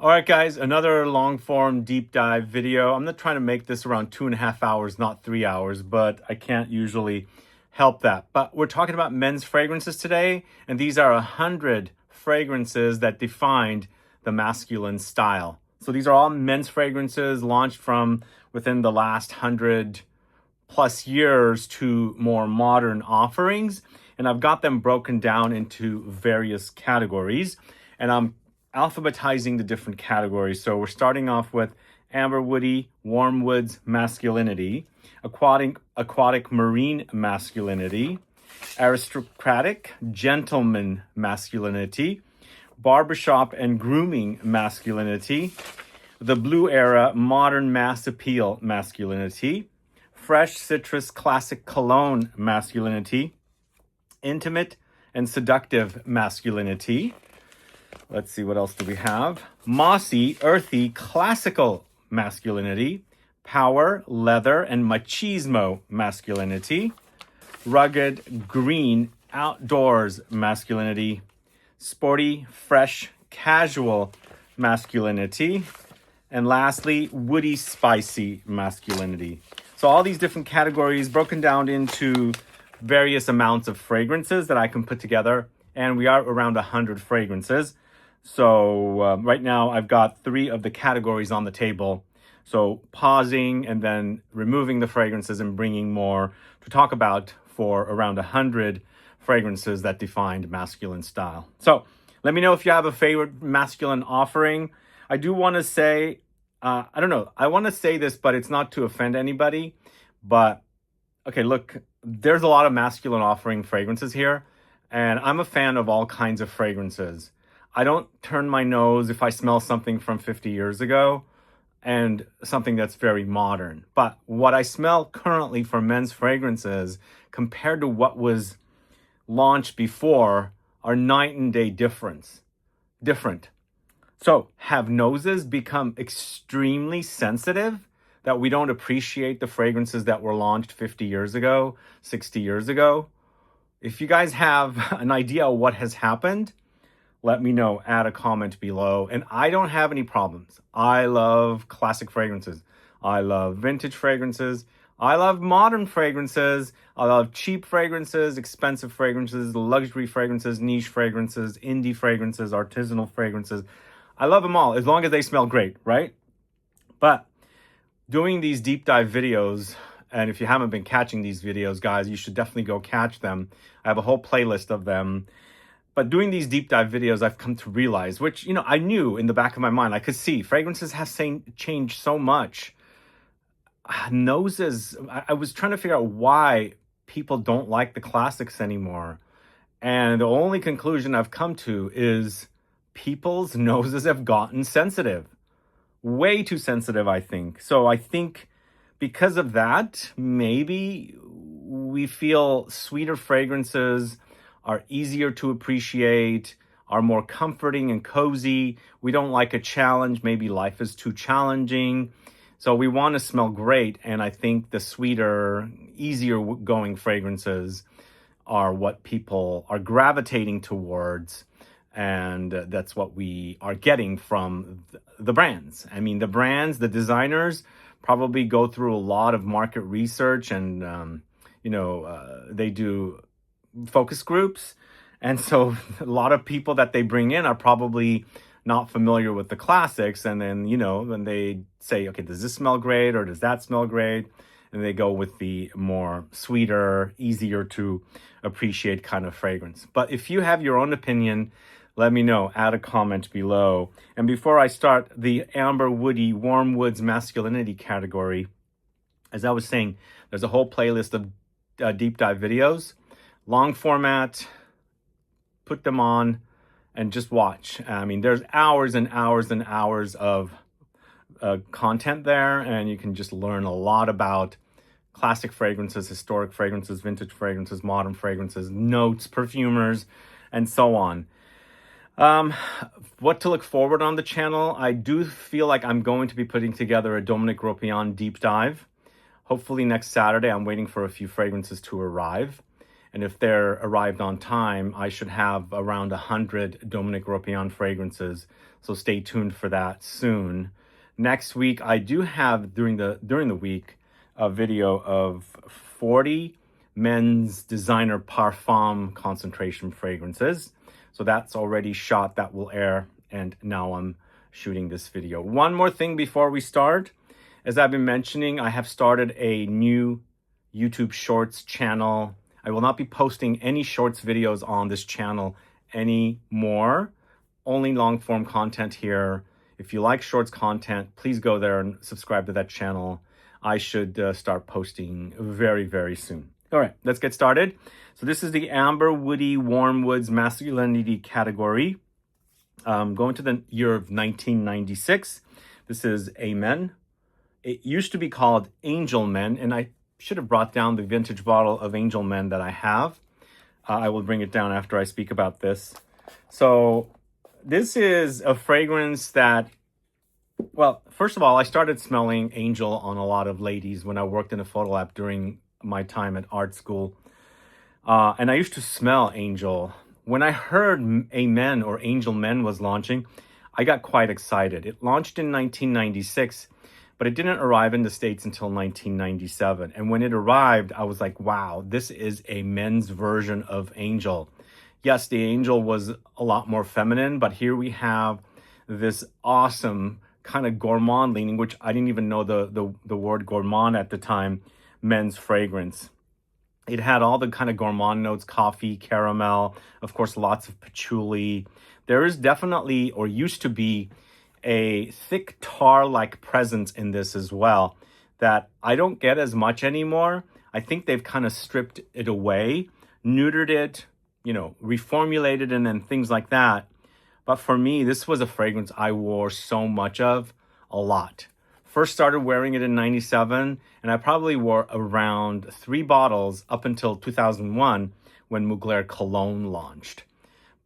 All right, guys, another long form deep dive video. I'm not trying to make this around 2.5 hours, not 3 hours, but I can't usually help that. But we're talking about men's fragrances today, and these are 100 fragrances that defined the masculine style. So these are all men's fragrances launched from within the last 100 plus years to more modern offerings. And I've got them broken down into various categories. And I'm alphabetizing the different categories. So we're starting off with amber woody, warm woods masculinity, aquatic marine masculinity, aristocratic gentleman masculinity, barbershop and grooming masculinity, the blue era modern mass appeal masculinity, fresh citrus classic cologne masculinity, intimate and seductive masculinity. Let's see, what else do we have? Mossy, earthy, classical masculinity, power, leather, and machismo masculinity, rugged, green, outdoors masculinity, sporty, fresh, casual masculinity, and lastly, woody, spicy masculinity. So all these different categories broken down into various amounts of fragrances that I can put together, and we are around 100 fragrances. So right now I've got 3 of the categories on the table. So pausing and then removing the fragrances and bringing more to talk about for around 100 fragrances that defined masculine style. So let me know if you have a favorite masculine offering. I do want to say, I don't know, I want to say this, but it's not to offend anybody. But okay, look, there's a lot of masculine offering fragrances here, and I'm a fan of all kinds of fragrances. I don't turn my nose if I smell something from 50 years ago and something that's very modern. But what I smell currently for men's fragrances compared to what was launched before are night and day different. So have noses become extremely sensitive that we don't appreciate the fragrances that were launched 50 years ago, 60 years ago? If you guys have an idea of what has happened, let me know, add a comment below. And I don't have any problems. I love classic fragrances. I love vintage fragrances. I love modern fragrances. I love cheap fragrances, expensive fragrances, luxury fragrances, niche fragrances, indie fragrances, artisanal fragrances. I love them all as long as they smell great, right? But doing these deep dive videos, and if you haven't been catching these videos, guys, you should definitely go catch them. I have a whole playlist of them. But doing these deep dive videos, I've come to realize, which, you know, I knew in the back of my mind, I could see fragrances have changed so much. Noses, I was trying to figure out why people don't like the classics anymore. And the only conclusion I've come to is people's noses have gotten sensitive. Way too sensitive, I think. So I think because of that, maybe we feel sweeter fragrances are easier to appreciate, are more comforting and cozy. We don't like a challenge. Maybe life is too challenging. So we want to smell great. And I think the sweeter, easier going fragrances are what people are gravitating towards. And that's what we are getting from the brands. I mean, the brands, the designers probably go through a lot of market research and, they do focus groups. And so a lot of people that they bring in are probably not familiar with the classics. And then, when they say, okay, does this smell great or does that smell great? And they go with the more sweeter, easier to appreciate kind of fragrance. But if you have your own opinion, let me know, add a comment below. And before I start the amber woody warm woods masculinity category, as I was saying, there's a whole playlist of deep dive videos, long format, put them on and just watch. I mean, there's hours and hours and hours of content there, and you can just learn a lot about classic fragrances, historic fragrances, vintage fragrances, modern fragrances, notes, perfumers, and so on. What to look forward on the channel, I do feel like I'm going to be putting together a Dominique Ropion deep dive. Hopefully next Saturday. I'm waiting for a few fragrances to arrive. And if they're arrived on time, I should have around 100 Dominique Ropion fragrances. So stay tuned for that soon. Next week, I do have during the week a video of 40 men's designer parfum concentration fragrances. So that's already shot, that will air, and now I'm shooting this video. One more thing before we start. As I've been mentioning, I have started a new YouTube Shorts channel. I will not be posting any Shorts videos on this channel anymore. Only long form content here. If you like Shorts content, please go there and subscribe to that channel. I should start posting very, very soon. All right, let's get started. So this is the Amber Woody Warm Woods Masculinity category. Going to the year of 1996. This is Amen. It used to be called Angel Men, and I should have brought down the vintage bottle of Angel Men that I have. I will bring it down after I speak about this. So this is a fragrance that, well, first of all, I started smelling Angel on a lot of ladies when I worked in a photo lab during my time at art school. And I used to smell Angel. When I heard Amen or Angel Men was launching, I got quite excited. It launched in 1996, but it didn't arrive in the States until 1997. And when it arrived, I was like, wow, this is a men's version of Angel. Yes, the Angel was a lot more feminine, but here we have this awesome kind of gourmand leaning, which I didn't even know the word gourmand at the time, men's fragrance. It had all the kind of gourmand notes, coffee, caramel, of course, lots of patchouli. There is definitely, or used to be, a thick tar-like presence in this as well that I don't get as much anymore. I think they've kind of stripped it away, neutered it, reformulated and then things like that. But for me, this was a fragrance I wore so much of, a lot. First started wearing it in 97, and I probably wore around 3 bottles up until 2001 when Mugler Cologne launched.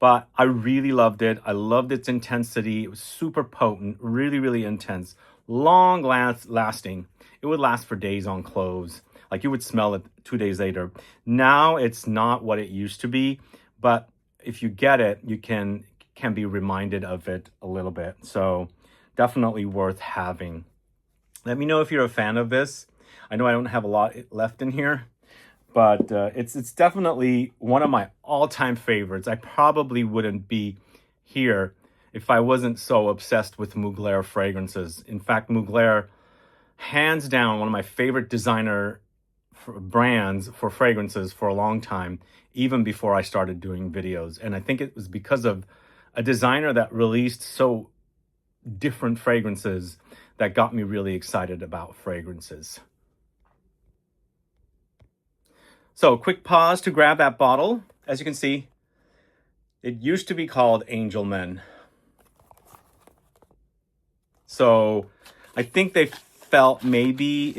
But I really loved it. I loved its intensity. It was super potent, really, really intense, long lasting. It would last for days on clothes. Like you would smell it 2 days later. Now it's not what it used to be, but if you get it, you can be reminded of it a little bit. So definitely worth having. Let me know if you're a fan of this. I know I don't have a lot left in here, but it's definitely one of my all-time favorites. I probably wouldn't be here if I wasn't so obsessed with Mugler fragrances. In fact, Mugler, hands down, one of my favorite designer brands for fragrances for a long time, even before I started doing videos. And I think it was because of a designer that released so different fragrances that got me really excited about fragrances. So, quick pause to grab that bottle. As you can see, it used to be called Angel Men. So, I think they felt maybe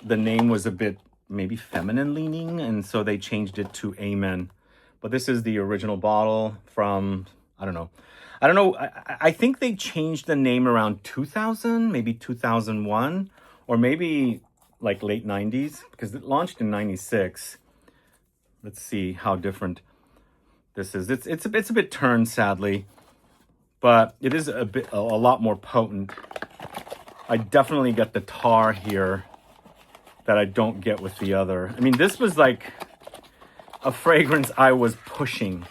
the name was a bit maybe feminine leaning, and so they changed it to Amen. But this is the original bottle from, I don't know. I think they changed the name around 2000, maybe 2001, or maybe like late 90s, because it launched in 96. Let's see how different this is. It's a bit turned, sadly, but it is a lot more potent. I definitely get the tar here that I don't get with the other. I mean, this was like a fragrance I was pushing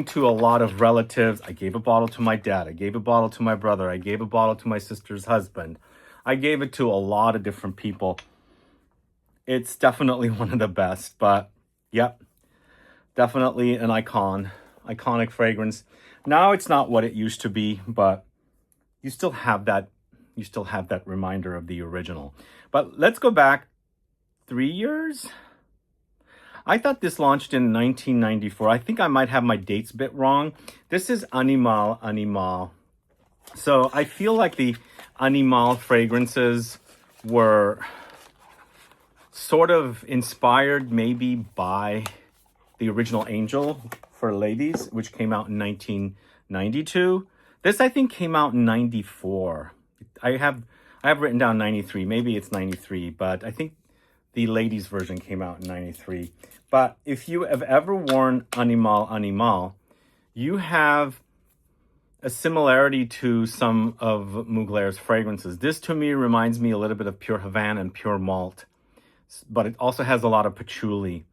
to a lot of relatives. I gave a bottle to my dad. I gave a bottle to my brother. I gave a bottle to my sister's husband. I gave it to a lot of different people. It's definitely one of the best, but yep, definitely an iconic fragrance. Now it's not what it used to be, but you still have that reminder of the original. But let's go back 3 years. I thought this launched in 1994. I think I might have my dates a bit wrong. This is Animale Animale. So I feel like the Animale fragrances were sort of inspired maybe by the original Angel for ladies, which came out in 1992. This, I think, came out in 94. I have written down 93. Maybe it's 93, but I think the ladies version came out in 93. But if you have ever worn Animale Animale, you have a similarity to some of Mugler's fragrances. This to me reminds me a little bit of Pure Havana and Pure Malt, but it also has a lot of patchouli.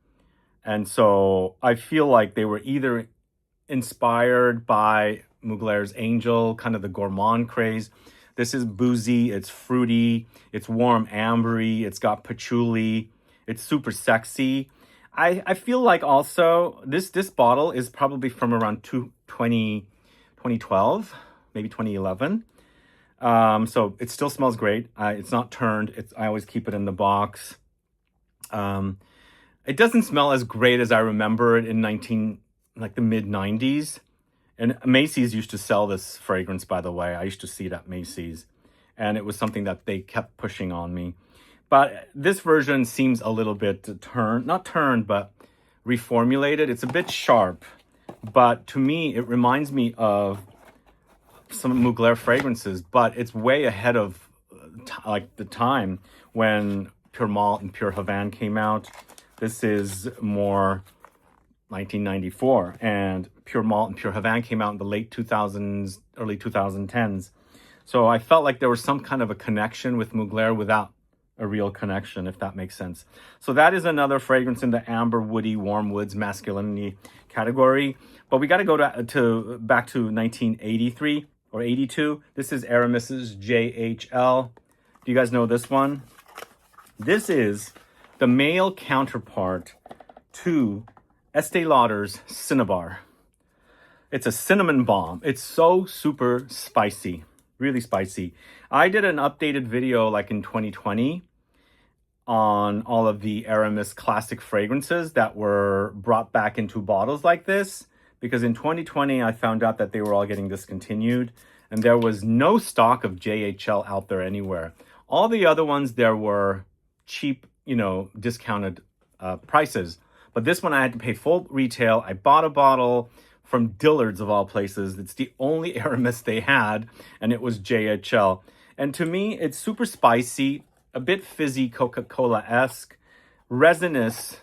And so I feel like they were either inspired by Mugler's Angel, kind of the gourmand craze. This is boozy, it's fruity, it's warm ambery, it's got patchouli, it's super sexy. I feel like also this bottle is probably from around 2012, maybe 2011. So it still smells great. It's not turned. I always keep it in the box. It doesn't smell as great as I remember it in the mid 90s. And Macy's used to sell this fragrance, by the way. I used to see it at Macy's, and it was something that they kept pushing on me. But this version seems a little bit not turned, but reformulated. It's a bit sharp, but to me, it reminds me of some Mugler fragrances, but it's way ahead of the time when Pure Malt and Pure Havana came out. This is more 1994, and Pure Malt and Pure Havana came out in the late 2000s, early 2010s. So I felt like there was some kind of a connection with Mugler without a real connection, if that makes sense. So that is another fragrance in the amber, woody, warm woods, masculinity category. But we got to go back to 1983 or 82. This is Aramis's JHL. Do you guys know this one? This is the male counterpart to Estee Lauder's Cinnabar. It's a cinnamon bomb. It's so super spicy, really spicy. I did an updated video like in 2020 on all of the Aramis classic fragrances that were brought back into bottles like this, because in 2020 I found out that they were all getting discontinued and there was no stock of JHL out there anywhere. All the other ones, there were cheap, discounted prices. But this one I had to pay full retail. I bought a bottle from Dillard's of all places. It's the only Aramis they had, and it was JHL. And to me, it's super spicy, a bit fizzy, Coca-Cola-esque, resinous.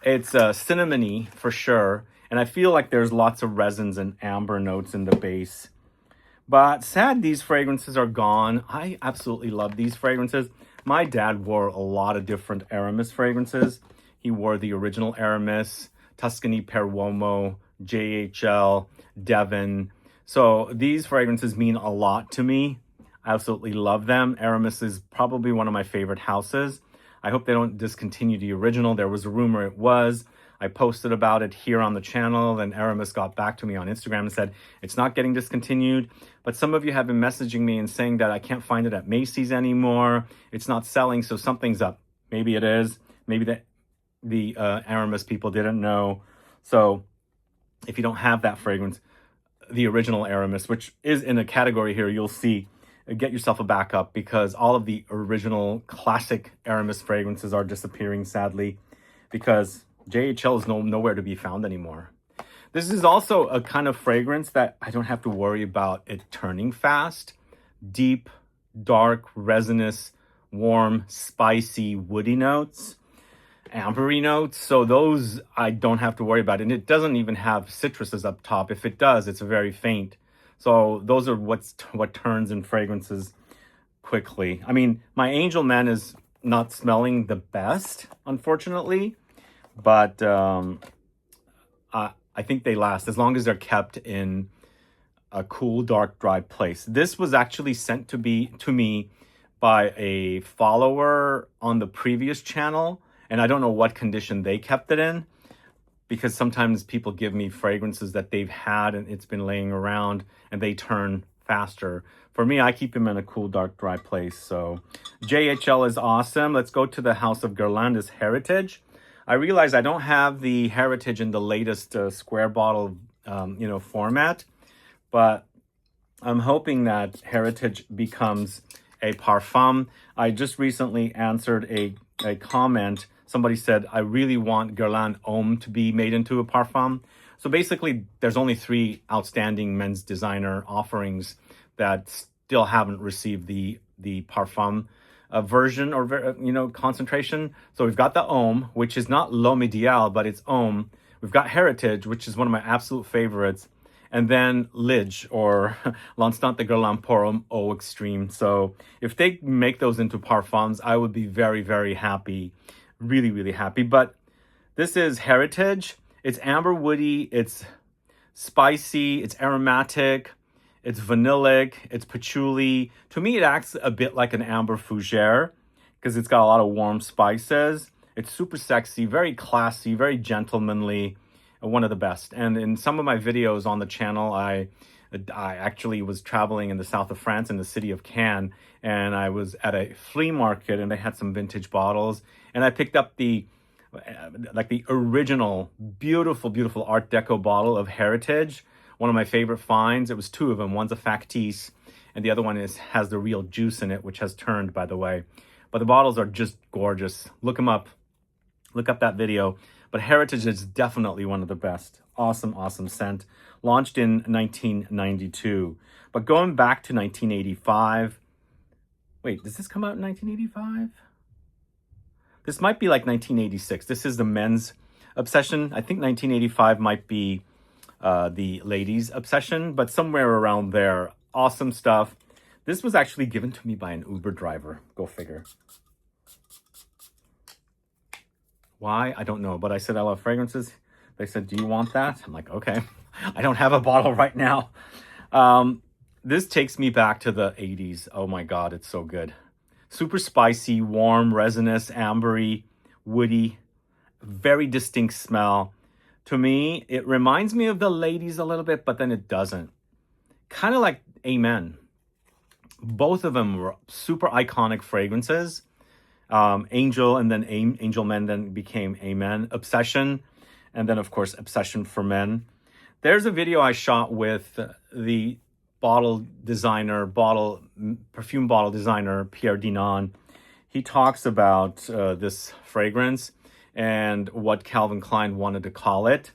It's cinnamony for sure. And I feel like there's lots of resins and amber notes in the base. But sad these fragrances are gone. I absolutely love these fragrances. My dad wore a lot of different Aramis fragrances. He wore the original Aramis, Tuscany Per Uomo, JHL, Devon. So these fragrances mean a lot to me. I absolutely love them. Aramis is probably one of my favorite houses. I hope they don't discontinue the original. There was a rumor it was. I posted about it here on the channel. Then Aramis got back to me on Instagram and said, it's not getting discontinued. But some of you have been messaging me and saying that I can't find it at Macy's anymore. It's not selling, so something's up. Maybe it is. Maybe the Aramis people didn't know. So if you don't have that fragrance, the original Aramis, which is in a category here, you'll see, get yourself a backup, because all of the original classic Aramis fragrances are disappearing, sadly, because JHL is nowhere to be found anymore. This is also a kind of fragrance that I don't have to worry about it turning fast. Deep, dark, resinous, warm, spicy, woody notes, ambery notes. So those I don't have to worry about. And it doesn't even have citruses up top. If it does, it's very faint. So those are what turns in fragrances quickly. I mean, my Angel Man is not smelling the best, unfortunately. But I think they last as long as they're kept in a cool, dark, dry place. This was actually sent to me by a follower on the previous channel, and I don't know what condition they kept it in, because sometimes people give me fragrances that they've had and it's been laying around and they turn faster. For me, I keep them in a cool, dark, dry place. So JHL is awesome. Let's go to the house of Guerlain Heritage. I realize I don't have the Heritage in the latest square bottle, format, but I'm hoping that Heritage becomes a parfum. I just recently answered a comment. Somebody said, I really want Guerlain Homme to be made into a parfum. So basically, there's only 3 outstanding men's designer offerings that still haven't received the parfum version or concentration. So we've got the Homme, which is not L'Homme Ideal, but it's Homme. We've got Heritage, which is one of my absolute favorites, and then Lidge, or L'Instant de Guerlain pour Homme Eau Extreme. So if they make those into parfums, I would be very, very happy. Really, really happy. But this is Heritage. It's amber woody, it's spicy, it's aromatic, it's vanillic, it's patchouli. To me, it acts a bit like an amber fougere because it's got a lot of warm spices. It's super sexy, very classy, very gentlemanly, one of the best. And in some of my videos on the channel, I actually was traveling in the south of France in the city of Cannes, and I was at a flea market and they had some vintage bottles, and I picked up the original beautiful, beautiful Art Deco bottle of Heritage. One of my favorite finds. It was two of them. One's a factice and the other one has the real juice in it, which has turned, by the way. But the bottles are just gorgeous. Look them up. Look up that video. But Heritage is definitely one of the best. Awesome, awesome scent. Launched in 1992. But going back to 1985. Wait, does this come out in 1985? This might be like 1986. This is the men's obsession. I think 1985 might be the ladies' obsession, but somewhere around there. Awesome stuff. This was actually given to me by an Uber driver. Go figure. Why? I don't know, but I said I love fragrances. They said, do you want that? I'm like, okay. I don't have a bottle right now. This takes me back to the 80s. Oh my God, it's so good. Super spicy, warm, resinous, ambery, woody, very distinct smell. To me, it reminds me of the ladies a little bit, but then it doesn't. Kind of like Amen. Both of them were super iconic fragrances. Angel and then Angel Men then became Amen. Obsession, and then of course Obsession for Men. There's a video I shot with the perfume bottle designer, Pierre Dinan. He talks about this fragrance and what Calvin Klein wanted to call it.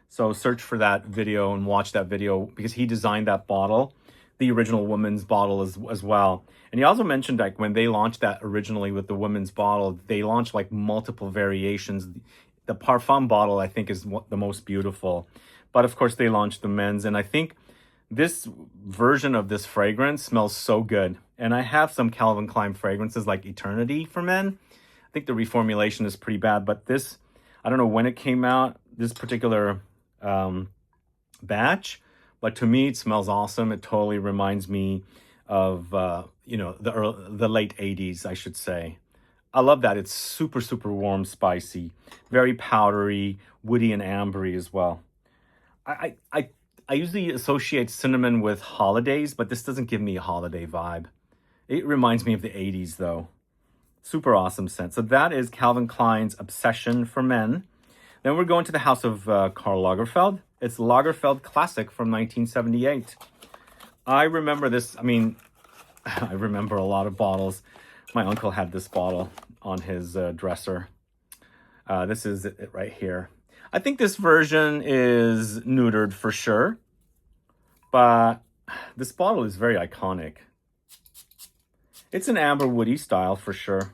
So search for that video and watch that video because he designed that bottle, the original woman's bottle as well. And he also mentioned like when they launched that originally with the women's bottle, they launched like multiple variations. The Parfum bottle, I think, is the most beautiful. But of course, they launched the men's. And I think this version of this fragrance smells so good. And I have some Calvin Klein fragrances like Eternity for Men. I think the reformulation is pretty bad. But this, I don't know when it came out, this particular batch. But to me, it smells awesome. It totally reminds me of, the late 80s, I should say. I love that. It's super, super warm, spicy, very powdery, woody and ambery as well. I usually associate cinnamon with holidays, but this doesn't give me a holiday vibe. It reminds me of the 80s, though. Super awesome scent. So that is Calvin Klein's Obsession for Men. Then we're going to the house of Karl Lagerfeld. It's Lagerfeld Classic from 1978. I remember this. I mean, I remember a lot of bottles. My uncle had this bottle on his dresser. This is it right here. I think this version is neutered for sure, but this bottle is very iconic. It's an amber woody style for sure.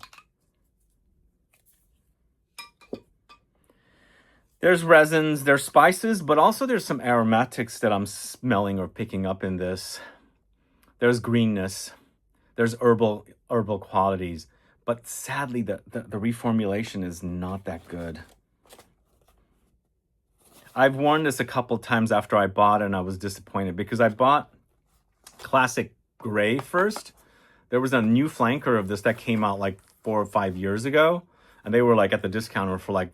There's resins, there's spices, but also there's some aromatics that I'm smelling or picking up in this. There's greenness, there's herbal qualities, but sadly the reformulation is not that good. I've worn this a couple times after I bought it and I was disappointed because I bought Classic Gray first. There was a new flanker of this that came out like 4 or 5 years ago, and they were like at the discounter for like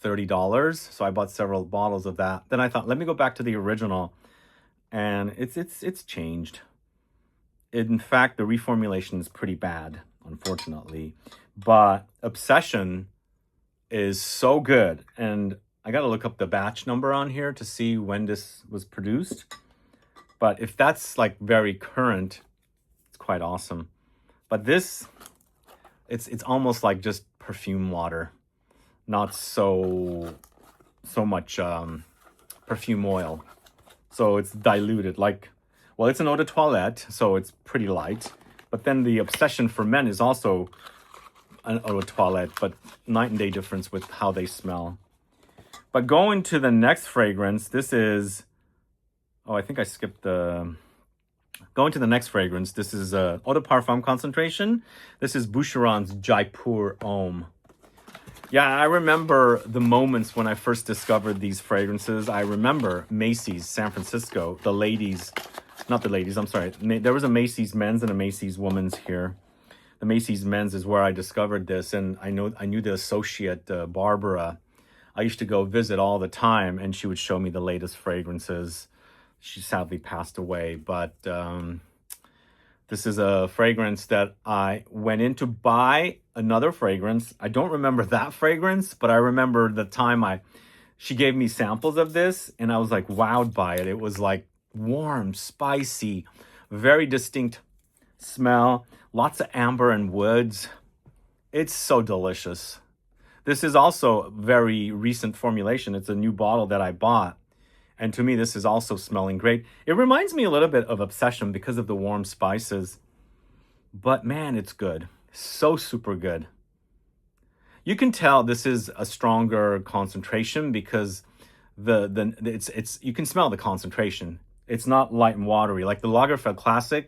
$30. So I bought several bottles of that. Then I thought, let me go back to the original, and it's changed. In fact, the reformulation is pretty bad, unfortunately. But Obsession is so good, and I got to look up the batch number on here to see when this was produced. But if that's like very current, it's quite awesome. But this, it's almost like just perfume water, not so much perfume oil. So it's diluted like, well, it's an eau de toilette, so it's pretty light. But then the Obsession for Men is also an eau de toilette, but night and day difference with how they smell. But going to the next fragrance, this is Oh, I think I skipped the... Going to the next fragrance. This is Eau de Parfum concentration. This is Boucheron's Jaipur Homme. Yeah, I remember the moments when I first discovered these fragrances. I remember Macy's, San Francisco, the ladies, not the ladies, I'm sorry. There was a Macy's men's and a Macy's women's here. The Macy's men's is where I discovered this, and I knew the associate, Barbara. I used to go visit all the time, and she would show me the latest fragrances. She sadly passed away, but this is a fragrance that I went in to buy another fragrance. I don't remember that fragrance, but I remember the time she gave me samples of this, and I was like wowed by it. It was like warm, spicy, very distinct smell, lots of amber and woods. It's so delicious. This is also a very recent formulation. It's a new bottle that I bought. And to me, this is also smelling great. It reminds me a little bit of Obsession because of the warm spices. But man, it's good. So super good. You can tell this is a stronger concentration because it's you can smell the concentration. It's not light and watery. Like the Lagerfeld Classic,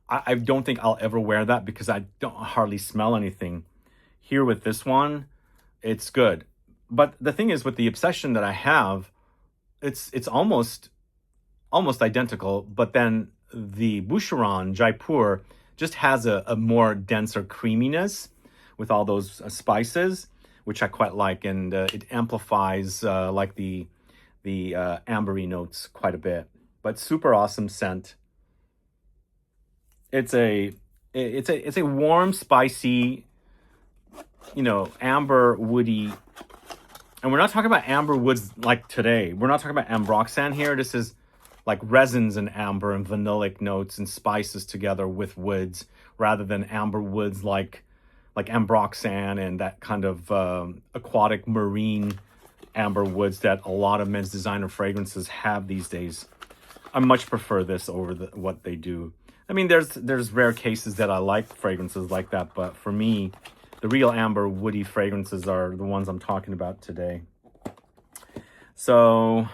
I don't think I'll ever wear that because I don't hardly smell anything. Here with this one, it's good. But the thing is with the Obsession that I have, it's almost identical, but then the Boucheron Jaipur just has a more denser creaminess with all those spices, which I quite like, and it amplifies like the ambery notes quite a bit. But super awesome scent. It's a warm, spicy, amber woody. And we're not talking about amber woods like today. We're not talking about ambroxan here. This is like resins and amber and vanillic notes and spices together with woods, rather than amber woods like ambroxan and that kind of aquatic marine amber woods that a lot of men's designer fragrances have these days. I much prefer this over what they do. I mean, there's rare cases that I like fragrances like that, but for me, the real amber woody fragrances are the ones I'm talking about today. So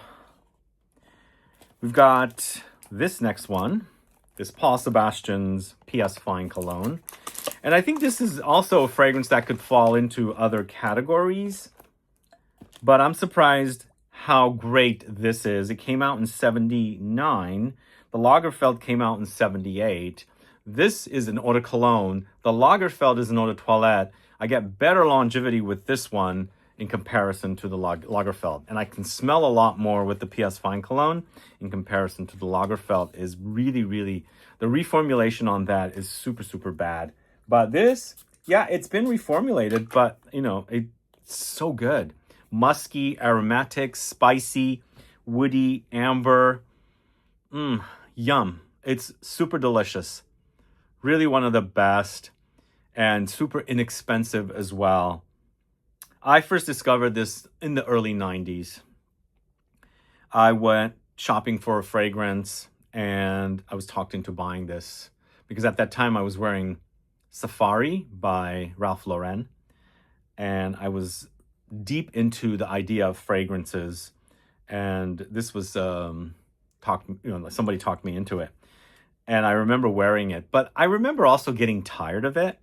we've got this next one, this Paul Sebastian's PS Fine Cologne. And I think this is also a fragrance that could fall into other categories, but I'm surprised how great this is. It came out in 79. The Lagerfeld came out in 78. This is an eau de cologne. The Lagerfeld is an eau de toilette. I get better longevity with this one in comparison to the Lagerfeld. And I can smell a lot more with the PS Fine Cologne in comparison to the Lagerfeld. Is really, really, the reformulation on that is super, super bad. But this, yeah, it's been reformulated, but, it's so good. Musky, aromatic, spicy, woody, amber. Yum. It's super delicious. Really one of the best and super inexpensive as well. I first discovered this in the early 90s. I went shopping for a fragrance and I was talked into buying this because at that time I was wearing Safari by Ralph Lauren, and I was deep into the idea of fragrances, and this was somebody talked me into it. And I remember wearing it, but I remember also getting tired of it.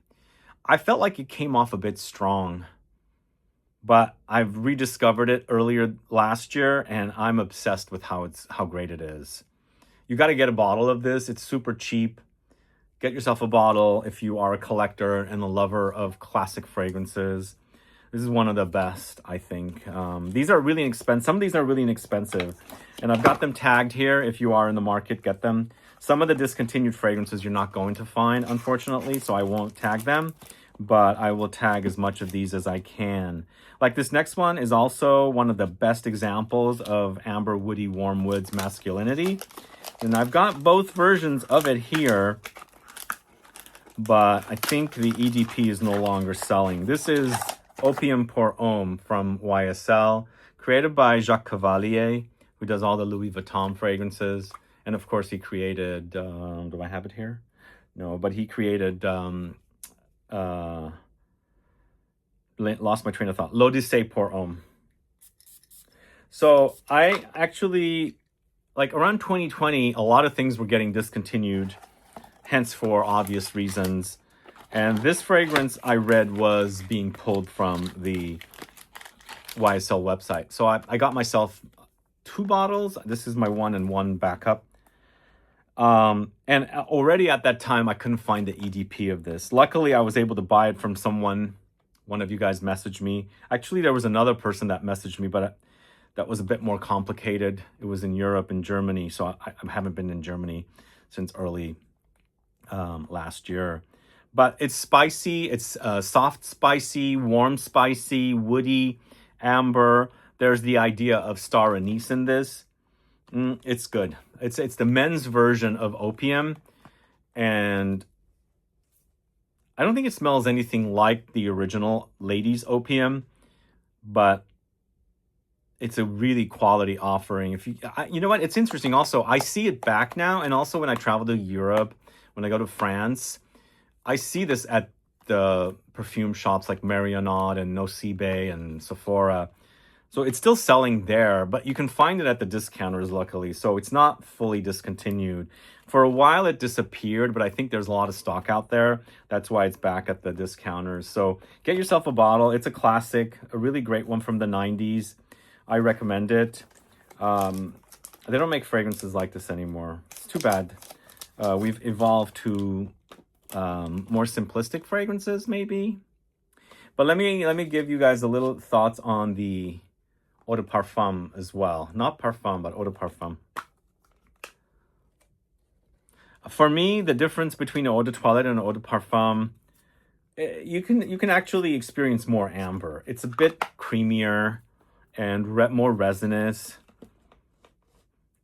I felt like it came off a bit strong, but I've rediscovered it earlier last year, and I'm obsessed with how great it is. You got to get a bottle of this. It's super cheap. Get yourself a bottle if you are a collector and a lover of classic fragrances. This is one of the best, I think. These are really inexpensive. Some of these are really inexpensive, and I've got them tagged here. If you are in the market, get them. Some of the discontinued fragrances you're not going to find, unfortunately, so I won't tag them, but I will tag as much of these as I can. Like this next one is also one of the best examples of amber, woody, warm woods masculinity. And I've got both versions of it here, but I think the EDP is no longer selling. This is Opium pour Homme from YSL, created by Jacques Cavalier, who does all the Louis Vuitton fragrances. And of course, he created, do I have it here? No, but he created, lost my train of thought, L'Odyssée pour Homme. So I actually like around 2020, a lot of things were getting discontinued, hence for obvious reasons. And this fragrance I read was being pulled from the YSL website. So I got myself 2 bottles. This is my 1 and 1 backup. And already at that time, I couldn't find the EDP of this. Luckily, I was able to buy it from someone. One of you guys messaged me. Actually, there was another person that messaged me, but that was a bit more complicated. It was in Europe and Germany. So I haven't been in Germany since early last year. But it's spicy. It's soft spicy, warm spicy, woody, amber. There's the idea of star anise in this. It's good. It's the men's version of opium, and I don't think it smells anything like the original ladies' opium, but it's a really quality offering. If you know what, it's interesting. Also, I see it back now, and also when I travel to Europe, when I go to France, I see this at the perfume shops like Marionnaud and Nocibe and Sephora. So it's still selling there, but you can find it at the discounters, luckily. So it's not fully discontinued. For a while, it disappeared, but I think there's a lot of stock out there. That's why it's back at the discounters. So get yourself a bottle. It's a classic, a really great one from the 90s. I recommend it. They don't make fragrances like this anymore. It's too bad. We've evolved to more simplistic fragrances, maybe. But let me give you guys a little thoughts on the Eau de Parfum as well. Not Parfum, but Eau de Parfum. For me, the difference between Eau de Toilette and Eau de Parfum, you can actually experience more amber. It's a bit creamier and more resinous.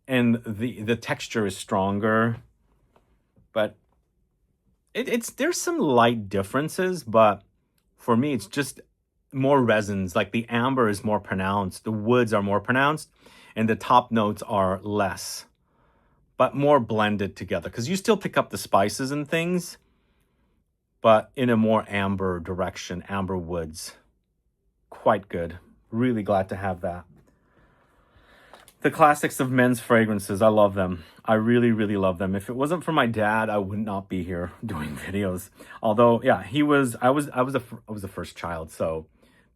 And the texture is stronger. But there's some light differences, but for me, it's just more resins. Like the amber is more pronounced, the woods are more pronounced, and the top notes are less, but more blended together. Because you still pick up the spices and things, but in a more amber direction, amber woods. Quite good. Really glad to have that. The classics of men's fragrances, I love them. I really, really love them. If it wasn't for my dad, I would not be here doing videos. Although, yeah, I was the first child, so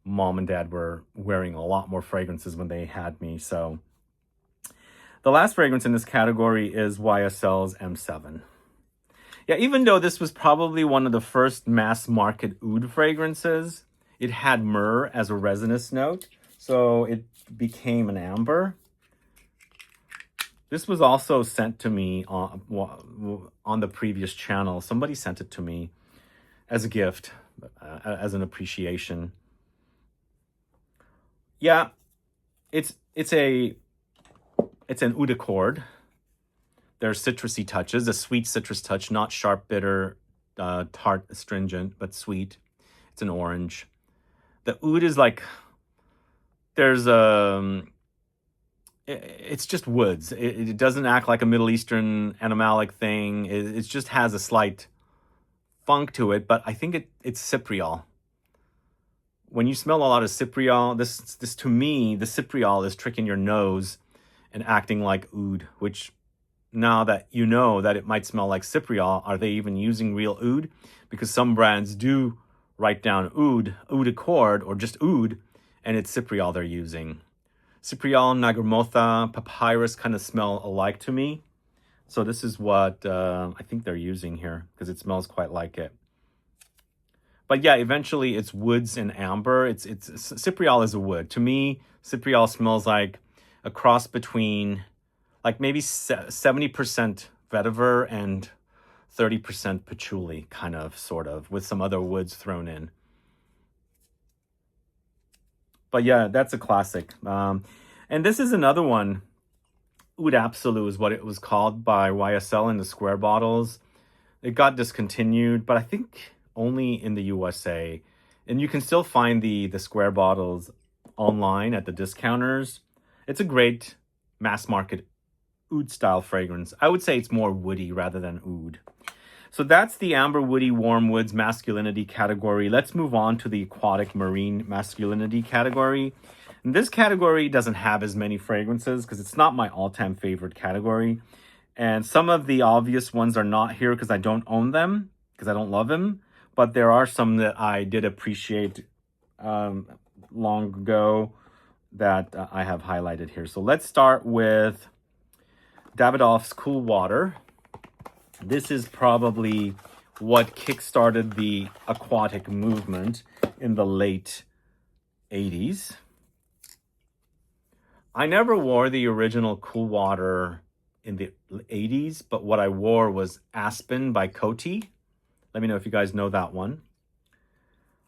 mom and dad were wearing a lot more fragrances when they had me. So the last fragrance in this category is YSL's M7. Yeah, even though this was probably one of the first mass market oud fragrances, it had myrrh as a resinous note, so it became an amber. This was also sent to me on the previous channel. Somebody sent it to me as a gift, as an appreciation. Yeah, it's an oud accord. There's citrusy touches, a sweet citrus touch, not sharp, bitter, tart, astringent, but sweet. It's an orange. The oud is like, there's it's just woods. It doesn't act like a Middle Eastern animalic thing. It just has a slight funk to it, but I think it's cypriol. When you smell a lot of cypriol, this to me, the cypriol is tricking your nose and acting like oud, which now that you know that it might smell like cypriol, are they even using real oud? Because some brands do write down oud accord, or just oud, and it's cypriol they're using. Cypriol, Nagarmotha, papyrus kind of smell alike to me. So this is what I think they're using here, because it smells quite like it. But yeah, eventually it's woods and amber. Cypriol is a wood. To me, cypriol smells like a cross between like maybe 70% vetiver and 30% patchouli, kind of, sort of, with some other woods thrown in. But yeah, that's a classic. And this is another one. Oud Absolu is what it was called by YSL in the square bottles. It got discontinued, but I think only in the USA. And you can still find the square bottles online at the discounters. It's a great mass market oud style fragrance. I would say it's more woody rather than oud. So that's the amber, woody, warm woods masculinity category. Let's move on to the aquatic marine masculinity category. This category doesn't have as many fragrances because it's not my all-time favorite category. And some of the obvious ones are not here because I don't own them, because I don't love them. But there are some that I did appreciate long ago that I have highlighted here. So let's start with Davidoff's Cool Water. This is probably what kickstarted the aquatic movement in the late 80s. I never wore the original Cool Water in the 80s, but what I wore was Aspen by Coty. Let me know if you guys know that one.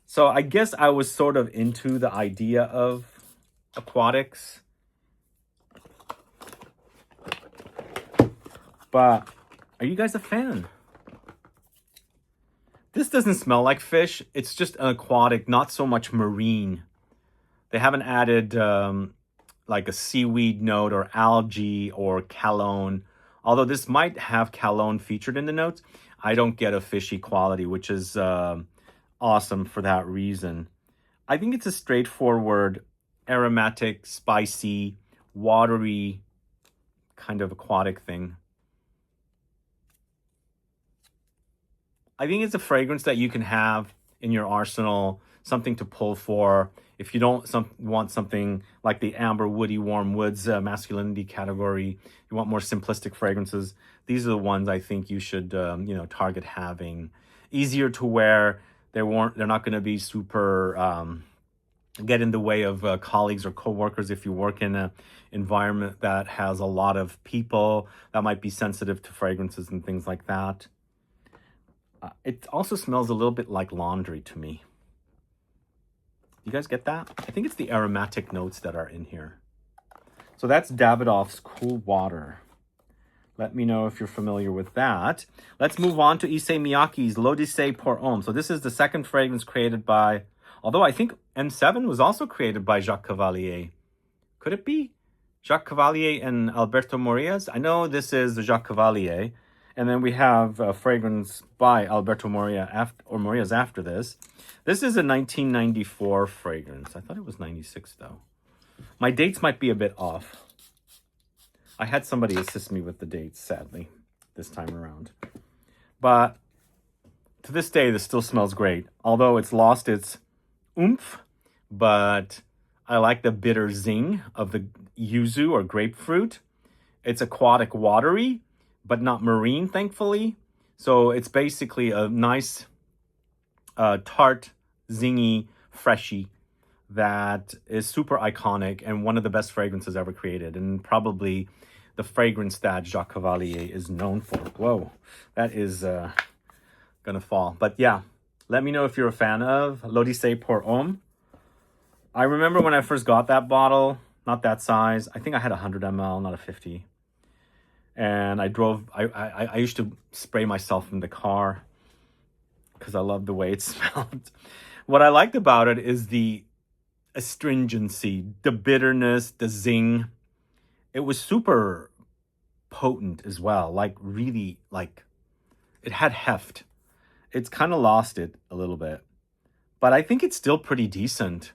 So I guess I was sort of into the idea of aquatics. But are you guys a fan? This doesn't smell like fish. It's just an aquatic, not so much marine. They haven't added like a seaweed note or algae or cologne. Although this might have cologne featured in the notes, I don't get a fishy quality, which is awesome for that reason. I think it's a straightforward, aromatic, spicy, watery kind of aquatic thing. I think it's a fragrance that you can have in your arsenal, something to pull for. If you don't want something like the amber, woody, warm woods masculinity category, you want more simplistic fragrances, these are the ones I think you should target having. Easier to wear. They're not going to be super get in the way of colleagues or coworkers if you work in an environment that has a lot of people that might be sensitive to fragrances and things like that. It also smells a little bit like laundry to me. You guys get that? I think it's the aromatic notes that are in here. So that's Davidoff's Cool Water. Let me know if you're familiar with that. Let's move on to Issey Miyake's L'Odyssée pour Homme. So this is the second fragrance created by, although I think M7 was also created by Jacques Cavalier. Could it be? Jacques Cavalier and Alberto Morillas? I know this is Jacques Cavalier. And then we have a fragrance by Alberto Morillas after this. This is a 1994 fragrance. I thought it was 96 though. My dates might be a bit off. I had somebody assist me with the dates, sadly, this time around. But to this day, this still smells great. Although it's lost its oomph, but I like the bitter zing of the yuzu or grapefruit. It's aquatic watery, but not marine, thankfully. So it's basically a nice, tart, zingy, freshy that is super iconic and one of the best fragrances ever created, and probably the fragrance that Jacques Cavalier is known for. Whoa, that is gonna fall. But yeah, let me know if you're a fan of L'Odyssée pour Homme. I remember when I first got that bottle, not that size. I think I had 100 ml, not a 50. And I used to spray myself in the car because I loved the way it smelled. What I liked about it is the astringency, the bitterness, the zing. It was super potent as well. Like really, like it had heft. It's kind of lost it a little bit. But I think it's still pretty decent.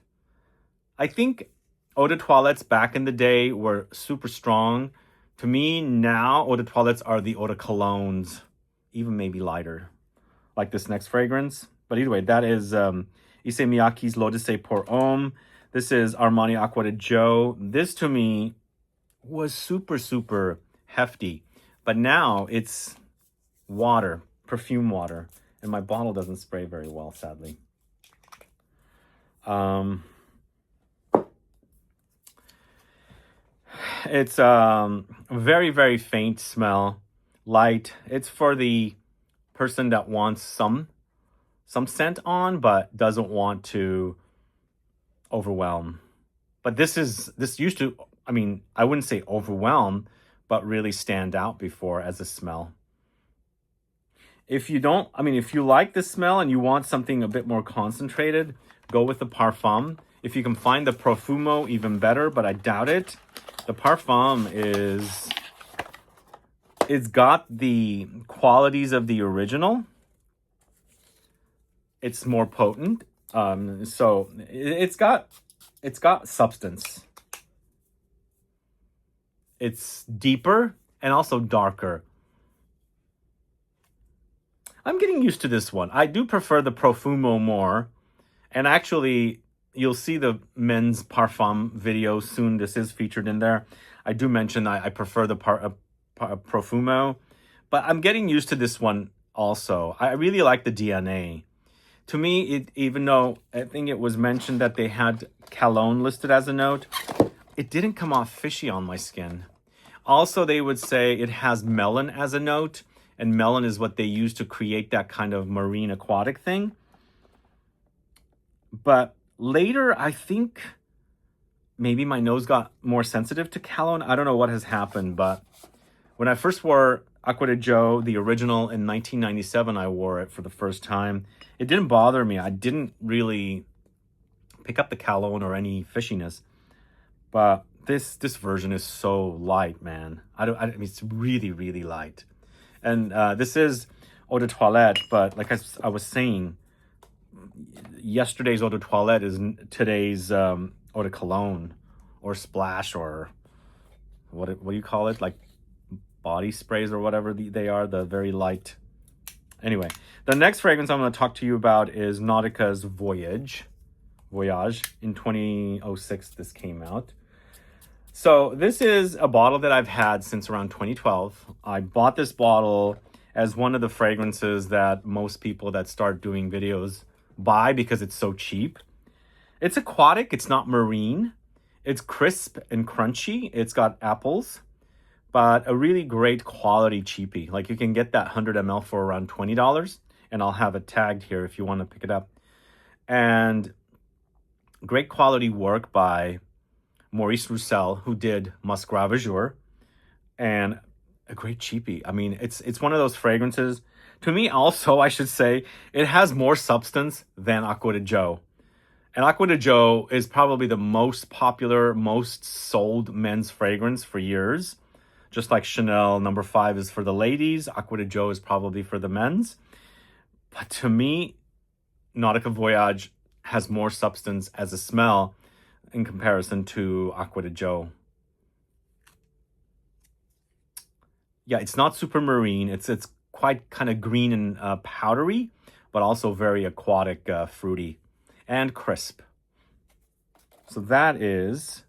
I think eau de toilettes back in the day were super strong. To me, now, eau de toilettes are the eau de colognes, even maybe lighter, like this next fragrance. But either way, that is Issey Miyake's L'Odyssée pour Homme. This is Armani Acqua di Gio. This, to me, was super, super hefty. But now it's water, perfume water. And my bottle doesn't spray very well, sadly. It's very, very faint smell, light. It's for the person that wants some scent on, but doesn't want to overwhelm. But this used to, I mean, I wouldn't say overwhelm, but really stand out before as a smell. If you don't, I mean, if you like this smell and you want something a bit more concentrated, go with the Parfum. If you can find the Profumo, even better, but I doubt it. The Parfum it's got the qualities of the original. It's more potent. So it's got it's got substance. It's deeper and also darker. I'm getting used to this one. I do prefer the Profumo more. And actually, you'll see the men's parfum video soon. This is featured in there. I do mention I prefer the Profumo. But I'm getting used to this one also. I really like the DNA. To me, even though I think it was mentioned that they had cologne listed as a note, it didn't come off fishy on my skin. Also, they would say it has melon as a note, and melon is what they use to create that kind of marine aquatic thing. But later, I think maybe my nose got more sensitive to cologne. I don't know what has happened, but when I first wore Acqua di Gio, the original, in 1997, I wore it for the first time. It didn't bother me. I didn't really pick up the cologne or any fishiness. But this version is so light, man. I mean, it's really, really light. And this is Eau de Toilette, but like I was saying, yesterday's Eau de Toilette is today's Eau de Cologne or Splash, or what do you call it? Like body sprays or whatever they are, the very light. Anyway, the next fragrance I'm going to talk to you about is Nautica's Voyage. In 2006, this came out. So this is a bottle that I've had since around 2012. I bought this bottle as one of the fragrances that most people that start doing videos buy because it's so cheap. It's aquatic, it's not marine. It's crisp and crunchy. It's got apples, but a really great quality cheapie. Like you can get that 100 ml for around $20, and I'll have it tagged here if you want to pick it up. And great quality work by Maurice Roussel, who did Musc Ravageur, and a great cheapie. I mean, it's one of those fragrances. To me, also, I should say, it has more substance than Acqua di Gio. And Acqua di Gio is probably the most popular, most sold men's fragrance for years. Just like Chanel No. 5 is for the ladies, Acqua di Gio is probably for the men's. But to me, Nautica Voyage has more substance as a smell in comparison to Acqua di Gio. Yeah, it's not super marine. It's quite kind of green and powdery, but also very aquatic, fruity, and crisp. So that is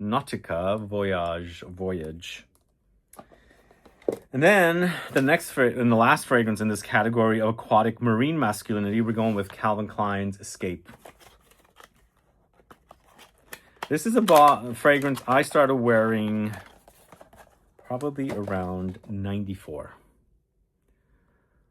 Nautica Voyage. And then the next and the last fragrance in this category of aquatic marine masculinity, we're going with Calvin Klein's Escape. This is a fragrance I started wearing probably around 94.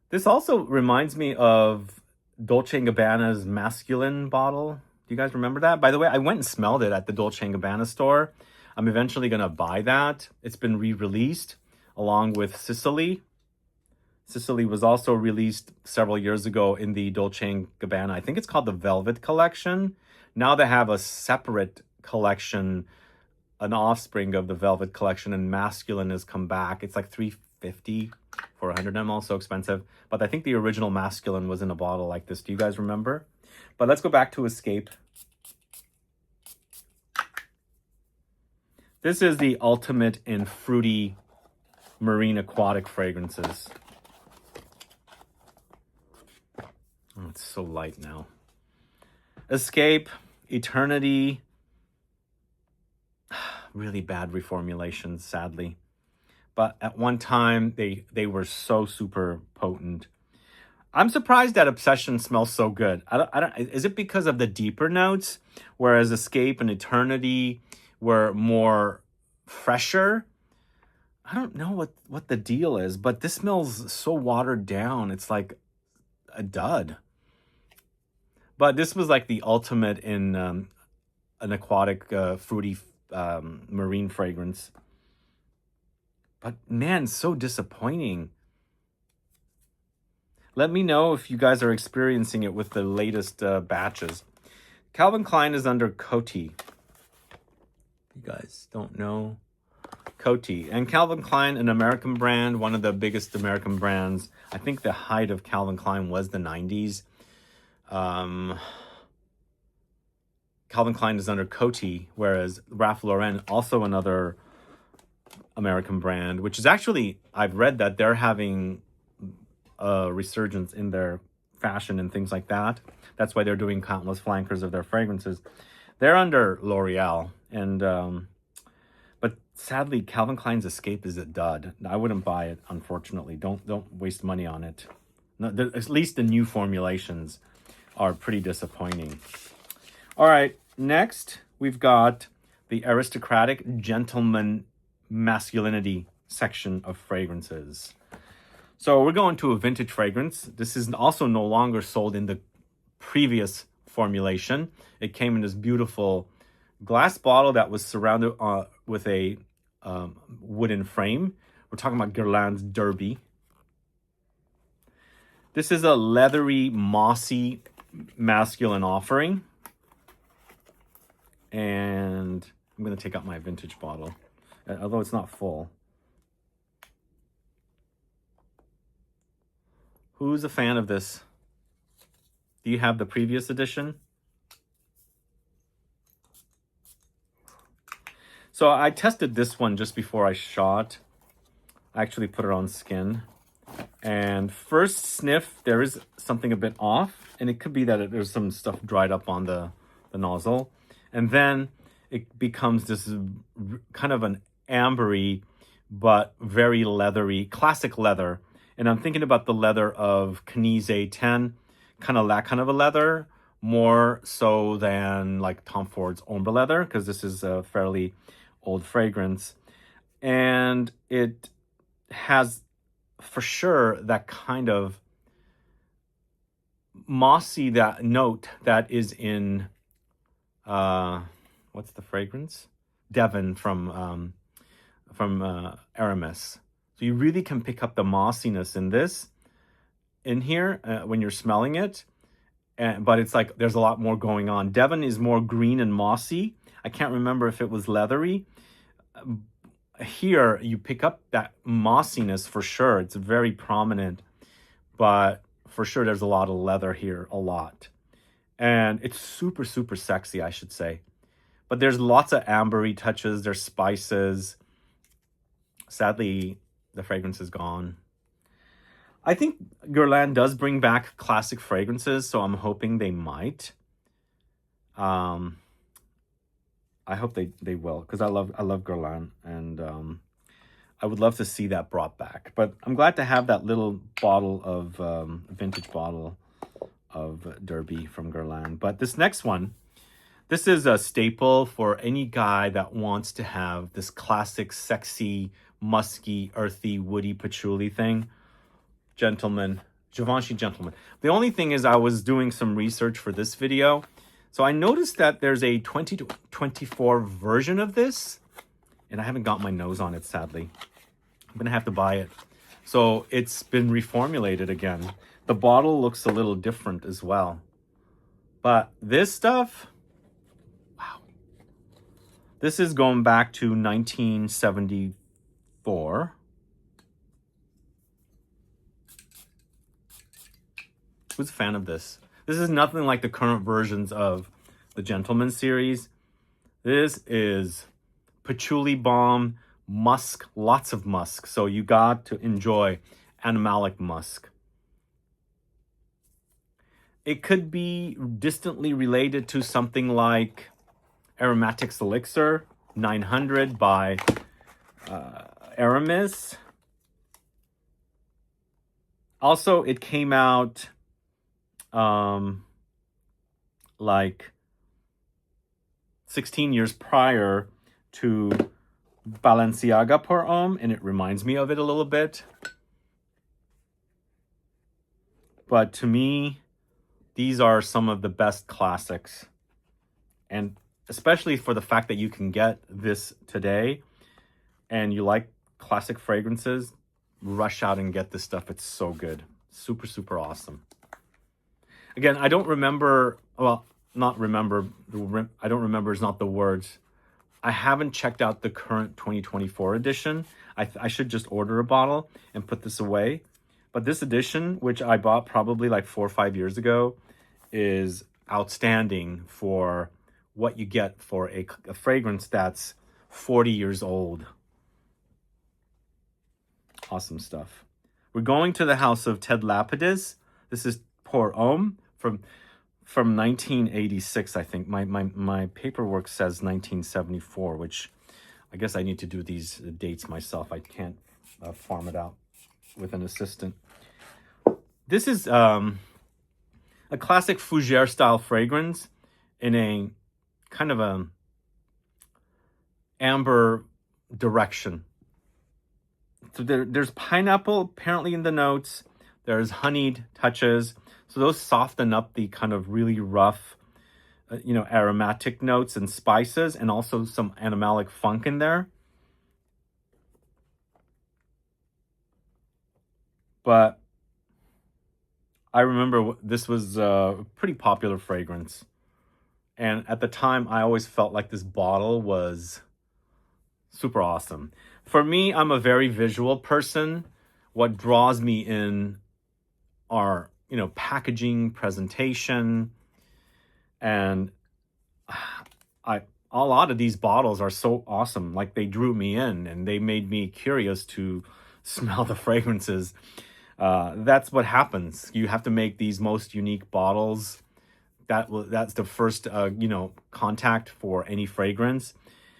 This also reminds me of Dolce & Gabbana's masculine bottle. Do you guys remember that? By the way, I went and smelled it at the Dolce & Gabbana store. I'm eventually going to buy that. It's been re-released along with Sicily. Sicily was also released several years ago in the Dolce & Gabbana. I think it's called the Velvet Collection. Now they have a separate collection, an offspring of the Velvet Collection, and masculine has come back. It's like $350 for 100 ml, so expensive. But I think the original masculine was in a bottle like this. Do you guys remember? But let's go back to Escape. This is the ultimate in fruity marine aquatic fragrances. Oh, it's so light now. Escape, Eternity. Really bad reformulations, sadly. But at one time, they were so super potent. I'm surprised that Obsession smells so good. I don't. Is it because of the deeper notes, whereas Escape and Eternity were more fresher? I don't know what the deal is, but this smells so watered down. It's like a dud. But this was like the ultimate in an aquatic, fruity marine fragrance. But man, so disappointing. Let me know if you guys are experiencing it with the latest batches. Calvin Klein is under Coty. You guys don't know Coty. And Calvin Klein, an American brand, one of the biggest American brands. I think the height of Calvin Klein was the 90s. Calvin Calvin Klein is under Coty, whereas Ralph Lauren, also another American brand, which is actually, I've read that they're having a resurgence in their fashion and things like that. That's why they're doing countless flankers of their fragrances. They're under L'Oreal, and but sadly, Calvin Klein's Escape is a dud. I wouldn't buy it, unfortunately. Don't waste money on it. No, at least the new formulations are pretty disappointing. All right, next we've got the aristocratic gentleman masculinity section of fragrances. So we're going to a vintage fragrance. This is also no longer sold in the previous formulation. It came in this beautiful glass bottle that was surrounded with a wooden frame. We're talking about Guerlain's Derby. This is a leathery, mossy, masculine offering. And I'm going to take out my vintage bottle, although it's not full. Who's a fan of this? Do you have the previous edition? So I tested this one just before I shot. I actually put it on skin. And first sniff, there is something a bit off. And it could be that there's some stuff dried up on the nozzle. And then it becomes this kind of an ambery, but very leathery, classic leather. And I'm thinking about the leather of Knize 10, kind of that kind of a leather, more so than like Tom Ford's Ombre leather, because this is a fairly old fragrance. And it has, for sure, that kind of mossy that note that is in, what's the fragrance? Devon from Aramis. So you really can pick up the mossiness in this, in here, when you're smelling it. But it's like there's a lot more going on. Devon is more green and mossy. I can't remember if it was leathery. Here, you pick up that mossiness for sure. It's very prominent. But for sure, there's a lot of leather here, a lot. And it's super, super sexy, I should say. But there's lots of ambery touches. There's spices. Sadly, the fragrance is gone. I think Guerlain does bring back classic fragrances, so I'm hoping they might. I hope they will, because I love Guerlain, and I would love to see that brought back. But I'm glad to have that little bottle of vintage bottle of Derby from Guerlain. But this next one, this is a staple for any guy that wants to have this classic, sexy, musky, earthy, woody patchouli thing. Gentleman, Givenchy Gentleman. The only thing is I was doing some research for this video. So I noticed that there's a 2024 version of this. And I haven't got my nose on it, sadly. I'm going to have to buy it. So it's been reformulated again. The bottle looks a little different as well. But this stuff, wow. This is going back to 1974. Who's a fan of this? This is nothing like the current versions of the Gentleman series. This is patchouli bomb, musk, lots of musk. So you got to enjoy animalic musk. It could be distantly related to something like Aromatics Elixir 900 by Aramis. Also, it came out like 16 years prior to Balenciaga pour Homme, and it reminds me of it a little bit. But to me, these are some of the best classics. And especially for the fact that you can get this today and you like classic fragrances, rush out and get this stuff. It's so good. Super, super awesome. Again, I don't remember, well, not remember, I don't remember is not the words. I haven't checked out the current 2024 edition. I should just order a bottle and put this away. But this edition, which I bought probably like 4 or 5 years ago, is outstanding for what you get for a fragrance that's 40 years old. Awesome stuff. We're going to the house of Ted Lapidus. This is Pour Homme from 1986, I think. My paperwork says 1974, which I guess I need to do these dates myself. I can't farm it out with an assistant. This is a classic fougere style fragrance in a kind of a amber direction. So there's pineapple apparently in the notes. There's honeyed touches. So those soften up the kind of really rough, aromatic notes and spices, and also some animalic funk in there. But I remember this was a pretty popular fragrance. And at the time, I always felt like this bottle was super awesome. For me, I'm a very visual person. What draws me in are, packaging, presentation, and a lot of these bottles are so awesome. Like, they drew me in and they made me curious to smell the fragrances. That's what happens. You have to make these most unique bottles. That's the first, contact for any fragrance.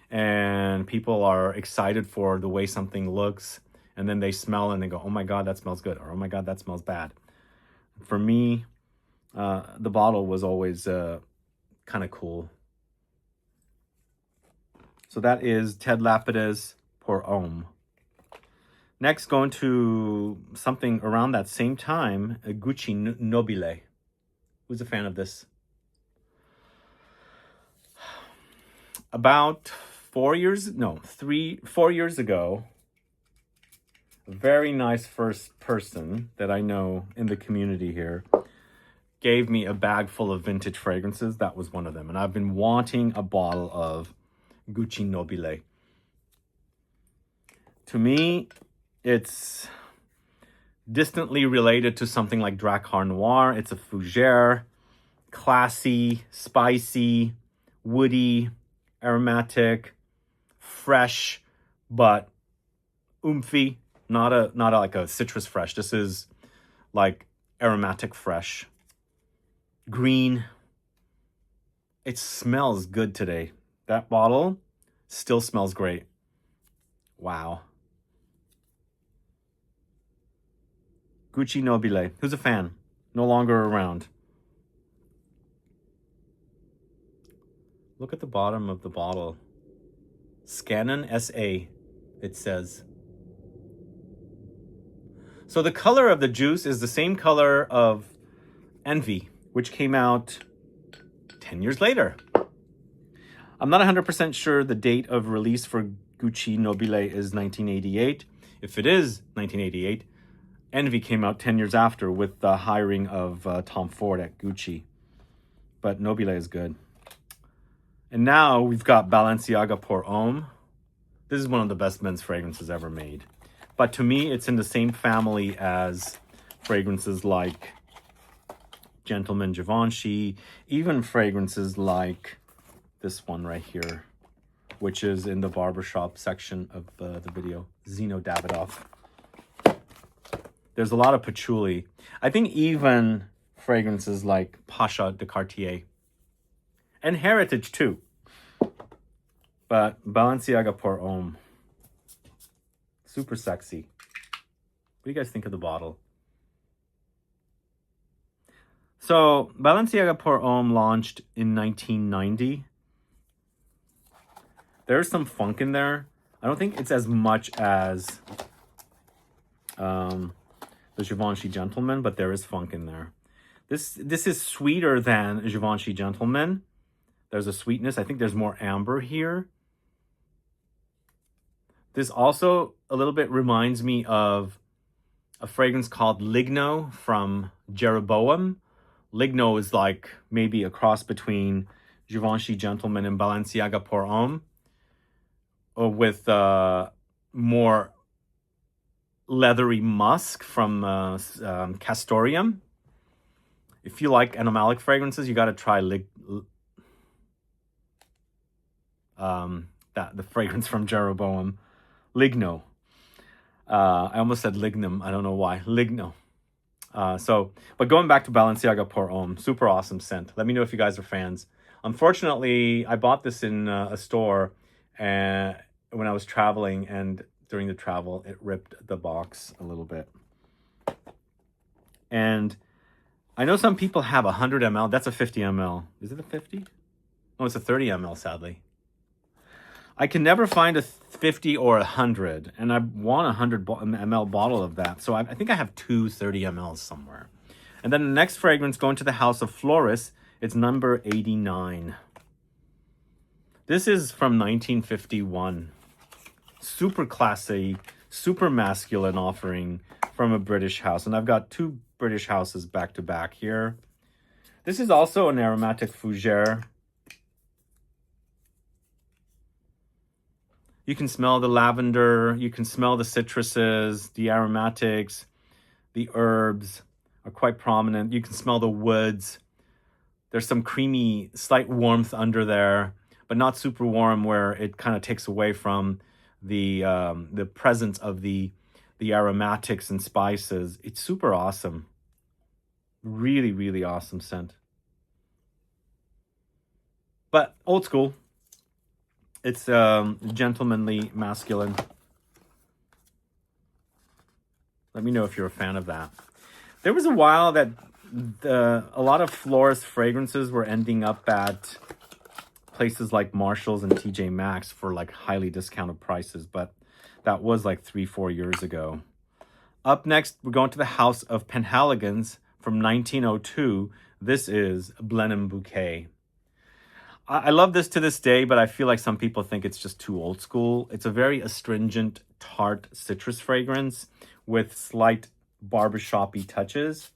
And people are excited for the way something looks. And then they smell and they go, oh my God, that smells good. Or, oh my God, that smells bad. For me, the bottle was always kind of cool. So that is Ted Lapidus Pour Homme. Next, going to something around that same time, Gucci Nobile. Who's a fan of this? About 4 years ago, a very nice first person that I know in the community here gave me a bag full of vintage fragrances. That was one of them. And I've been wanting a bottle of Gucci Nobile. To me, it's distantly related to something like Drakkar Noir. It's a fougere, classy, spicy, woody, aromatic, fresh, but oomphy. Not like a citrus fresh. This is like aromatic fresh. Green. It smells good today. That bottle still smells great. Wow. Gucci Nobile. Who's a fan? No longer around. Look at the bottom of the bottle. Scanon SA, it says. So the color of the juice is the same color of Envy, which came out 10 years later. I'm not 100% sure the date of release for Gucci Nobile is 1988. If it is 1988, Envy came out 10 years after with the hiring of Tom Ford at Gucci. But Nobile is good. And now we've got Balenciaga Pour Homme. This is one of the best men's fragrances ever made. But to me, it's in the same family as fragrances like Gentleman Givenchy, even fragrances like this one right here, which is in the barbershop section of the video, Zino Davidoff. There's a lot of patchouli. I think even fragrances like Pasha de Cartier and Heritage too. But Balenciaga Pour Homme, super sexy. What do you guys think of the bottle? So Balenciaga Pour Homme launched in 1990. There's some funk in there. I don't think it's as much as the Givenchy Gentleman, but there is funk in there. This is sweeter than Givenchy Gentleman. There's a sweetness. I think there's more amber here. This also a little bit reminds me of a fragrance called Ligno from Jeroboam. Ligno is like maybe a cross between Givenchy Gentleman and Balenciaga Pour Homme, with more leathery musk from Castoreum. If you like animalic fragrances, you got to try the fragrance from Jeroboam, Ligno. I almost said Lignum. I don't know why. Ligno. But going back to Balenciaga Pour Homme, super awesome scent. Let me know if you guys are fans. Unfortunately, I bought this in a store when I was traveling, and during the travel, it ripped the box a little bit. And I know some people have 100 ml. That's a 50 ml. Is it a 50? Oh, it's a 30 ml, sadly. I can never find a 50 or 100, and I want a 100 ml bottle of that. So I think I have two 30 mls somewhere. And then the next fragrance, going to the house of Floris, it's number 89. This is from 1951. Super classy, super masculine offering from a British house. And I've got two British houses back to back here. This is also an aromatic fougere. You can smell the lavender, you can smell the citruses, the aromatics, the herbs are quite prominent. You can smell the woods. There's some creamy, slight warmth under there, but not super warm where it kind of takes away from the presence of the aromatics and spices. It's super awesome. Really, really awesome scent. But old school. It's gentlemanly, masculine. Let me know if you're a fan of that. There was a while that a lot of florist fragrances were ending up at places like Marshall's and TJ Maxx for like highly discounted prices, but that was like 3-4 years ago. Up next, we're going to the house of Penhaligons from 1902. This is Blenheim Bouquet. I love this to this day, but I feel like some people think it's just too old school. It's a very astringent, tart citrus fragrance with slight barbershop-y touches.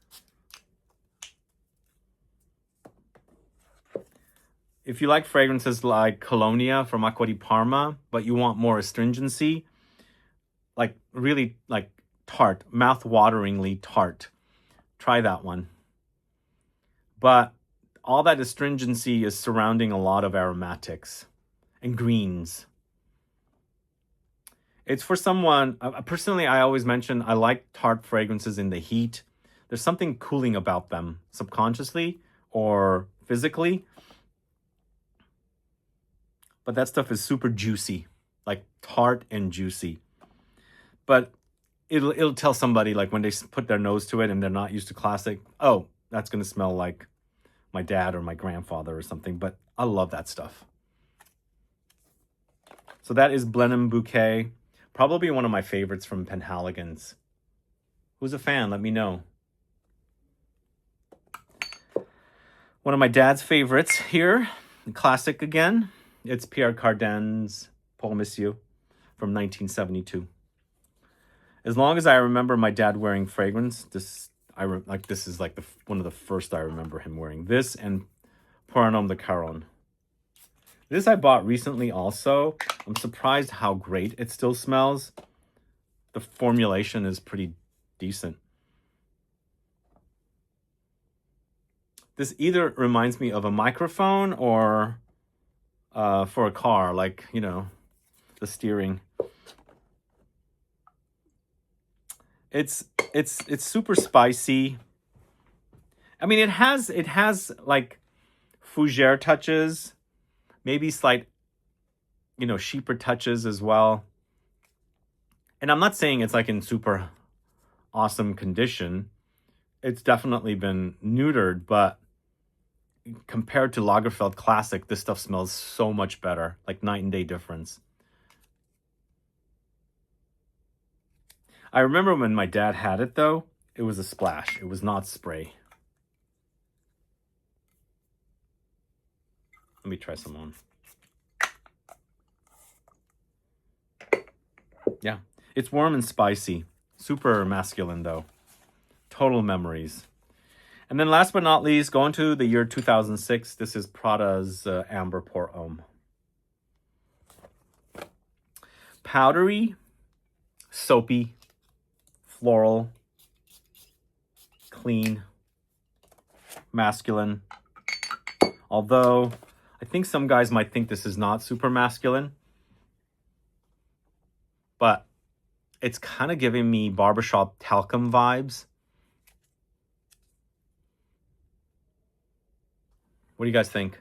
If you like fragrances like Colonia from Acqua di Parma, but you want more astringency, like really like tart, mouth-wateringly tart, try that one. But all that astringency is surrounding a lot of aromatics and greens. It's for someone, personally, I always mention I like tart fragrances in the heat. There's something cooling about them, subconsciously or physically. But that stuff is super juicy, like tart and juicy. But it'll tell somebody, like when they put their nose to it and they're not used to classic, oh, that's going to smell like my dad or my grandfather or something. But I love that stuff. So that is Blenheim Bouquet. Probably one of my favorites from Penhaligons. Who's a fan? Let me know. One of my dad's favorites here, classic again. It's Pierre Cardin's Pour Monsieur from 1972. As long as I remember my dad wearing fragrance, this is like one of the first I remember him wearing. This and Pour un Homme de Caron. This I bought recently also. I'm surprised how great it still smells. The formulation is pretty decent. This either reminds me of a microphone or for a car, like, you know, the steering. It's super spicy. I mean, it has like fougere touches, maybe slight, you know, sheeper touches as well. And I'm not saying it's like in super awesome condition. It's definitely been neutered, but compared to Lagerfeld Classic, this stuff smells so much better, like night and day difference. I remember when my dad had it, though, it was a splash. It was not spray. Let me try some on. Yeah, it's warm and spicy. Super masculine, though. Total memories. And then last but not least, going to the year 2006, this is Prada's Amber Pour Homme. Powdery, soapy, floral, clean, masculine. Although I think some guys might think this is not super masculine, but it's kind of giving me barbershop talcum vibes. What do you guys think?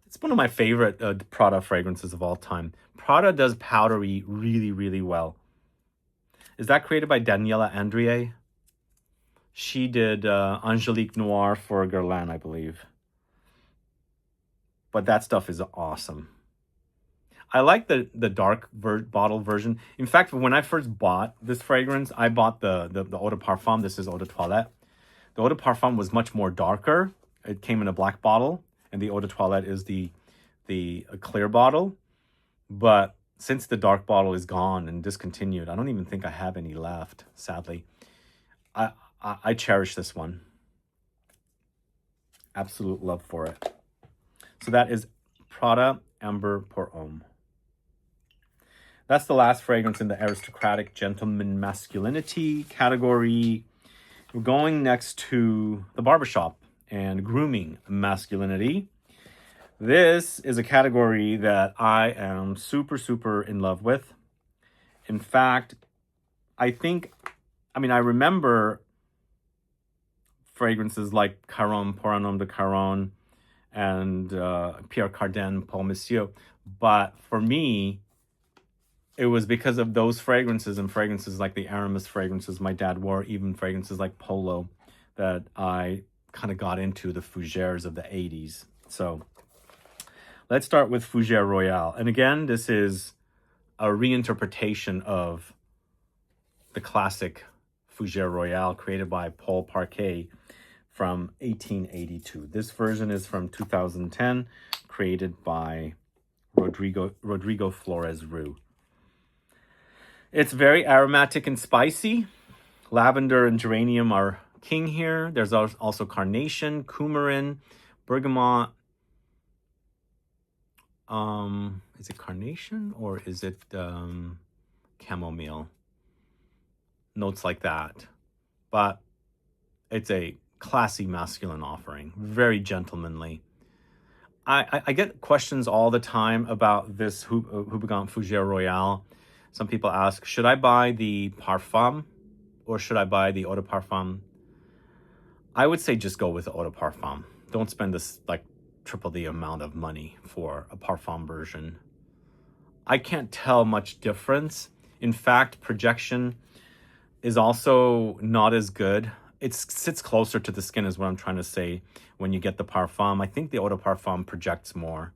It's one of my favorite Prada fragrances of all time. Prada does powdery really, really well. Is that created by Daniela Andrier? She did Angelique Noir for Guerlain, I believe. But that stuff is awesome. I like the dark bottle version. In fact, when I first bought this fragrance, I bought the Eau de Parfum. This is Eau de Toilette. The Eau de Parfum was much more darker. It came in a black bottle, and the Eau de Toilette is the clear bottle. But since the dark bottle is gone and discontinued, I don't even think I have any left, sadly. I cherish this one. Absolute love for it. So that is Prada Amber pour Homme. That's the last fragrance in the aristocratic gentleman masculinity category. We're going next to the barbershop and grooming masculinity. This is a category that I am super, super in love with. In fact, I remember fragrances like Caron pour un homme de Caron and Pierre Cardin Paul Monsieur. But for me, it was because of those fragrances and fragrances like the Aramis fragrances my dad wore, even fragrances like Polo, that I kind of got into the fougères of the 80s. So let's start with Fougère Royale. And again, this is a reinterpretation of the classic Fougère Royale created by Paul Parquet from 1882. This version is from 2010, created by Rodrigo Flores Roux. It's very aromatic and spicy. Lavender and geranium are king here. There's also carnation, coumarin, bergamot. Is it carnation or is it chamomile? Notes like that. But it's a classy masculine offering. Very gentlemanly. I get questions all the time about this Houbigant Fougère Royale. Some people ask, should I buy the Parfum or should I buy the Eau de Parfum? I would say just go with the Eau de Parfum. Don't spend this like triple the amount of money for a Parfum version. I can't tell much difference. In fact, projection is also not as good. It sits closer to the skin is what I'm trying to say when you get the Parfum. I think the Eau de Parfum projects more.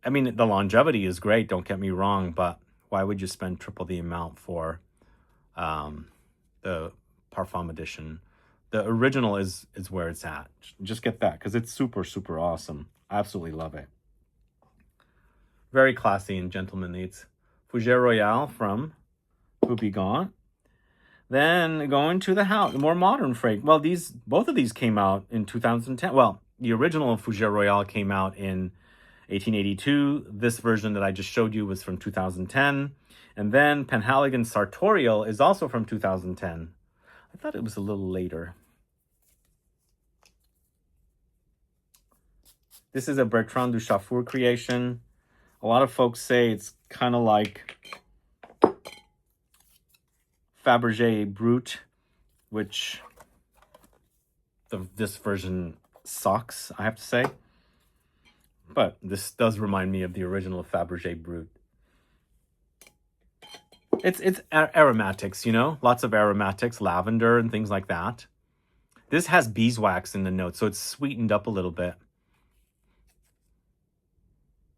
I mean, the longevity is great, don't get me wrong, but why would you spend triple the amount for the Parfum edition? The original is where it's at. Just get that because it's super, super awesome. I absolutely love it. Very classy and gentlemanly. It's Fougère Royale from Houbigant. Then going to the house, more modern fragrance. Well, both of these came out in 2010. Well, the original Fougère Royale came out in 1882. This version that I just showed you was from 2010. And then Penhaligon Sartorial is also from 2010. I thought it was a little later. This is a Bertrand Duchaufour creation. A lot of folks say it's kind of like Faberge Brut, which this version sucks, I have to say. But this does remind me of the original Faberge Brut. It's aromatics, you know, lots of aromatics, lavender and things like that. This has beeswax in the notes, so it's sweetened up a little bit.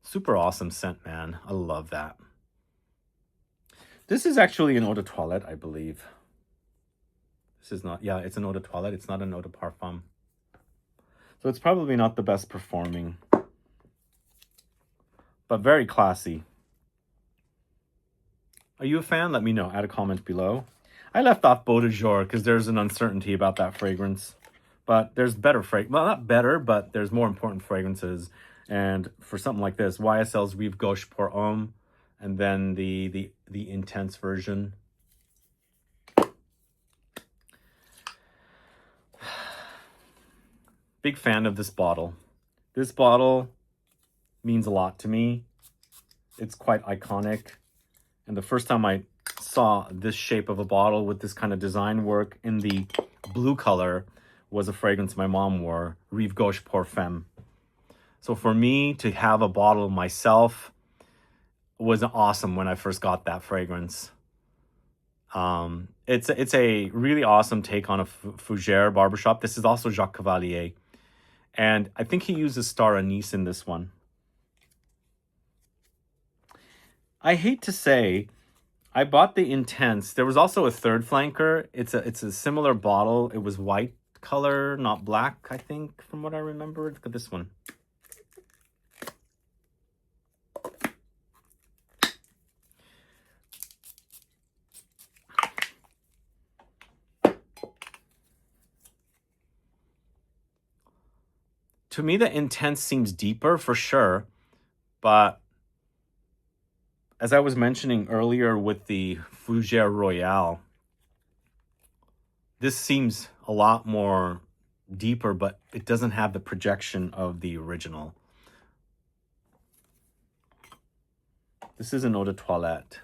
Super awesome scent, man. I love that. This is actually an eau de toilette, I believe. This is not, yeah, it's an eau de toilette. It's not an eau de parfum. So it's probably not the best performing, but very classy. Are you a fan? Let me know. Add a comment below. I left off Beau de Jour because there's an uncertainty about that fragrance. But there's better fragrance. Well, not better, but there's more important fragrances. And for something like this, YSL's Rive Gauche pour Homme, and then the intense version. Big fan of this bottle. This bottle means a lot to me. It's quite iconic. And the first time I saw this shape of a bottle with this kind of design work in the blue color was a fragrance my mom wore, Rive Gauche Perfume. So for me to have a bottle myself was awesome when I first got that fragrance. It's a really awesome take on a fougere barbershop. This is also Jacques Cavalier. And I think he uses star anise in this one. I hate to say, I bought the Intense. There was also a third flanker. It's a similar bottle. It was white color, not black, I think, from what I remember. Look at this one. To me, the Intense seems deeper for sure, but as I was mentioning earlier with the Fougère Royale, this seems a lot more deeper, but it doesn't have the projection of the original. This is an eau de toilette.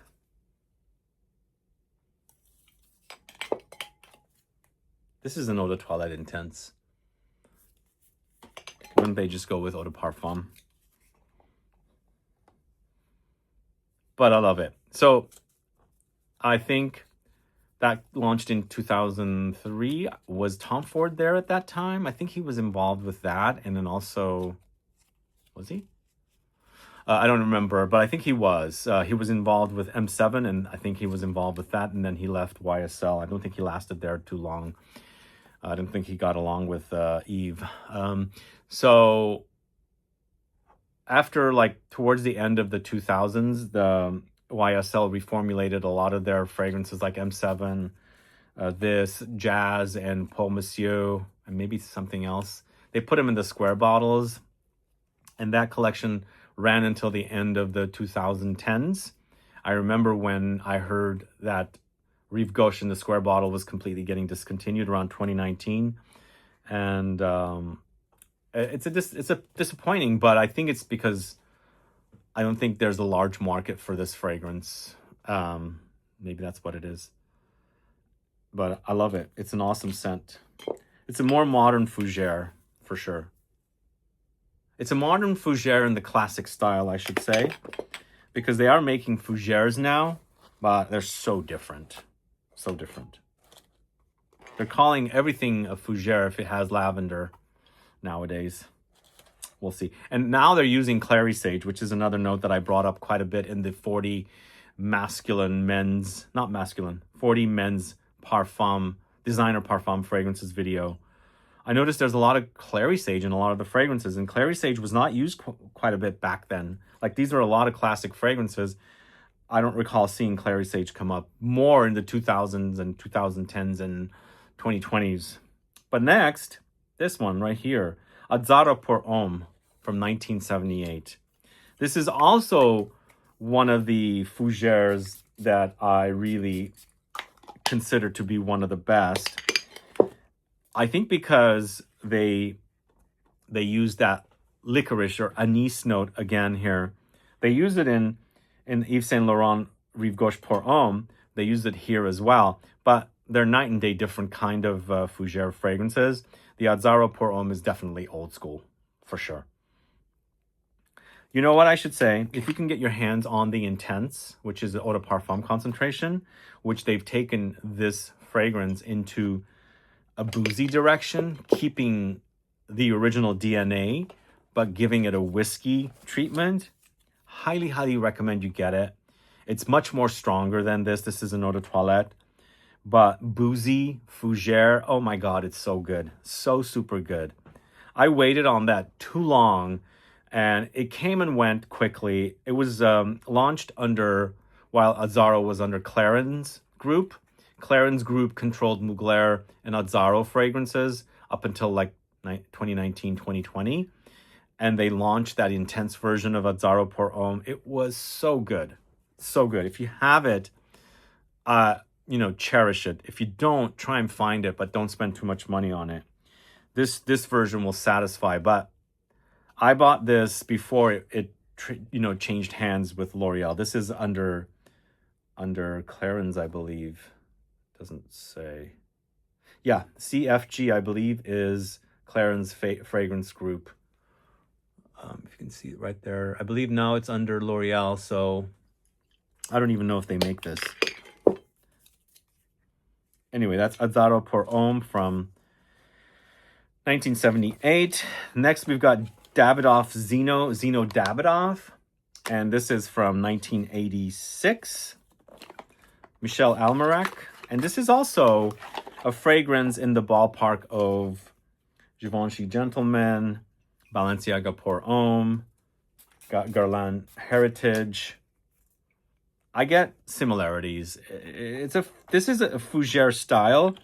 This is an eau de toilette Intense. Wouldn't they just go with eau de parfum? But I love it. So I think that launched in 2003. Was Tom Ford there at that time? I think he was involved with that. And then also, was he? I don't remember, but I think he was. He was involved with M7, and I think he was involved with that. And then he left YSL. I don't think he lasted there too long. I don't think he got along with Eve. So after, like, towards the end of the 2000s, the YSL reformulated a lot of their fragrances, like M7, this, Jazz, and Paul Monsieur, and maybe something else. They put them in the square bottles, and that collection ran until the end of the 2010s. I remember when I heard that Rive Gauche in the square bottle was completely getting discontinued around 2019, and it's a disappointing, but I think it's because I don't think there's a large market for this fragrance. Maybe that's what it is. But I love it. It's an awesome scent. It's a more modern fougere, for sure. It's a modern fougere in the classic style, I should say, because they are making fougères now, but they're so different. So different. They're calling everything a fougere if it has lavender nowadays. We'll see. And now they're using clary sage, which is another note that I brought up quite a bit in the 40 masculine men's, not masculine, 40 men's parfum, designer parfum fragrances video. I noticed there's a lot of clary sage in a lot of the fragrances, and clary sage was not used quite a bit back then. Like, these are a lot of classic fragrances. I don't recall seeing clary sage come up more in the 2000s and 2010s and 2020s. But next, this one right here, Azzaro pour Homme from 1978. This is also one of the fougères that I really consider to be one of the best. I think because they use that licorice or anise note again here. They use it in Yves Saint Laurent Rive Gauche pour Homme. They use it here as well, but they're night and day different kind of fougère fragrances. The Azzaro pour Homme is definitely old school, for sure. You know what I should say? If you can get your hands on the Intense, which is the eau de parfum concentration, which they've taken this fragrance into a boozy direction, keeping the original DNA, but giving it a whiskey treatment, highly, highly recommend you get it. It's much more stronger than this. This is an eau de toilette. But boozy, fougère, oh my God, it's so good. So super good. I waited on that too long, and it came and went quickly. It was launched while Azzaro was under Klein's group. Klein's group controlled Mugler and Azzaro fragrances up until like 2019, 2020. And they launched that Intense version of Azzaro pour Homme. It was so good. So good. If you have it, cherish it. If you don't, try and find it, but don't spend too much money on it. This version will satisfy, but I bought this before it changed hands with L'Oreal. This is under Clarins, I believe. Doesn't say. Yeah, CFG, I believe, is Clarins fragrance group. If you can see it right there. I believe now it's under L'Oreal, so I don't even know if they make this. Anyway, that's Azzaro pour Homme from 1978. Next, we've got Davidoff Zino Davidoff. And this is from 1986. Michel Almerac. And this is also a fragrance in the ballpark of Givenchy Gentleman, Balenciaga pour Homme, Guerlain Heritage. I get similarities. This is a fougere style,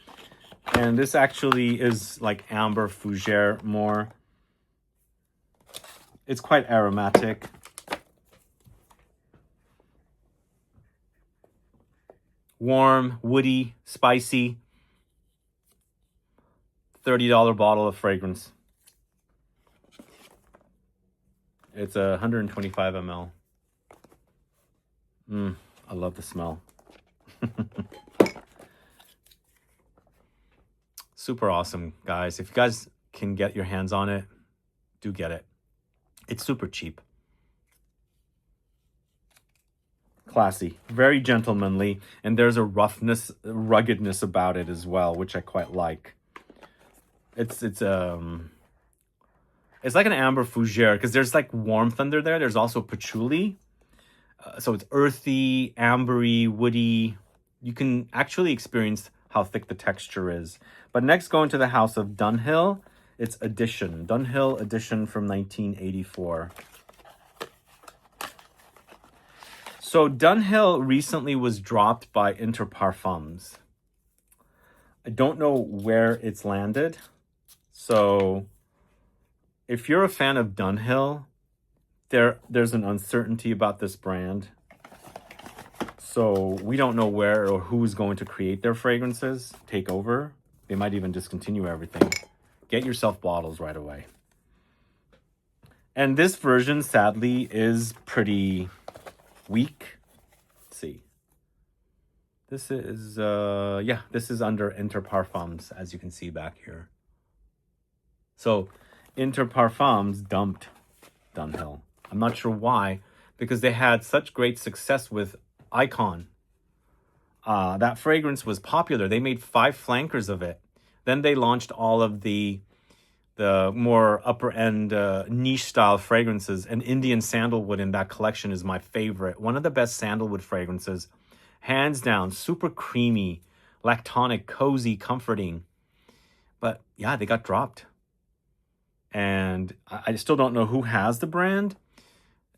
and this actually is like amber fougere more. It's quite aromatic. Warm, woody, spicy. $30 bottle of fragrance. It's 125 ml. I love the smell. Super awesome, guys. If you guys can get your hands on it, do get it. It's super cheap. Classy, very gentlemanly, and there's a ruggedness about it as well, which I quite like. It's like an amber fougere because there's like warmth under there. There's also patchouli. So it's earthy, ambery, woody. You can actually experience how thick the texture is. But next, going to the house of Dunhill. It's Edition. Dunhill Edition from 1984. So Dunhill recently was dropped by Interparfums. I don't know where it's landed. So if you're a fan of Dunhill, there's an uncertainty about this brand. So we don't know where or who's going to create their fragrances, take over. They might even discontinue everything. Get yourself bottles right away. And this version, sadly, is pretty weak. Let's see. This is, this is under Interparfums, as you can see back here. So Interparfums dumped Dunhill. I'm not sure why, because they had such great success with Icon. That fragrance was popular. They made 5 flankers of it. Then they launched all of the more upper end niche style fragrances, and Indian sandalwood in that collection is my favorite. One of the best sandalwood fragrances, hands down. Super creamy, lactonic, cozy, comforting. But yeah, they got dropped. And I still don't know who has the brand.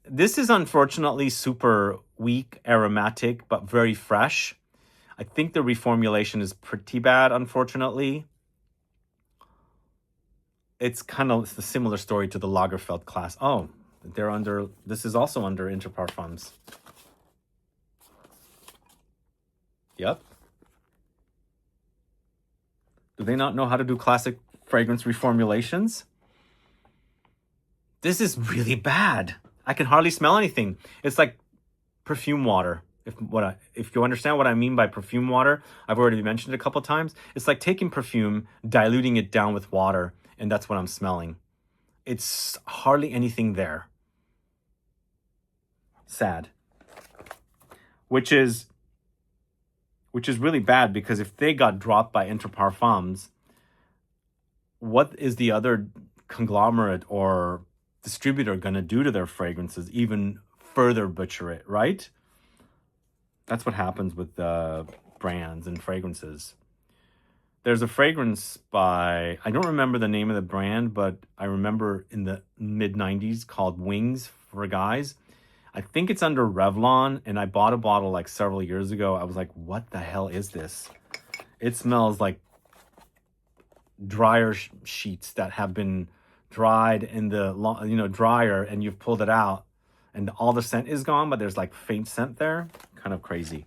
This is unfortunately super weak, aromatic, but very fresh. I think the reformulation is pretty bad, unfortunately. It's kind of a similar story to the Lagerfeld Classic. Oh, this is also under Interparfums. Yep. Do they not know how to do classic fragrance reformulations? This is really bad. I can hardly smell anything. It's like perfume water. If you understand what I mean by perfume water, I've already mentioned it a couple times. It's like taking perfume, diluting it down with water, and that's what I'm smelling. It's hardly anything there. Sad. Which is really bad, because if they got dropped by Interparfums, what is the other conglomerate or distributor going to do to their fragrances? Even further butcher it, right? That's what happens with brands and fragrances. There's a fragrance by, I don't remember the name of the brand, but I remember in the mid-90s called Wings for Guys. I think it's under Revlon, and I bought a bottle like several years ago. I was like, what the hell is this? It smells like dryer sheets that have been dried in the dryer, and you've pulled it out and all the scent is gone, but there's like faint scent there. Kind of crazy.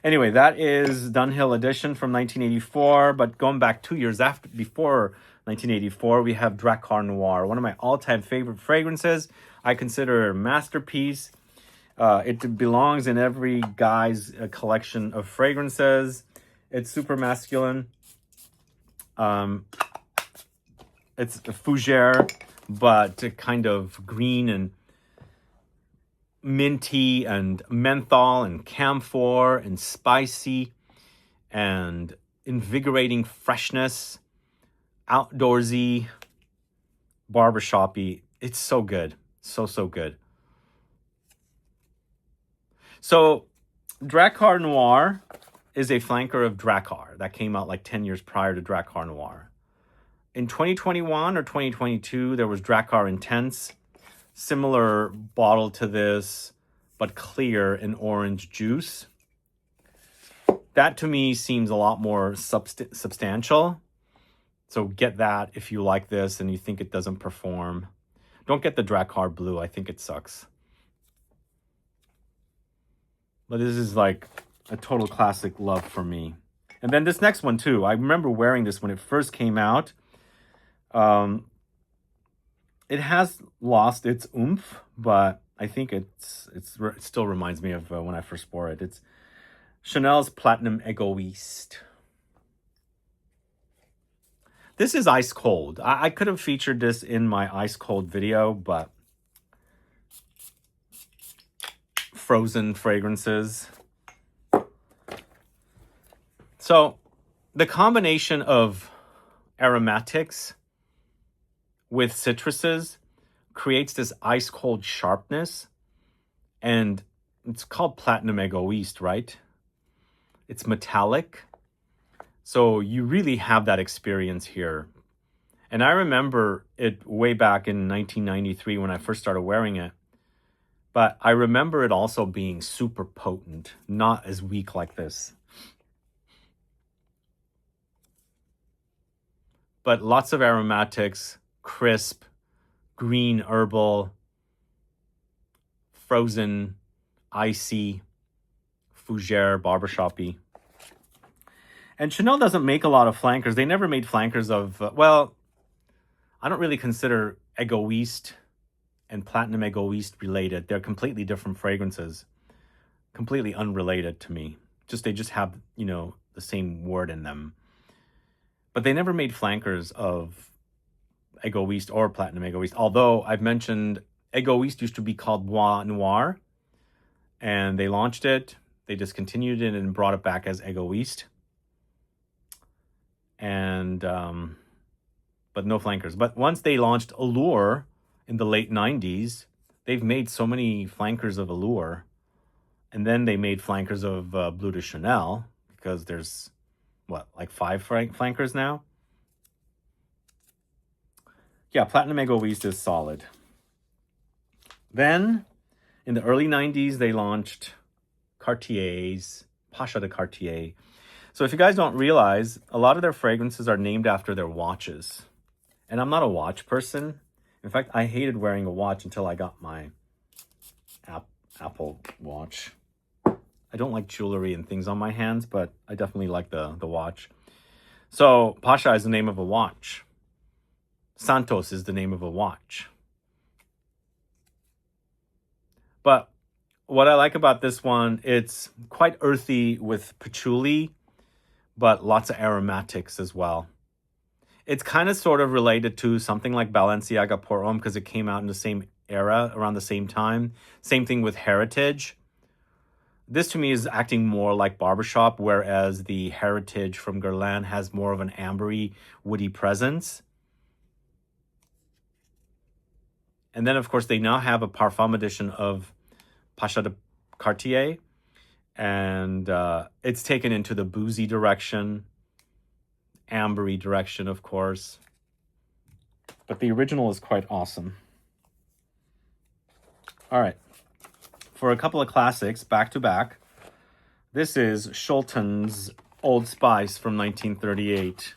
Anyway, that is Dunhill Edition from 1984. But going back 2 years before 1984, we have Drakkar Noir, one of my all-time favorite fragrances. I consider it a masterpiece. It belongs in every guy's collection of fragrances. It's super masculine. It's a fougere, but kind of green and minty and menthol and camphor and spicy and invigorating freshness, outdoorsy, barbershoppy. It's so good. So good. So Drakkar Noir is a flanker of Drakkar that came out like 10 years prior to Drakkar Noir. In 2021 or 2022, there was Drakkar Intense, similar bottle to this, but clear in orange juice. That to me seems a lot more substantial. So get that if you like this and you think it doesn't perform. Don't get the Drakkar Blue. I think it sucks. But this is like a total classic love for me. And then this next one too. I remember wearing this when it first came out. It has lost its oomph, but I think it still reminds me of when I first wore it. It's Chanel's Platinum Egoiste. This is ice cold. I could have featured this in my ice cold video, but frozen fragrances. So the combination of aromatics with citruses creates this ice cold sharpness, and it's called Platinum Egoiste, right? It's metallic. So you really have that experience here. And I remember it way back in 1993 when I first started wearing it. But I remember it also being super potent, not as weak like this. But lots of aromatics, crisp, green herbal, frozen, icy, fougere, barbershoppy. And Chanel doesn't make a lot of flankers. They never made flankers of, well, I don't really consider Egoiste and Platinum Egoiste related. They're completely different fragrances. Completely unrelated to me. They just have, the same word in them. But they never made flankers of Egoiste or Platinum Egoiste. Although I've mentioned Egoiste used to be called Bois Noir. And they launched it. They discontinued it and brought it back as Egoiste. And, but no flankers. But once they launched Allure in the late 90s, they've made so many flankers of Allure. And then they made flankers of Bleu De Chanel, because there's, like 5 flankers now? Yeah, Platinum Egoiste is solid. Then, in the early 90s, they launched Cartier's, Pasha de Cartier. So if you guys don't realize, a lot of their fragrances are named after their watches. And I'm not a watch person. In fact, I hated wearing a watch until I got my Apple Watch. I don't like jewelry and things on my hands, but I definitely like the watch. So Pasha is the name of a watch. Santos is the name of a watch. But what I like about this one, it's quite earthy with patchouli, but lots of aromatics as well. It's kind of sort of related to something like Balenciaga Pour Homme because it came out in the same era, around the same time. Same thing with Heritage. This to me is acting more like barbershop, whereas the Heritage from Guerlain has more of an ambery, woody presence. And then, of course, they now have a Parfum edition of Pasha de Cartier. And it's taken into the boozy direction, ambery direction, of course. But the original is quite awesome. All right. For a couple of classics, back to back, this is Shulton's Old Spice from 1938.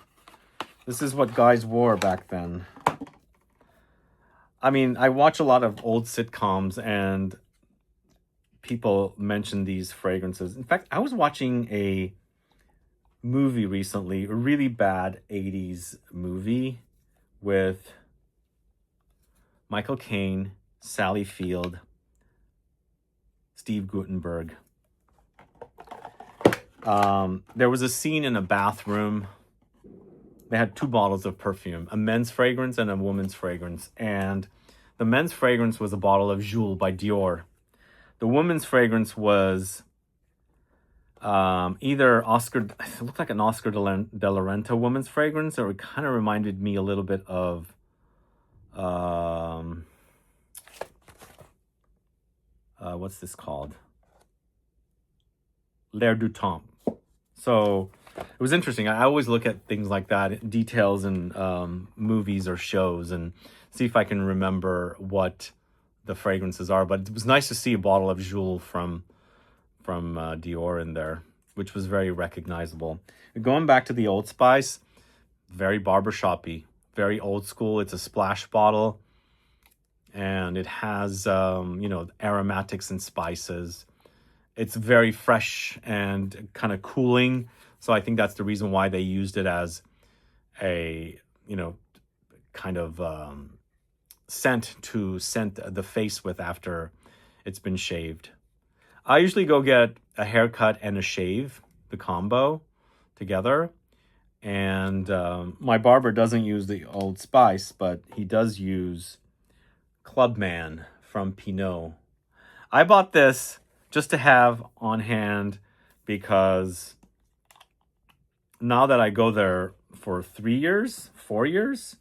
This is what guys wore back then. I mean, I watch a lot of old sitcoms, and people mention these fragrances. In fact, I was watching a movie recently, a really bad 80s movie with Michael Caine, Sally Field, Steve Guttenberg. There was a scene in a bathroom. They had 2 bottles of perfume, a men's fragrance and a woman's fragrance. And the men's fragrance was a bottle of Jules by Dior. The woman's fragrance was either Oscar, it looked like an Oscar de la Renta woman's fragrance, or it kind of reminded me a little bit of what's this called? L'air du Temps. So it was interesting. I always look at things like that, details in movies or shows, and see if I can remember what the fragrances are. But it was nice to see a bottle of Jules from Dior in there, which was very recognizable. Going back to the Old Spice, very barbershop-y, very old school. It's a splash bottle, and it has you know, aromatics and spices. It's very fresh and kind of cooling. So I think that's the reason why they used it as a, you know, kind of scent to scent the face with after it's been shaved. I usually go get a haircut and a shave, the combo together. And my barber doesn't use the Old Spice, but he does use Clubman from Pinaud. I bought this just to have on hand because now that I go there for 3 years, 4 years,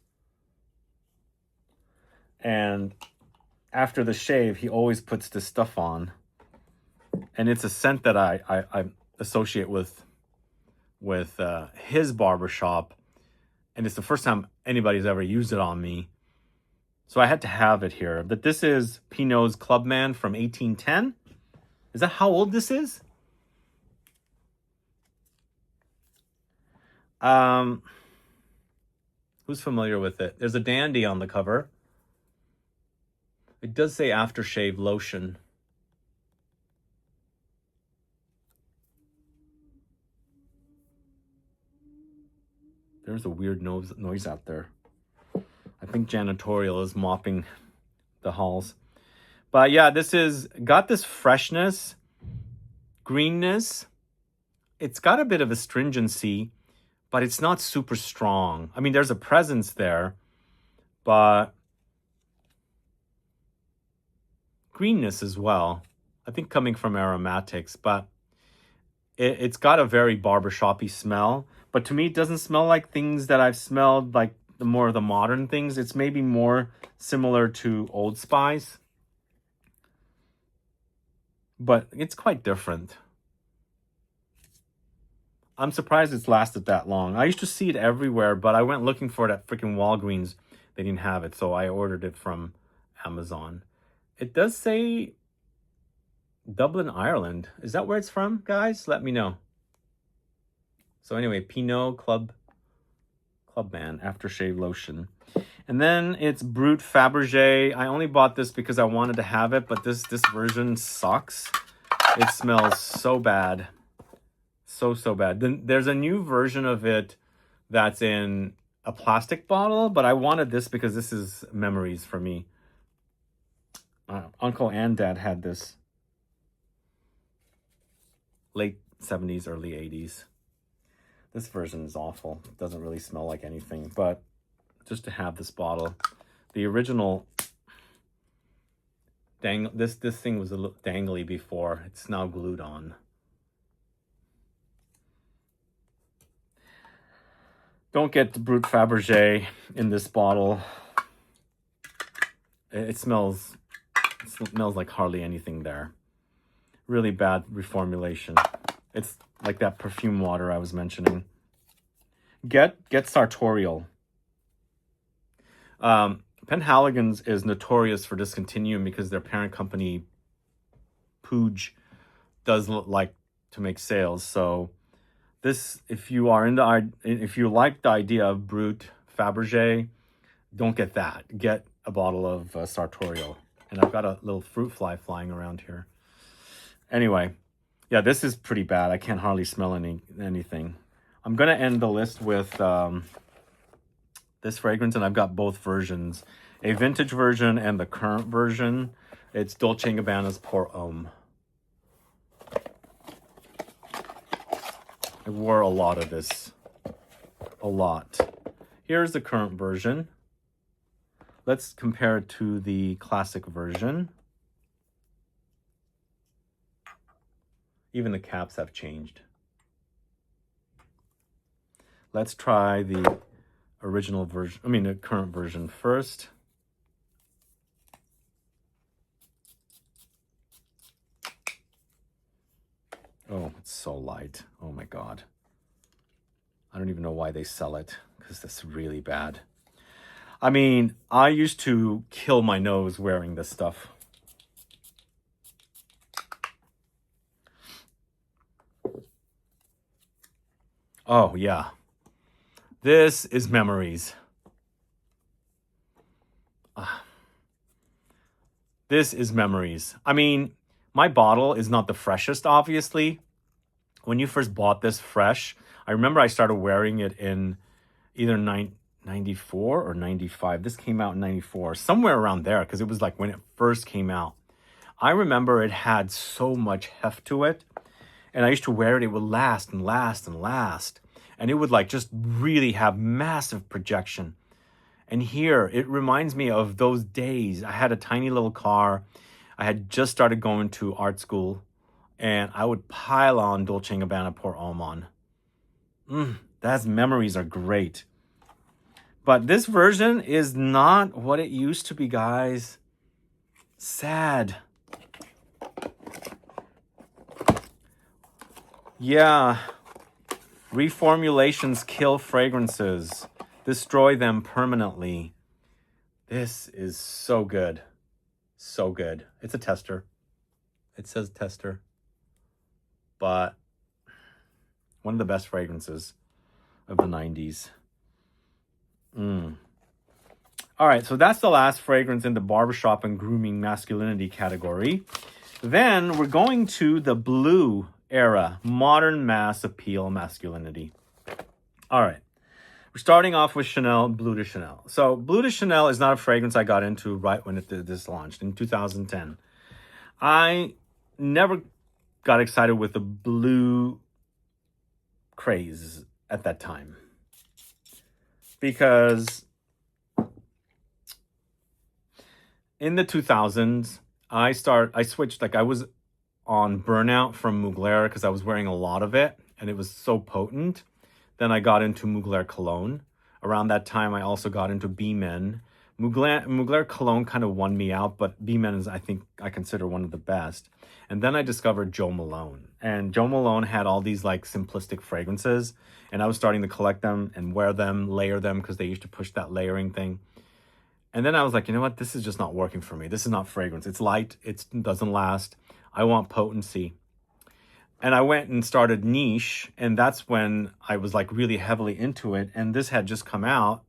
and after the shave, he always puts this stuff on. And it's a scent that I associate with his barbershop. And it's the first time anybody's ever used it on me. So I had to have it here. But this is Pinaud's Clubman from 1810. Is that how old this is? Who's familiar with it? There's a dandy on the cover. It does say aftershave lotion. There's a weird noise out there. I think janitorial is mopping the halls. But yeah, this is got this freshness, greenness. It's got a bit of astringency, but it's not super strong. I mean, there's a presence there, but greenness as well. I think coming from aromatics, but it's got a very barbershop-y smell. But to me, it doesn't smell like things that I've smelled, like the more of the modern things. It's maybe more similar to Old Spice, but it's quite different. I'm surprised it's lasted that long. I used to see it everywhere, but I went looking for it at freaking Walgreens. They didn't have it, so I ordered it from Amazon. It does say Dublin, Ireland. Is that where it's from, guys? Let me know. So anyway, Pinaud Clubman aftershave lotion. And then it's Brut Faberge. I only bought this because I wanted to have it, but this version sucks. It smells so bad. So bad. Then there's a new version of it that's in a plastic bottle, but I wanted this because this is memories for me. Uncle and Dad had this. Late 70s, early 80s. This version is awful. It doesn't really smell like anything, but just to have this bottle. The original this thing was a little dangly before. It's now glued on. Don't get the Brut Faberge in this bottle. It smells like hardly anything there. Really bad reformulation. It's like that perfume water I was mentioning. Get Sartorial. Penhaligon's is notorious for discontinuing because their parent company, Puig, does like to make sales. So this, if you like the idea of Brut Faberge, don't get that. Get a bottle of Sartorial. And I've got a little fruit fly flying around here. Anyway, yeah, this is pretty bad. I can't hardly smell anything. I'm going to end the list with this fragrance, and I've got both versions. A vintage version and the current version. It's Dolce & Gabbana's Pour Homme. I wore a lot of this. A lot. Here's the current version. Let's compare it to the classic version. Even the caps have changed. Let's try the original version, the current version first. Oh, it's so light. Oh my God. I don't even know why they sell it, because that's really bad. I mean, I used to kill my nose wearing this stuff. Oh, yeah. This is memories. This is memories. I mean, my bottle is not the freshest, obviously. When you first bought this fresh, I remember I started wearing it in either 94 or 95. This came out in 94, somewhere around there, because it was like when it first came out. I remember it had so much heft to it, and I used to wear it. It would last and last and last, and it would like just really have massive projection. And here, it reminds me of those days. I had a tiny little car. I had just started going to art school, and I would pile on Dolce & Gabbana Pour Homme on. Those memories are great. But this version is not what it used to be, guys. Sad. Yeah. Reformulations kill fragrances. Destroy them permanently. This is so good. So good. It's a tester. It says tester. But one of the best fragrances of the 90s. All right, so that's the last fragrance in the barbershop and grooming masculinity category. Then we're going to the blue era, modern mass appeal masculinity. All right. We're starting off with Chanel Bleu De Chanel. So Bleu De Chanel is not a fragrance I got into right when this launched in 2010. I never got excited with the blue craze at that time, because in the 2000s, I switched, like I was on burnout from Mugler because I was wearing a lot of it and it was so potent. Then I got into Mugler Cologne. Around that time, I also got into B-Men. Mugler Cologne kind of won me out, but B-Men is, I consider one of the best. And then I discovered Jo Malone. And Jo Malone had all these like simplistic fragrances, and I was starting to collect them and wear them, layer them, because they used to push that layering thing. And then I was like, you know what? This is just not working for me. This is not fragrance. It's light. It doesn't last. I want potency. And I went and started Niche, and that's when I was like really heavily into it. And this had just come out,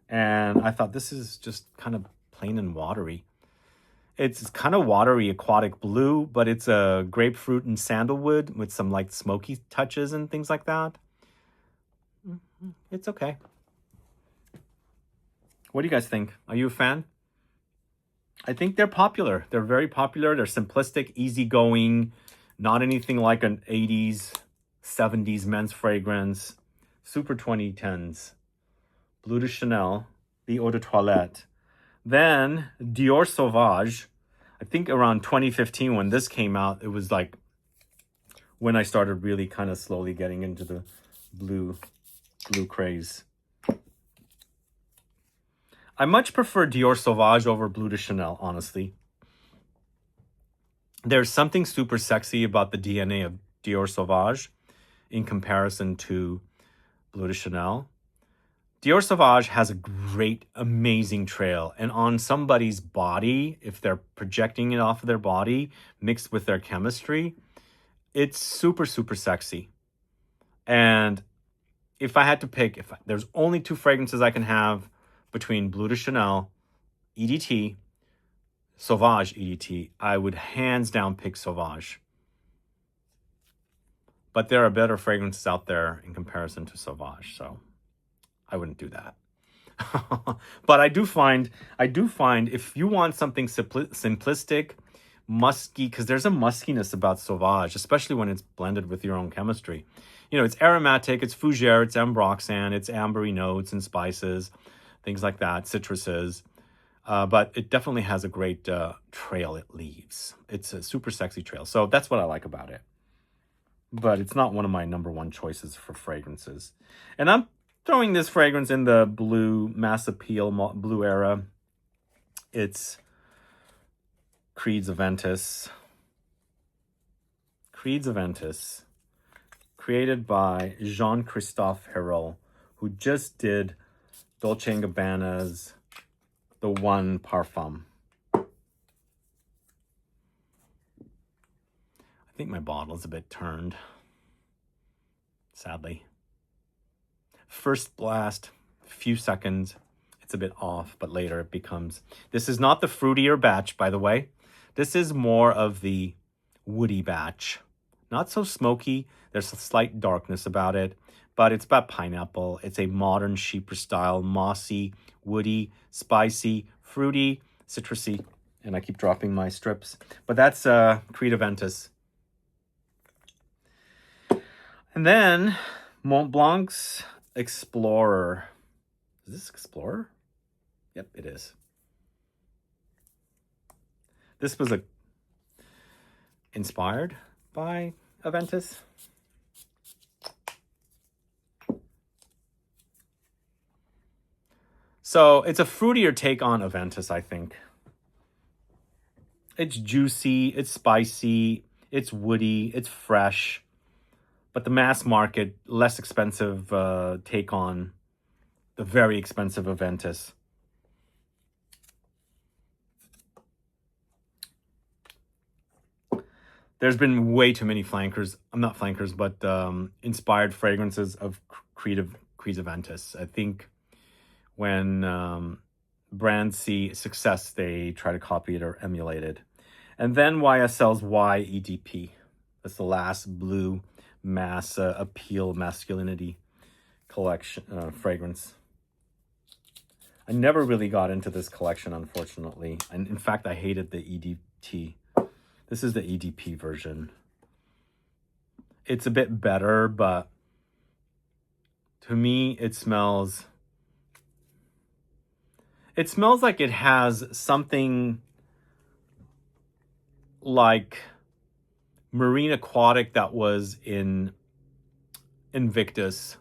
and I thought, this is just kind of plain and watery. It's kind of watery aquatic blue, but it's a grapefruit and sandalwood with some like smoky touches and things like that. It's okay. What do you guys think? Are you a fan? I think they're popular. They're very popular. They're simplistic, easygoing. Not anything like an 80s, 70s men's fragrance. Super 2010s. Bleu De Chanel, the Eau de Toilette. Then Dior Sauvage. I think around 2015 when this came out, it was like when I started really kind of slowly getting into the blue craze. I much prefer Dior Sauvage over Bleu De Chanel, honestly. There's something super sexy about the DNA of Dior Sauvage in comparison to Bleu De Chanel. Dior Sauvage has a great, amazing trail. And on somebody's body, if they're projecting it off of their body, mixed with their chemistry, it's super, super sexy. And if I had to pick, there's only two fragrances I can have between Bleu De Chanel, EDT, Sauvage EDT, I would hands down pick Sauvage. But there are better fragrances out there in comparison to Sauvage, so I wouldn't do that. But I do find if you want something simplistic, musky, because there's a muskiness about Sauvage, especially when it's blended with your own chemistry. You know, it's aromatic, it's fougere, it's ambroxan, it's ambery notes and spices, things like that, citruses. But it definitely has a great trail it leaves. It's a super sexy trail. So that's what I like about it. But it's not one of my #1 choices for fragrances. And I'm throwing this fragrance in the blue mass appeal blue era. It's Creed's Aventus. Creed's Aventus, created by Jean-Christophe Hérault, who just did Dolce & Gabbana's The One Parfum. I think my bottle's a bit turned, sadly. First blast, few seconds, it's a bit off, but later it becomes... This is not the fruitier batch, by the way. This is more of the woody batch. Not so smoky. There's a slight darkness about it, but it's about pineapple. It's a modern Chypre style, mossy, woody, spicy, fruity, citrusy. And I keep dropping my strips. But that's Creed Aventus. And then Montblanc's Explorer. Is this Explorer? Yep, it is. This was inspired by Aventus. So it's a fruitier take on Aventus, I think. It's juicy, it's spicy, it's woody, it's fresh. But the mass market, less expensive take on the very expensive Aventus. There's been way too many flankers. I'm not flankers, but inspired fragrances of Creed's Aventus. I think when brands see success, they try to copy it or emulate it. And then YSL's Y Edp. That's the last blue mass appeal masculinity collection fragrance. I never really got into this collection, unfortunately. And in fact, I hated the EDT. This is the EDP version. It's a bit better, but to me, it smells like it has something like marine aquatic that was in Invictus,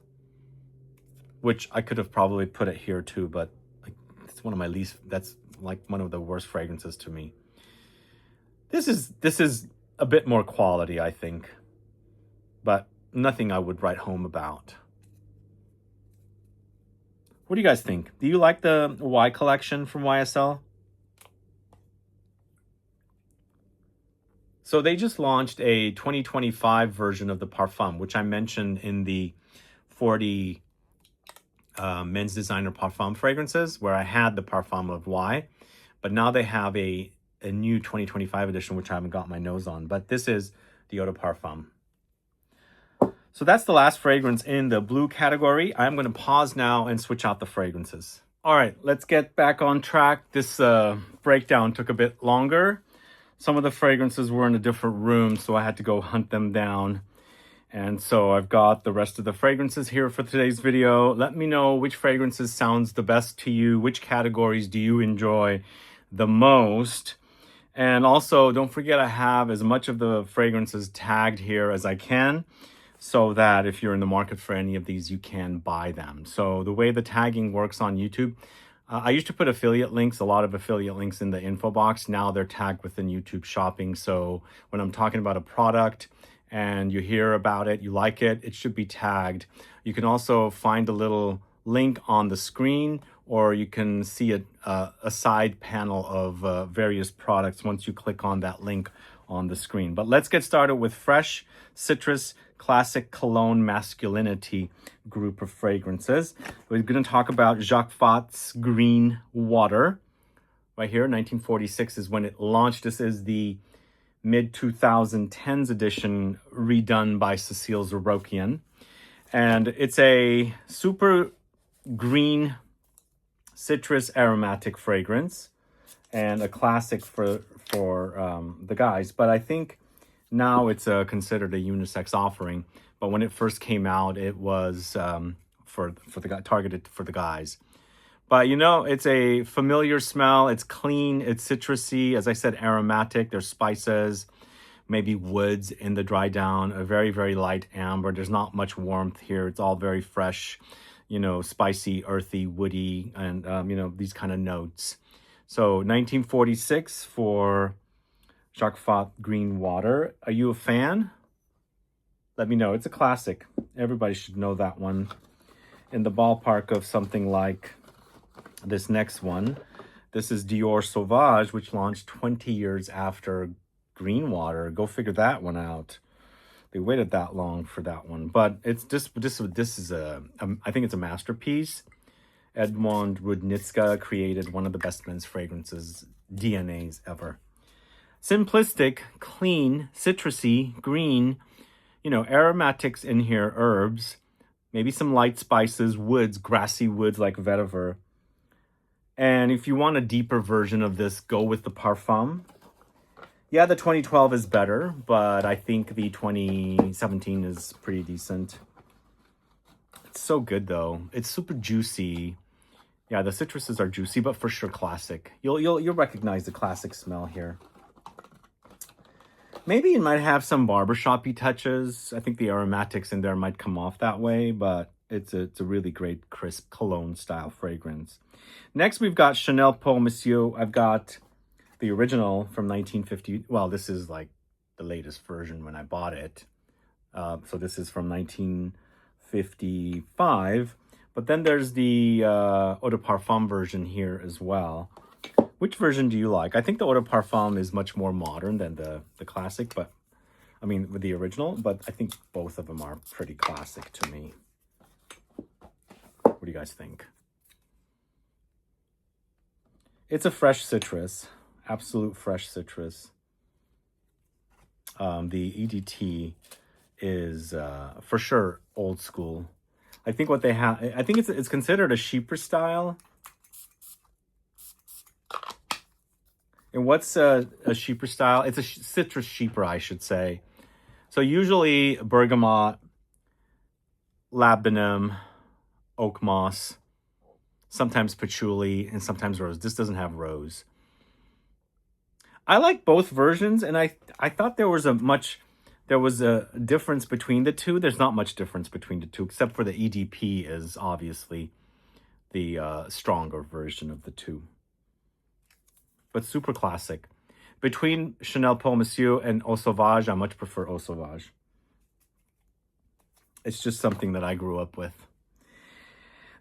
which I could have probably put it here too, but like, it's one of my least, that's like one of the worst fragrances to me. This is a bit more quality, I think, but nothing I would write home about. What do you guys think? Do you like the Y collection from YSL? So they just launched a 2025 version of the Parfum, which I mentioned in the 40 men's designer Parfum fragrances, where I had the Parfum of Y, but now they have a new 2025 edition, which I haven't got my nose on, but this is the Eau de Parfum. So that's the last fragrance in the blue category. I'm going to pause now and switch out the fragrances. All right, let's get back on track. This breakdown took a bit longer. Some of the fragrances were in a different room, so I had to go hunt them down. And so I've got the rest of the fragrances here for today's video. Let me know which fragrances sounds the best to you. Which categories do you enjoy the most? And also, don't forget, I have as much of the fragrances tagged here as I can, so that if you're in the market for any of these, you can buy them. So the way the tagging works on YouTube, I used to put affiliate links, a lot of affiliate links in the info box. Now they're tagged within YouTube Shopping. So when I'm talking about a product and you hear about it, you like it, it should be tagged. You can also find a little link on the screen, or you can see a side panel of various products once you click on that link on the screen. But let's get started with Fresh Citrus Classic Cologne Masculinity group of fragrances. We're going to talk about Jacques Fat's Green Water. Right here, 1946 is when it launched. This is the mid-2010s edition redone by Cécile Zarokian. And it's a super green citrus aromatic fragrance and a classic for the guys. But I think now it's considered a unisex offering. But when it first came out, it was targeted for the guys. But you know, it's a familiar smell. It's clean. It's citrusy. As I said, aromatic. There's spices, maybe woods in the dry down. A very, very light amber. There's not much warmth here. It's all very fresh, you know, spicy, earthy, woody, and you know, these kind of notes. So 1946 for Jacques Fath Green Water. Are you a fan? Let me know. It's a classic. Everybody should know that one. In the ballpark of something like this next one. This is Dior Sauvage, which launched 20 years after Green Water. Go figure that one out. They waited that long for that one. But it's this is I think it's a masterpiece. Edmond Rudnitska created one of the best men's fragrances, DNAs ever. Simplistic, clean, citrusy, green, you know, aromatics in here, herbs, maybe some light spices, woods, grassy woods like vetiver. And if you want a deeper version of this, go with the Parfum. Yeah, the 2012 is better, but I think the 2017 is pretty decent. It's so good though. It's super juicy. Yeah, the citruses are juicy, but for sure classic. You'll recognize the classic smell here. Maybe it might have some barbershop-y touches. I think the aromatics in there might come off that way, but it's a really great crisp cologne style fragrance. Next, we've got Chanel Pour Monsieur. I've got the original from 1950. Well, this is like the latest version when I bought it. So this is from 1955. But then there's the Eau de Parfum version here as well. Which version do you like? I think the Eau de Parfum is much more modern than the classic, but I mean, with the original, but I think both of them are pretty classic to me. What do you guys think? It's a fresh citrus, absolute fresh citrus. The EDT is for sure old school. I think what they have, I think it's considered a sheeper style. And what's a sheeper style? It's a citrus sheeper, I should say. So usually bergamot, labdanum, oak moss, sometimes patchouli, and sometimes rose. This doesn't have rose. I like both versions, and I thought there was a difference between the two. There's not much difference between the two, except for the EDP is obviously the stronger version of the two. But super classic. Between Chanel Pour Monsieur and Eau Sauvage, I much prefer Eau Sauvage. It's just something that I grew up with.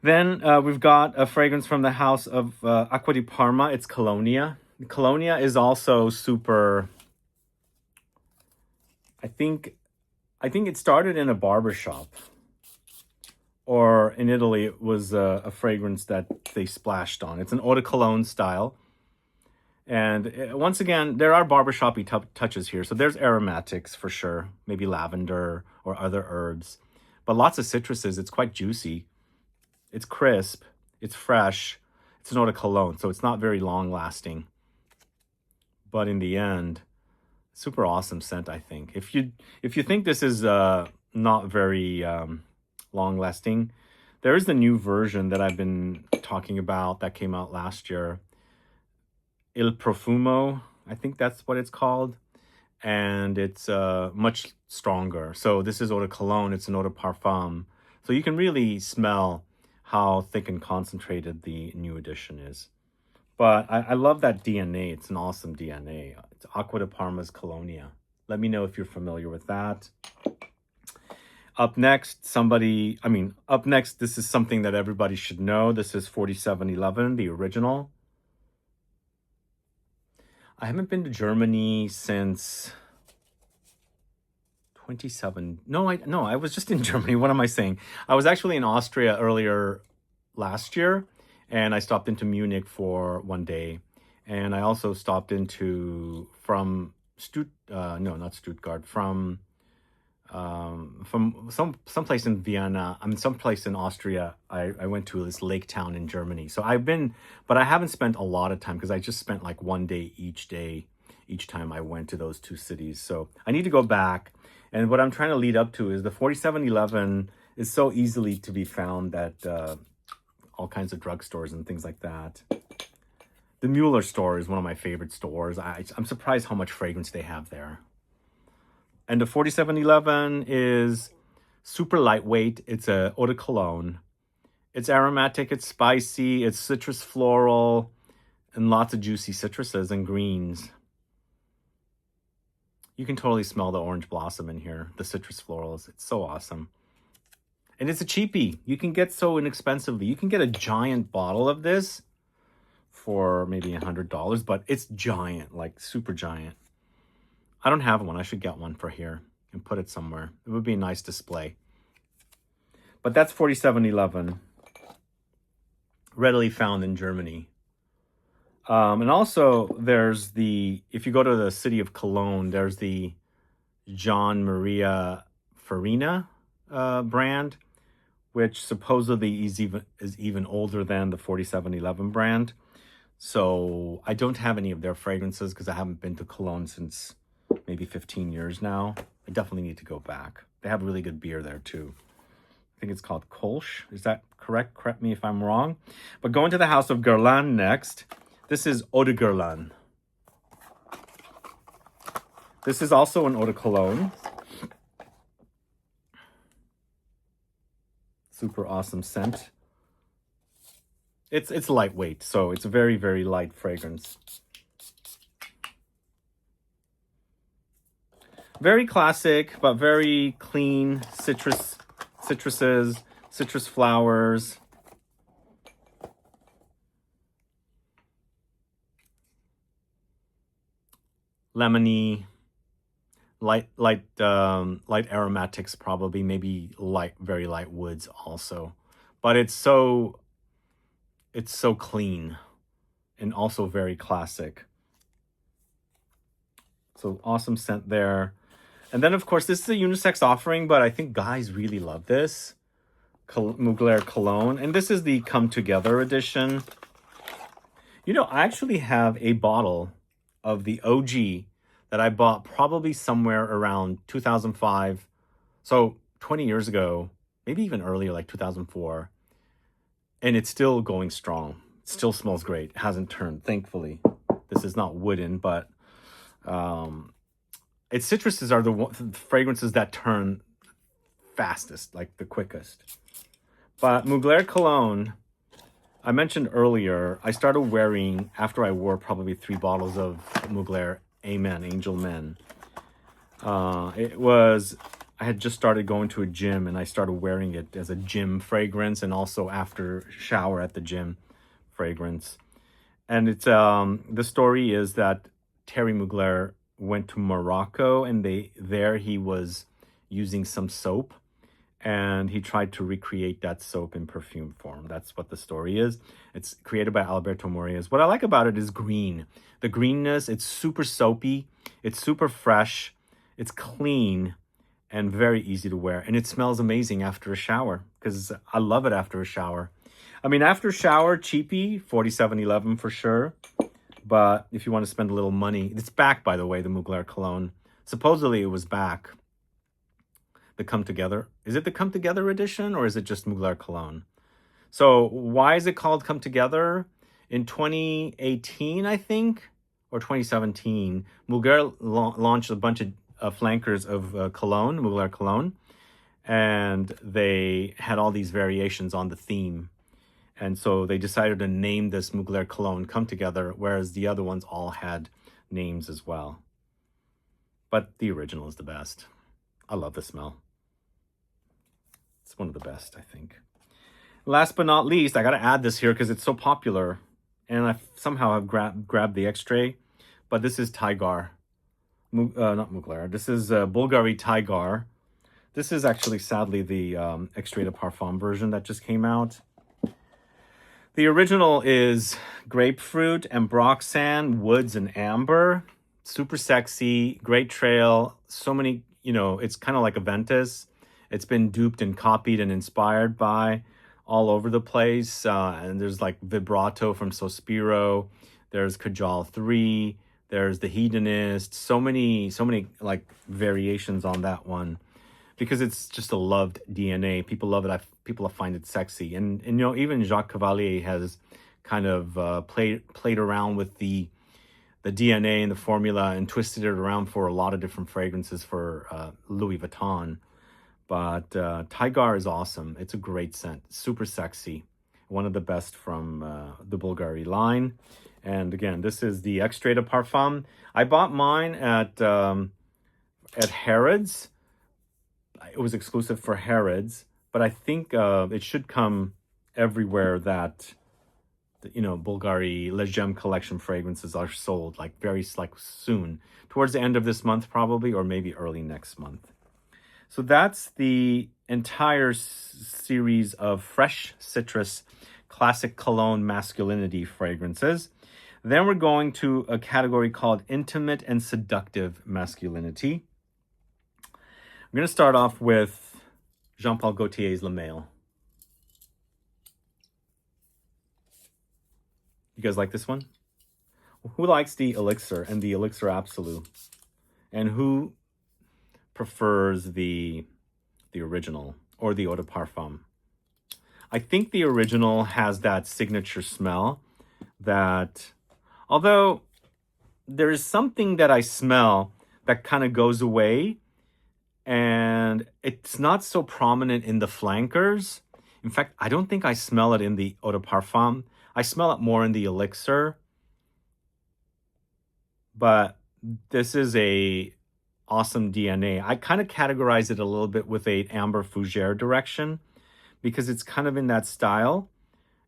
Then we've got a fragrance from the house of Acqua di Parma. It's Colonia. Colonia is also super... I think it started in a barbershop. Or in Italy, it was a fragrance that they splashed on. It's an eau de cologne style. And once again, there are barbershop-y touches here. So there's aromatics for sure. Maybe lavender or other herbs. But lots of citruses. It's quite juicy. It's crisp. It's fresh. It's an eau de cologne. So it's not very long-lasting. But in the end, super awesome scent, I think. If you think this is not very long-lasting, there is the new version that I've been talking about that came out last year. Il Profumo, I think that's what it's called. And it's much stronger. So this is eau de cologne. It's an eau de parfum. So you can really smell how thick and concentrated the new edition is. But I love that DNA. It's an awesome DNA. It's Acqua di Parma's Colonia. Let me know if you're familiar with that. Up next, this is something that everybody should know. This is 4711, the original. I haven't been to Germany since 27. No, I was just in Germany. What am I saying? I was actually in Austria earlier last year, and I stopped into Munich for one day. And I also stopped from no, not Stuttgart, from someplace in Vienna. I mean, someplace in Austria. I went to this lake town in Germany. So I've been, but I haven't spent a lot of time because I just spent like one day each time I went to those two cities. So I need to go back. And what I'm trying to lead up to is the 4711 is so easily to be found at all kinds of drugstores and things like that. The Mugler store is one of my favorite stores. I'm surprised how much fragrance they have there. And the 4711 is super lightweight. It's a eau de cologne. It's aromatic, it's spicy, it's citrus floral, and lots of juicy citruses and greens. You can totally smell the orange blossom in here, the citrus florals. It's so awesome. And it's a cheapie. You can get so inexpensively. You can get a giant bottle of this for maybe $100, but it's giant, like super giant. I don't have one. I should get one for here and put it somewhere. It would be a nice display. But that's 4711. Readily found in Germany. And also there's if you go to the city of Cologne, there's the Gian Maria Farina brand, which supposedly is even older than the 4711 brand. So I don't have any of their fragrances because I haven't been to Cologne since maybe 15 years now. I definitely need to go back. They have really good beer there too. I think it's called Kolsch. Is that correct? Correct me if I'm wrong. But going to the house of Guerlain next. This is Eau de Guerlain. This is also an Eau de Cologne. Super awesome scent. It's lightweight, so it's a very, very light fragrance. Very classic, but very clean citruses, citrus flowers. Lemony, light aromatics, probably, maybe very light woods also. But it's so clean and also very classic. So awesome scent there. And then, of course, this is a unisex offering, but I think guys really love this. Mugler Cologne. And this is the Come Together edition. You know, I actually have a bottle of the OG that I bought probably somewhere around 2005. So 20 years ago, maybe even earlier, like 2004. And it's still going strong. It still smells great. It hasn't turned, thankfully. This is not wooden, but its citruses are the fragrances that turn fastest, like the quickest. But Mugler Cologne, I mentioned earlier, I started wearing, after I wore probably 3 bottles of Mugler Amen, Angel Men. I had just started going to a gym and I started wearing it as a gym fragrance and also after shower at the gym fragrance. And it's the story is that Thierry Mugler went to Morocco and there he was using some soap and he tried to recreate that soap in perfume form. That's what the story is. It's created by Alberto Morillas. What I like about it is green. The greenness, it's super soapy, it's super fresh, it's clean, and very easy to wear. And it smells amazing after a shower because I love it after a shower. I mean, after shower, cheapie, 4711 for sure. But if you want to spend a little money, it's back, by the way, the Mugler Cologne. Supposedly it was back. The Come Together. Is it the Come Together edition or is it just Mugler Cologne? So why is it called Come Together? In 2018, I think, or 2017, Mugler launched a bunch of flankers of Cologne, Mugler Cologne, and they had all these variations on the theme. And so they decided to name this Mugler Cologne Come Together, whereas the other ones all had names as well. But the original is the best. I love the smell. It's one of the best, I think. Last but not least, I got to add this here because it's so popular. And I somehow have grabbed the extrait. But this is Tygar. Not Mugler. This is Bvlgari Tygar. This is actually, sadly, the extrait de parfum version that just came out. The original is grapefruit, ambroxan, woods, and amber. super sexy, great trail. So many, it's kind of like a Ventus. It's been duped and copied and inspired by all over the place. And there's like Vibrato from Sospiro. There's Kajal 3. There's The Hedonist. So many like variations on that one because it's just a loved DNA. People love it. People find it sexy. And even Jacques Cavalier has kind of played around with the DNA and the formula and twisted it around for a lot of different fragrances for Louis Vuitton. But Tygar is awesome. It's a great scent, super sexy. One of the best from the Bvlgari line. And again, this is the Extrait de Parfum. I bought mine at Harrods. It was exclusive for Harrods, but I think it should come everywhere that Bvlgari Les Gemmes collection fragrances are sold, like soon, towards the end of this month probably, or maybe early next month. So that's the entire series of fresh citrus classic cologne masculinity fragrances. Then we're going to a category called intimate and seductive masculinity. I'm going to start off with Jean Paul Gaultier's Le Male. You guys like this one? Who likes the Elixir and the Elixir Absolute? And who prefers the original or the Eau de Parfum? I think the original has that signature smell that, although there is something that I smell that kind of goes away, and it's not so prominent in the flankers. In fact, I don't think I smell it in the Eau de Parfum. I smell it more in the Elixir. But this is a awesome DNA. I kind of categorize it a little bit with a Amber Fougere direction because it's kind of in that style.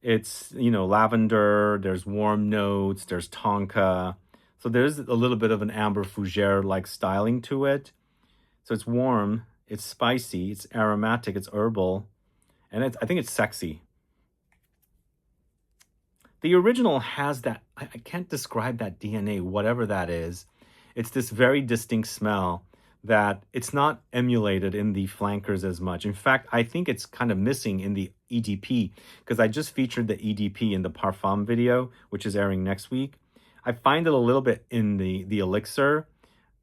It's, lavender, there's warm notes, there's tonka. So there's a little bit of an Amber Fougere-like styling to it. So it's warm, it's spicy, it's aromatic, it's herbal, and I think it's sexy. The original has that, I can't describe that DNA, whatever that is. It's this very distinct smell that it's not emulated in the flankers as much. In fact, I think it's kind of missing in the EDP because I just featured the EDP in the Parfum video, which is airing next week. I find it a little bit in the Elixir,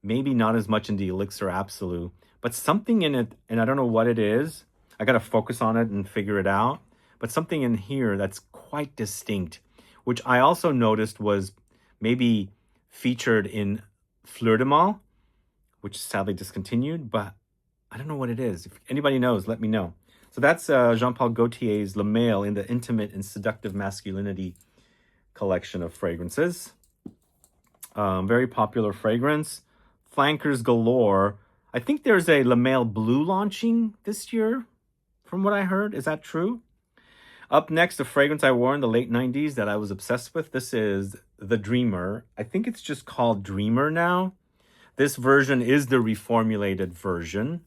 maybe not as much in the Elixir Absolute, but something in it, and I don't know what it is. I got to focus on it and figure it out. But something in here that's quite distinct, which I also noticed was maybe featured in Fleur de Mal, which sadly discontinued, but I don't know what it is. If anybody knows, let me know. So that's Jean Paul Gaultier's Le Male in the Intimate and Seductive Masculinity collection of fragrances. Very popular fragrance. Flankers galore. I think there's a Le Male Blue launching this year, from what I heard. Is that true? Up next, a fragrance I wore in the late 90s that I was obsessed with. This is The Dreamer. I think it's just called Dreamer now. This version is the reformulated version.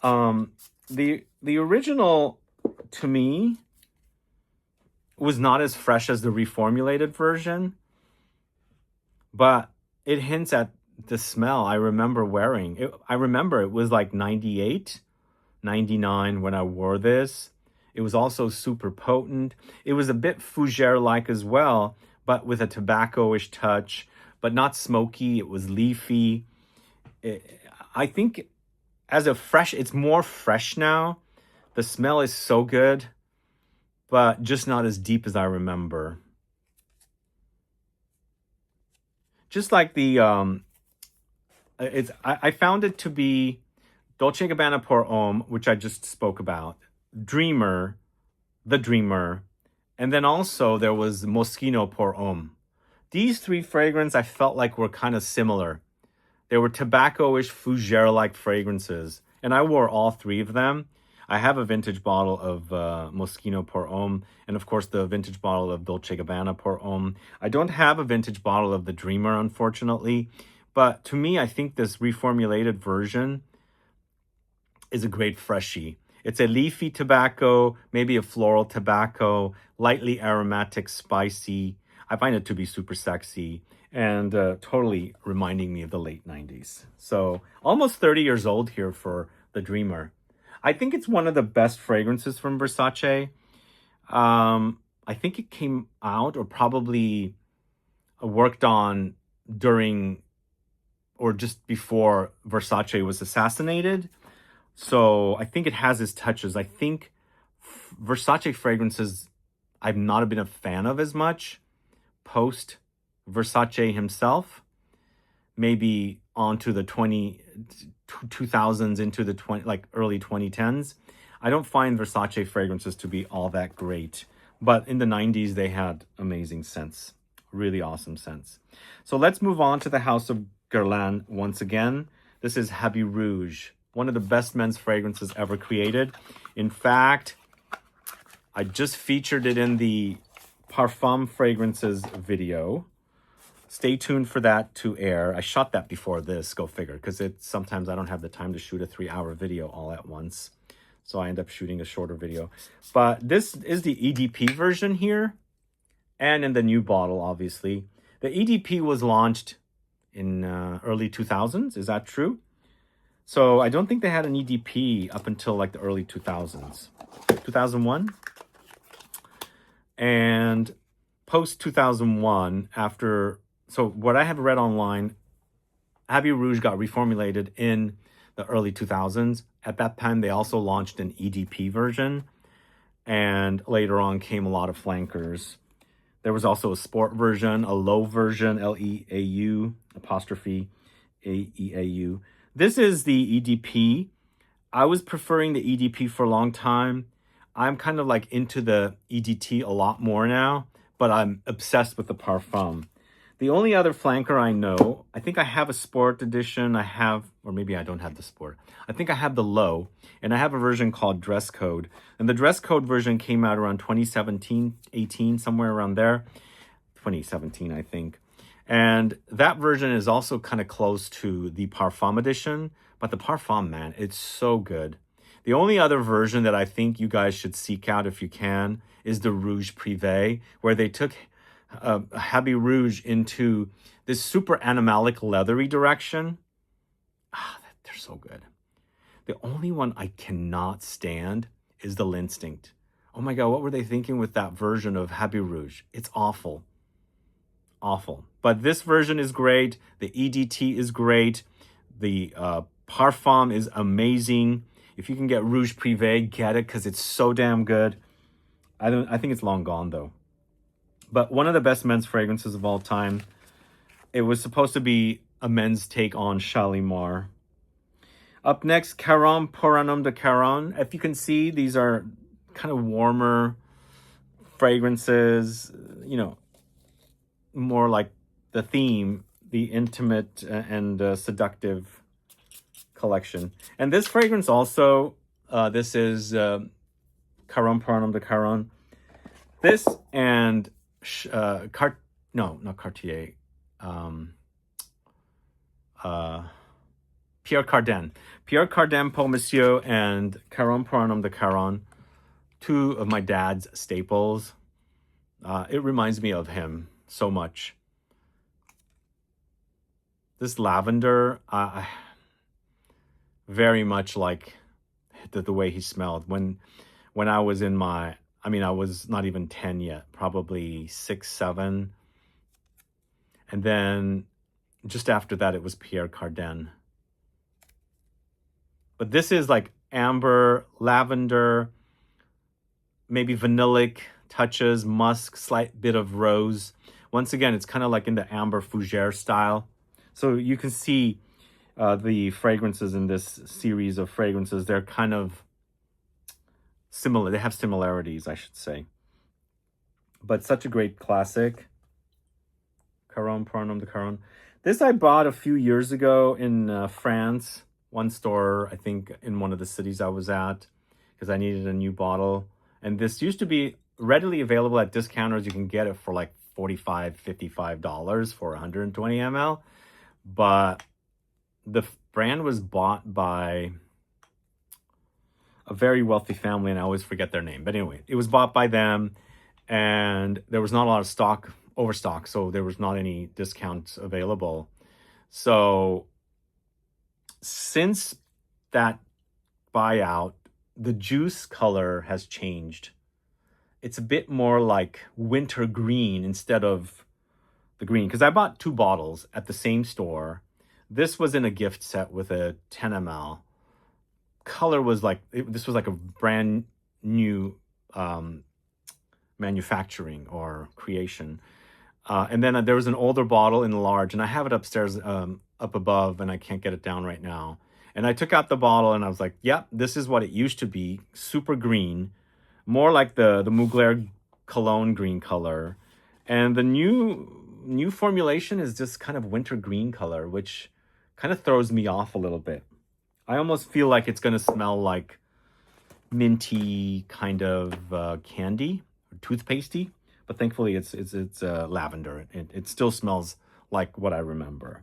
The original, to me, was not as fresh as the reformulated version, but it hints at the smell I remember wearing. I remember it was like 98, 99 when I wore this. It was also super potent. It was a bit fougere-like as well, but with a tobacco-ish touch, but not smoky. It was leafy. I think as a fresh, it's more fresh now. The smell is so good, but just not as deep as I remember. Just like the, I found it to be Dolce & Gabbana pour Homme, which I just spoke about, Dreamer, The Dreamer, and then also there was Moschino pour Homme. These three fragrances I felt like were kind of similar. They were tobacco-ish, fougere-like fragrances, and I wore all three of them. I have a vintage bottle of Moschino pour Homme, and of course the vintage bottle of Dolce & Gabbana pour Homme. I don't have a vintage bottle of The Dreamer, unfortunately, but to me, I think this reformulated version is a great freshie. It's a leafy tobacco, maybe a floral tobacco, lightly aromatic, spicy. I find it to be super sexy and totally reminding me of the late 90s. So almost 30 years old here for the Dreamer. I think it's one of the best fragrances from Versace. I think it came out or probably worked on during or just before Versace was assassinated. So I think it has its touches. I think Versace fragrances I've not been a fan of as much post Versace himself. Maybe onto the 2000s into the early 2010s. I don't find Versace fragrances to be all that great. But in the 90s, they had amazing scents. Really awesome scents. So let's move on to the house of Guerlain once again. This is Habit Rouge, one of the best men's fragrances ever created. In fact, I just featured it in the Parfum Fragrances video. Stay tuned for that to air. I shot that before this, go figure, because sometimes I don't have the time to shoot a 3-hour video all at once. So I end up shooting a shorter video. But this is the EDP version here, and in the new bottle, obviously. The EDP was launched in early 2000s. Is that true? So I don't think they had an EDP up until like the early 2000s. 2001? And post 2001, so what I have read online, Habit Rouge got reformulated in the early 2000s. At that time, they also launched an EDP version. And later on came a lot of flankers. There was also a sport version, a low version, Leau, apostrophe, Aeau. This is the EDP. I was preferring the EDP for a long time. I'm kind of like into the EDT a lot more now, but I'm obsessed with the Parfum. The only other flanker I know, I think I have a sport edition. Or maybe I don't have the sport. I think I have the low, and I have a version called Dress Code. And the Dress Code version came out around 2017, 18, somewhere around there. 2017, I think. And that version is also kind of close to the Parfum edition. But the Parfum, man, it's so good. The only other version that I think you guys should seek out if you can is the Rouge Privé, where they took Habit Rouge into this super animalic leathery direction. They're so good. The only one I cannot stand is the L'Instinct. Oh my God, what were they thinking with that version of Habit Rouge? It's awful. Awful. But this version is great. The EDT is great. The Parfum is amazing. If you can get Rouge Privé, get it because it's so damn good. I think it's long gone though. But one of the best men's fragrances of all time. It was supposed to be a men's take on Shalimar. Up next, Caron pour un homme de Caron. If you can see, these are kind of warmer fragrances, more like the theme, the intimate and seductive collection. And this fragrance also, this is Caron pour un homme de Caron. This and not Cartier. Pierre Cardin. Pierre Cardin Pour Monsieur and Caron pour un homme de Caron. Two of my dad's staples. It reminds me of him so much. This lavender, very much like the way he smelled. When I was I was not even 10 yet, probably 6, 7. And then just after that, it was Pierre Cardin. But this is like amber, lavender, maybe vanillic touches, musk, slight bit of rose. Once again, it's kind of like in the amber fougere style. So you can see the fragrances in this series of fragrances. They're kind of similar. They have similarities, I should say. But such a great classic. Caron pour un homme de Caron. This I bought a few years ago in France. One store, I think, in one of the cities I was at, because I needed a new bottle. And this used to be readily available at discounters. You can get it for like $45, $55 for 120 ml. But the brand was bought by a very wealthy family, and I always forget their name. But anyway, it was bought by them, and there was not a lot of stock overstock, so there was not any discounts available. So since that buyout, the juice color has changed. It's a bit more like winter green instead of the green, because I bought 2 bottles at the same store. This was in a gift set with a 10 ml. Color was like, this was like a brand new manufacturing or creation. And then there was an older bottle in large, and I have it upstairs up above, and I can't get it down right now. And I took out the bottle, and I was like, yep, this is what it used to be. Super green, more like the Mugler Cologne green color. And the new formulation is just kind of winter green color, which kind of throws me off a little bit. I almost feel like it's going to smell like minty kind of candy, or toothpastey. But thankfully, it's lavender. It still smells like what I remember.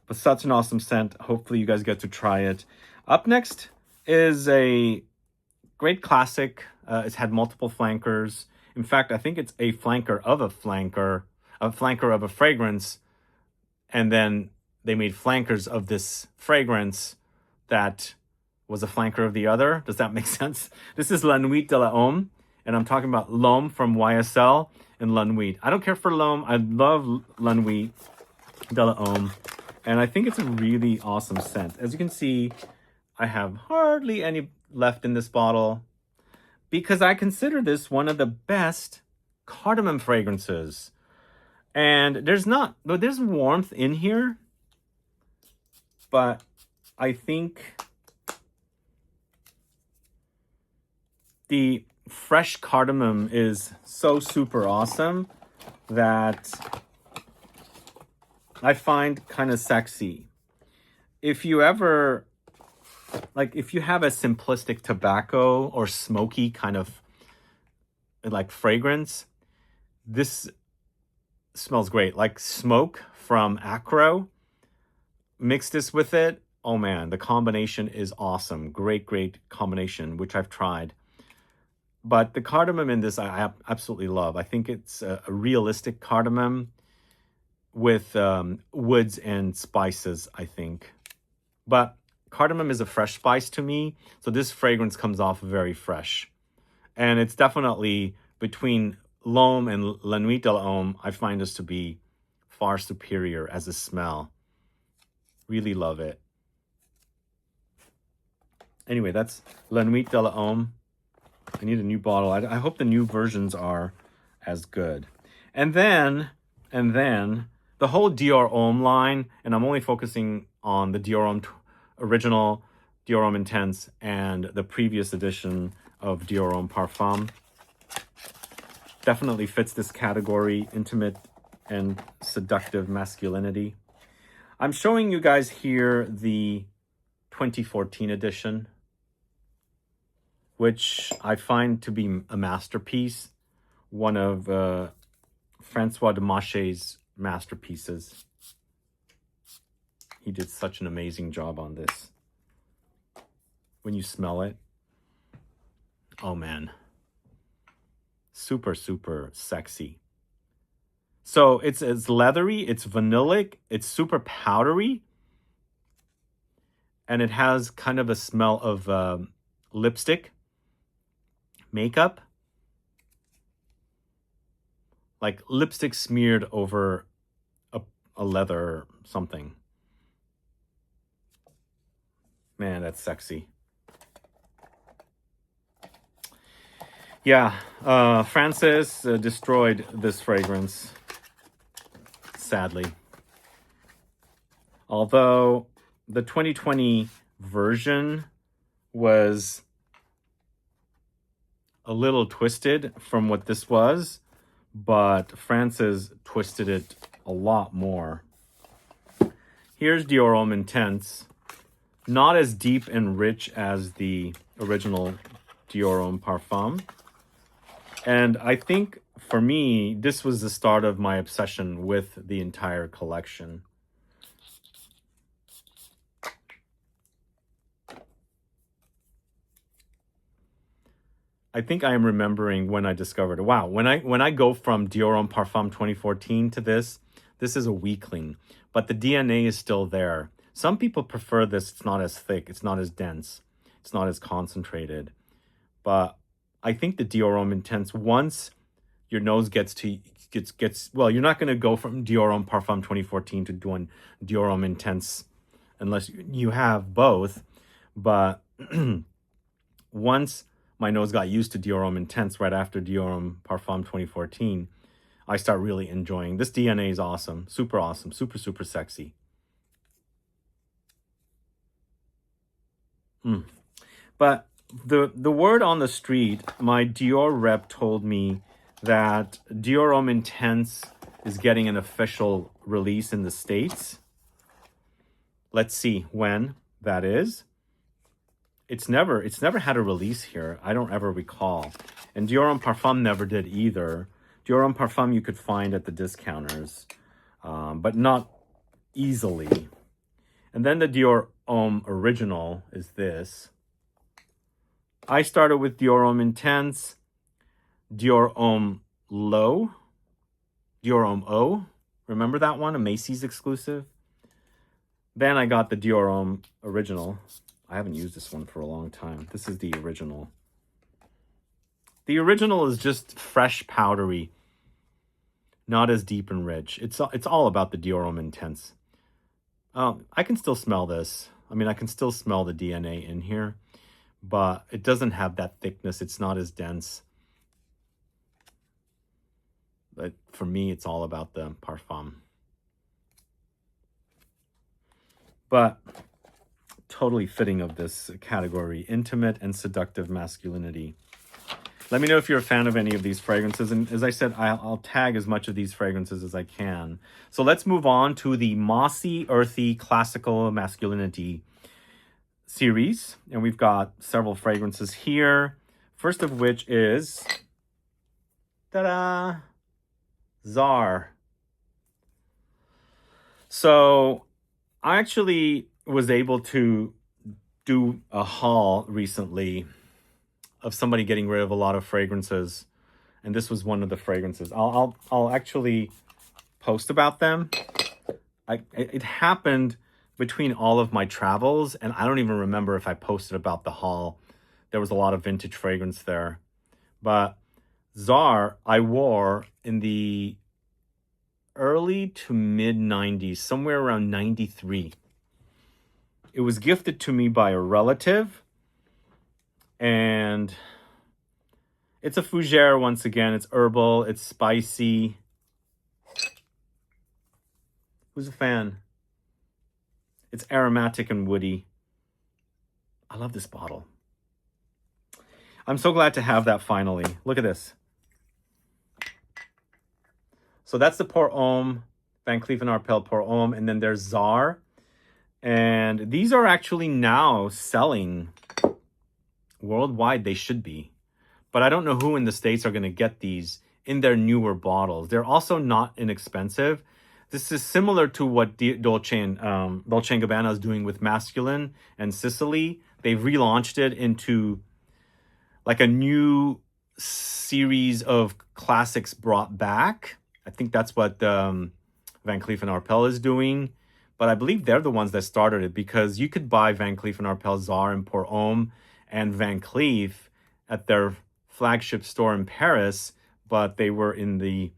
But such an awesome scent. Hopefully, you guys get to try it. Up next is a great classic. It's had multiple flankers. In fact, I think it's a flanker of a flanker of a fragrance. And then they made flankers of this fragrance that was a flanker of the other. Does that make sense? This is La Nuit de l'Homme. And I'm talking about L'Homme from YSL and La Nuit. I don't care for L'Homme. I love La Nuit de l'Homme. And I think it's a really awesome scent. As you can see, I have hardly any left in this bottle because I consider this one of the best cardamom fragrances. And there's warmth in here, but I think the fresh cardamom is so super awesome that I find kind of sexy. If you ever, if you have a simplistic tobacco or smoky kind of like fragrance, this smells great. Like smoke from Acro, mix this with it. Oh man, the combination is awesome. Great combination, which I've tried. But the cardamom in this, I absolutely love. I think it's a realistic cardamom with woods and spices, I think. But cardamom is a fresh spice to me, so this fragrance comes off very fresh. And it's definitely between L'Homme and La Nuit de l'Homme, I find this to be far superior as a smell. Really love it. Anyway, that's La Nuit de l'Homme. I need a new bottle. I hope the new versions are as good. And then the whole Dior Homme line, and I'm only focusing on the Dior Homme original, Dior Homme Intense, and the previous edition of Dior Homme Parfum. Definitely fits this category, intimate and seductive masculinity. I'm showing you guys here the 2014 edition, which I find to be a masterpiece, one of Francois de Mache's masterpieces. He did such an amazing job on this. When you smell it, oh man, super sexy. So it's leathery, it's vanillic, it's super powdery, and it has kind of a smell of lipstick, makeup, like lipstick smeared over a leather or something. Man, that's sexy. Yeah, Francis destroyed this fragrance, sadly. Although the 2020 version was a little twisted from what this was, but Francis twisted it a lot more. Here's Dior Homme Intense. Not as deep and rich as the original Dior Homme Parfum. And I think, for me, this was the start of my obsession with the entire collection. I think I am remembering when I discovered it. Wow, when I go from Dior Homme Parfum 2014 to this is a weakling, but the DNA is still there. Some people prefer this. It's not as thick, it's not as dense, it's not as concentrated. But I think the Dior Homme Intense, once your nose gets well, you're not going to go from Dior Homme Parfum 2014 to doing Dior Homme Intense unless you have both. But once my nose got used to Dior Homme Intense right after Dior Homme Parfum 2014, I start really enjoying. This DNA is awesome, super, super sexy. But the word on the street, my Dior rep told me that Dior Homme Intense is getting an official release in the States. Let's see when that is. It's never had a release here. I don't ever recall. And Dior Homme Parfum never did either. Dior Homme Parfum you could find at the discounters, but not easily. And then the Dior Homme Original is this. I started with Dior Homme Intense, Dior Homme Low, Dior Homme Eau. Remember that one? A Macy's exclusive. Then I got the Dior Homme Original. I haven't used this one for a long time. This is the original. The original is just fresh, powdery, not as deep and rich. It's all about the Dior Homme Intense. I can still smell this. I mean, I can still smell the DNA in here, but it doesn't have that thickness. It's not as dense. But for me, it's all about the parfum. But totally fitting of this category, intimate and seductive masculinity. Let me know if you're a fan of any of these fragrances. And as I said, I'll tag as much of these fragrances as I can. So let's move on to the mossy, earthy, classical masculinity series. And we've got several fragrances here. First of which is, ta-da, Czar. So I actually was able to do a haul recently of somebody getting rid of a lot of fragrances, and this was one of the fragrances. I'll actually post about them. It happened between all of my travels, and I don't even remember if I posted about the haul. There was a lot of vintage fragrance there, but Czar I wore in the early to mid 90s, somewhere around 93. It was gifted to me by a relative, and it's a fougere once again. It's herbal, it's spicy. Who's a fan? It's aromatic and woody. I love this bottle. I'm so glad to have that finally. Look at this. So that's the Pour Homme, Van Cleef & Arpels Pour Homme, and then there's Czar. And these are actually now selling worldwide. They should be. But I don't know who in the States are going to get these in their newer bottles. They're also not inexpensive. This is similar to what Dolce & Gabbana is doing with Masculine and Sicily. They've relaunched it into like a new series of classics brought back. I think that's what Van Cleef & Arpels is doing. But I believe they're the ones that started it, because you could buy Van Cleef & Arpels Czar and Pour Homme and Van Cleef at their flagship store in Paris, but they were in the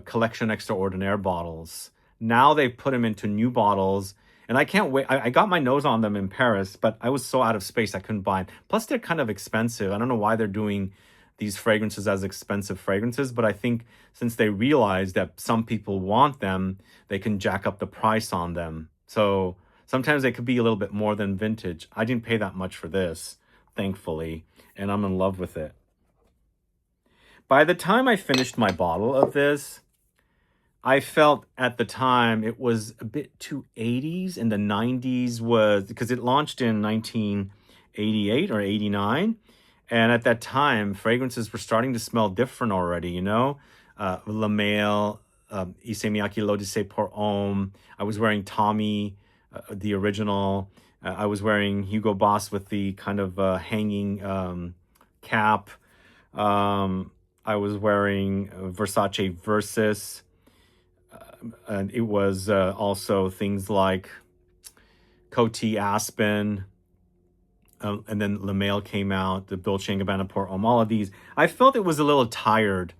Collection Extraordinaire bottles. Now they've put them into new bottles, and I can't wait. I got my nose on them in Paris, but I was so out of space I couldn't buy them. Plus, they're kind of expensive. I don't know why they're doing these fragrances as expensive fragrances, but I think since they realize that some people want them, they can jack up the price on them. So sometimes they could be a little bit more than vintage. I didn't pay that much for this, thankfully, and I'm in love with it. By the time I finished my bottle of this, I felt at the time it was a bit too 80s, and the 90s was, because it launched in 1988 or 89. And at that time, fragrances were starting to smell different already, you know? La Mail, Issey Miyake l'Odyssée Pour Homme. I was wearing Tommy, the original. I was wearing Hugo Boss with the kind of hanging cap. I was wearing Versace Versus. And it was also things like Coty Aspen. And then Le Mail came out, the Dolce & Gabbana Pour Homme, all of these. I felt it was a little tired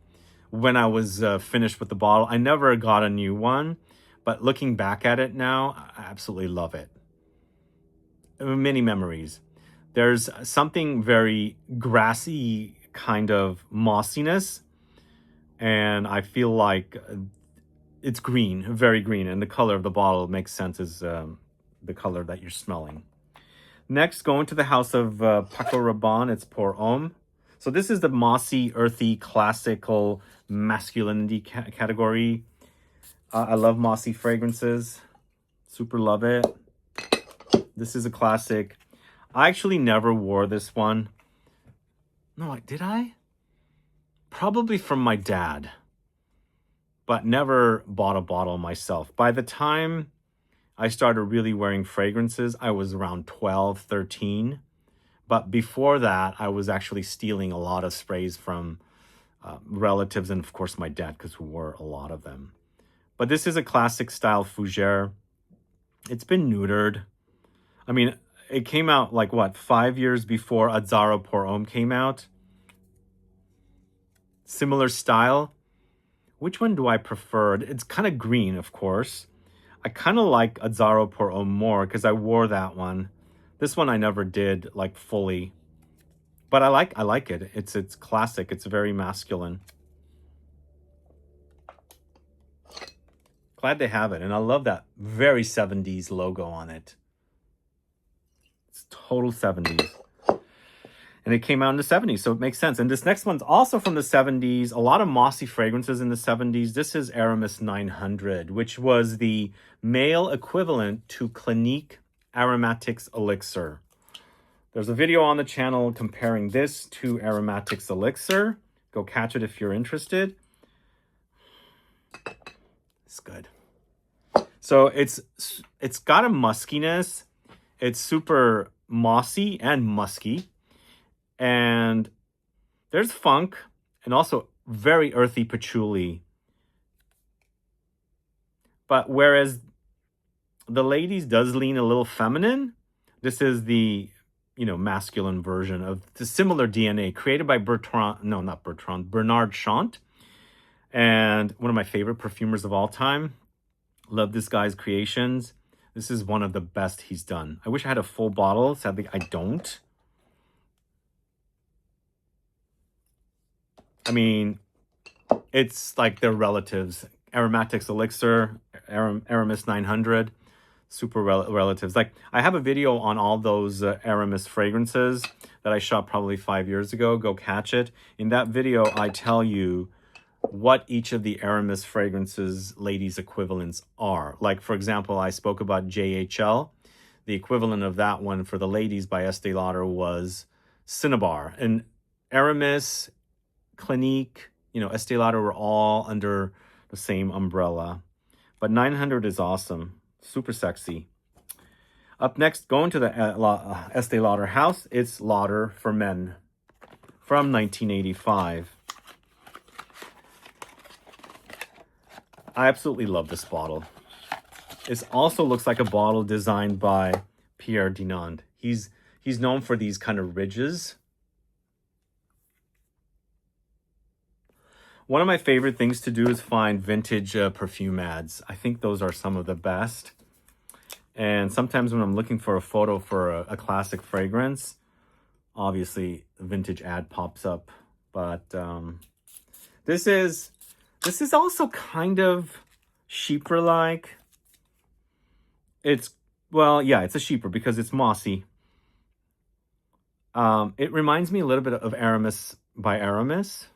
when I was finished with the bottle. I never got a new one, but looking back at it now, I absolutely love it. Many memories. There's something very grassy, kind of mossiness, and I feel like it's green, very green, and the color of the bottle makes sense as the color that you're smelling. Next, going to the house of Paco Rabanne, it's Pour Homme. So this is the mossy, earthy, classical masculinity category. I love mossy fragrances. Super love it. This is a classic. I actually never wore this one. No, did I? Probably from my dad. But never bought a bottle myself. By the time I started really wearing fragrances, I was around 12, 13. But before that, I was actually stealing a lot of sprays from relatives and, of course, my dad, because we wore a lot of them. But this is a classic style fougere. It's been neutered. I mean, it came out like, what, 5 years before Azzaro Pour Homme came out? Similar style. Which one do I prefer? It's kind of green, of course. I kind of like Azzaro Pour Homme more because I wore that one. This one I never did like fully, but I like it. It's classic. It's very masculine. Glad they have it, and I love that very 70s logo on it. It's total 70s. And it came out in the 70s, so it makes sense. And this next one's also from the 70s. A lot of mossy fragrances in the 70s. This is Aramis 900, which was the male equivalent to Clinique Aromatics Elixir. There's a video on the channel comparing this to Aromatics Elixir. Go catch it if you're interested. It's good. So it's got a muskiness. It's super mossy and musky. And there's funk and also very earthy patchouli. But whereas the ladies does lean a little feminine, this is the, masculine version of the similar DNA created by Bernard Chant. And one of my favorite perfumers of all time. Love this guy's creations. This is one of the best he's done. I wish I had a full bottle. Sadly, I don't. I mean, it's like their relatives. Aromatics Elixir, Aramis 900, super relatives. Like, I have a video on all those Aramis fragrances that I shot probably 5 years ago. Go catch it. In that video, I tell you what each of the Aramis fragrances ladies equivalents are. Like, for example, I spoke about JHL. The equivalent of that one for the ladies by Estee Lauder was Cinnabar. And Aramis, Clinique, Estee Lauder were all under the same umbrella. But 900 is awesome. Super sexy. Up next, going to the Estee Lauder house, it's Lauder for Men from 1985. I absolutely love this bottle. It also looks like a bottle designed by Pierre Dinand. He's known for these kind of ridges. One of my favorite things to do is find vintage perfume ads. I think those are some of the best. And sometimes when I'm looking for a photo for a classic fragrance, obviously a vintage ad pops up. But this is also kind of chypre-like. It's a chypre because it's mossy. It reminds me a little bit of Aramis by Aramis.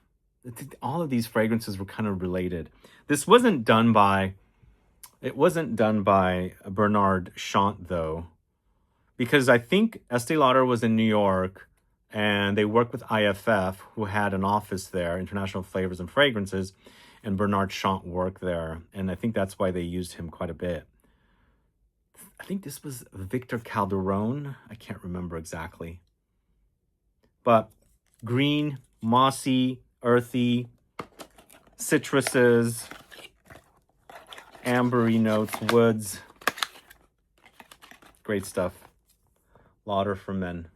All of these fragrances were kind of related. This wasn't done by Bernard Chant, though, because I think Estee Lauder was in New York and they worked with IFF, who had an office there, International Flavors and Fragrances, and Bernard Chant worked there. And I think that's why they used him quite a bit. I think this was Victor Calderone. I can't remember exactly. But green, mossy, earthy, citruses, ambery notes, woods. Great stuff. Lauder for Men.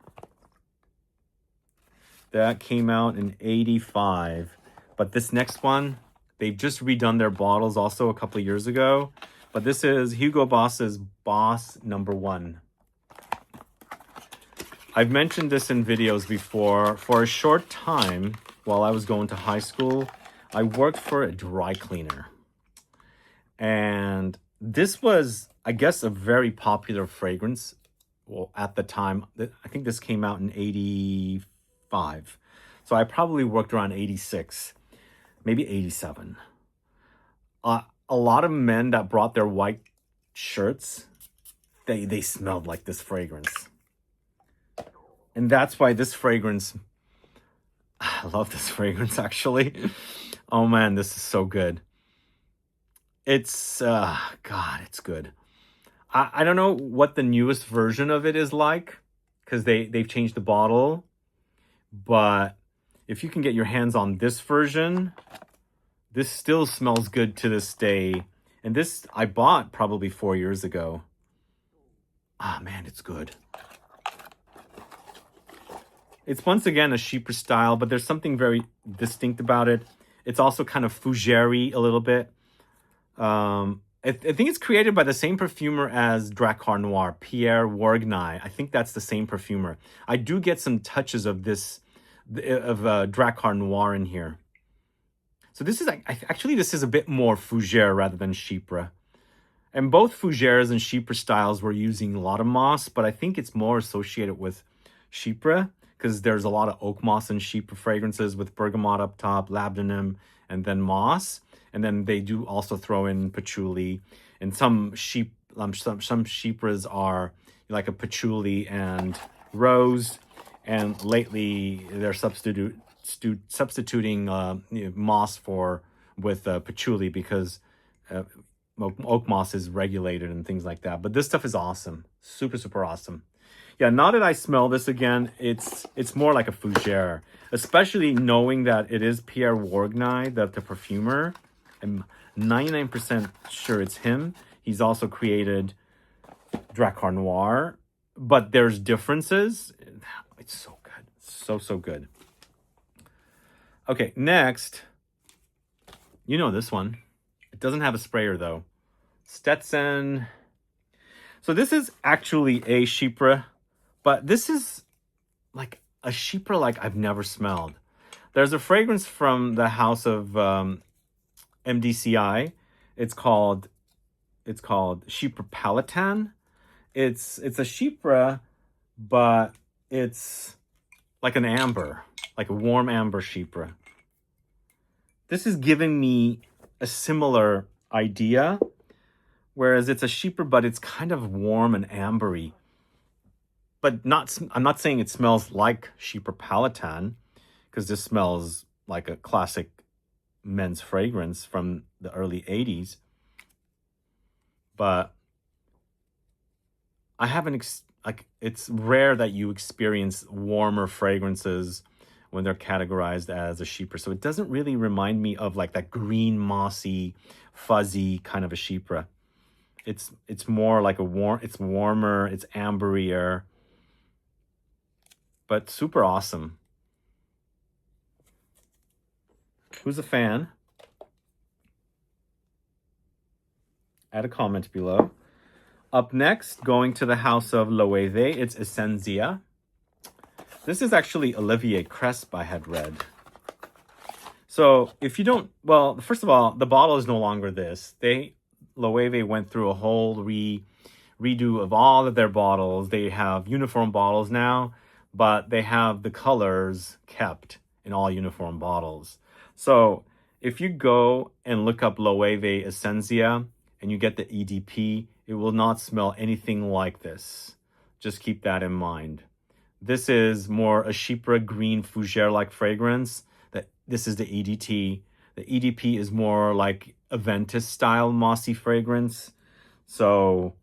That came out in 85. But this next one, they've just redone their bottles also a couple of years ago. But this is Hugo Boss's Boss #1. I've mentioned this in videos before. For a short time, while I was going to high school, I worked for a dry cleaner. And this was, I guess, a very popular fragrance. Well, at the time, I think this came out in 85. So I probably worked around 86, maybe 87. A lot of men that brought their white shirts, they smelled like this fragrance. And that's why this fragrance, I love this fragrance actually. Oh man, this is so good. It's, God, it's good. I don't know what the newest version of it is like, because they've changed the bottle. But if you can get your hands on this version, this still smells good to this day. And this I bought probably 4 years ago. Ah, man, it's good. It's once again a Chypre style, but there's something very distinct about it. It's also kind of fougere a little bit. I think it's created by the same perfumer as Drakkar Noir, Pierre Wargnier. I think that's the same perfumer. I do get some touches of this, of Drakkar Noir in here. So this is, actually this is a bit more fougere rather than Chypre. And both fougères and Chypre styles were using a lot of moss, but I think it's more associated with Chypre, because there's a lot of oak moss and Chypre fragrances with bergamot up top, labdanum, and then moss. And then they do also throw in patchouli. And some Chypres are like a patchouli and rose. And lately they're substituting moss with patchouli, because oak moss is regulated and things like that. But this stuff is awesome. Super, super awesome. Yeah, now that I smell this again, it's more like a fougere, especially knowing that it is Pierre Wargnier, the perfumer. I'm 99% sure it's him. He's also created Drakkar Noir, but there's differences. It's so good. So, so good. Okay, next, you know this one. It doesn't have a sprayer though. Stetson. So this is actually a Chypre, but this is like a Chypre like I've never smelled. There's a fragrance from the house of MDCI. It's called Chypre Palatin. It's a Chypre, but it's like an amber, like a warm amber Chypre. This is giving me a similar idea, whereas it's a Chypre, but it's kind of warm and ambery. But I'm not saying it smells like Chypre Palatin, because this smells like a classic men's fragrance from the early 80s. But I haven't, it's rare that you experience warmer fragrances when they're categorized as a Chypre. So it doesn't really remind me of like that green, mossy, fuzzy kind of a Chypre. It's more like it's warmer, it's amberier, but super awesome. Who's a fan? Add a comment below. Up next, going to the house of Loewe, it's Esencia. This is actually Olivier Cresp, I had read. So if you don't, well, first of all, the bottle is no longer this. Loewe went through a whole redo of all of their bottles. They have uniform bottles now, but they have the colors kept in all uniform bottles. So if you go and look up Loewe Esencia and you get the EDP, it will not smell anything like this. Just keep that in mind. This is more a Chypre green fougere-like fragrance. This is the EDT. The EDP is more like Aventus style mossy fragrance. So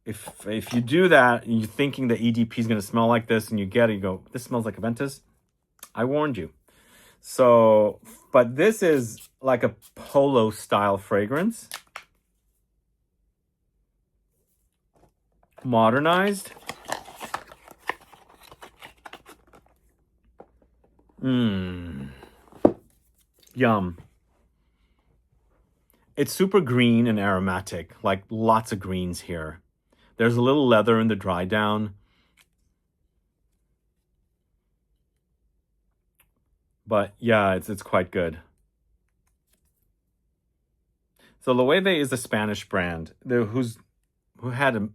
if you do that and you're thinking the EDP is going to smell like this and you get it, you go, this smells like Aventus. I warned you. So, but this is like a polo style fragrance. Modernized. Yum. It's super green and aromatic, like lots of greens here. There's a little leather in the dry down. But yeah, it's quite good. So Loewe is a Spanish brand who had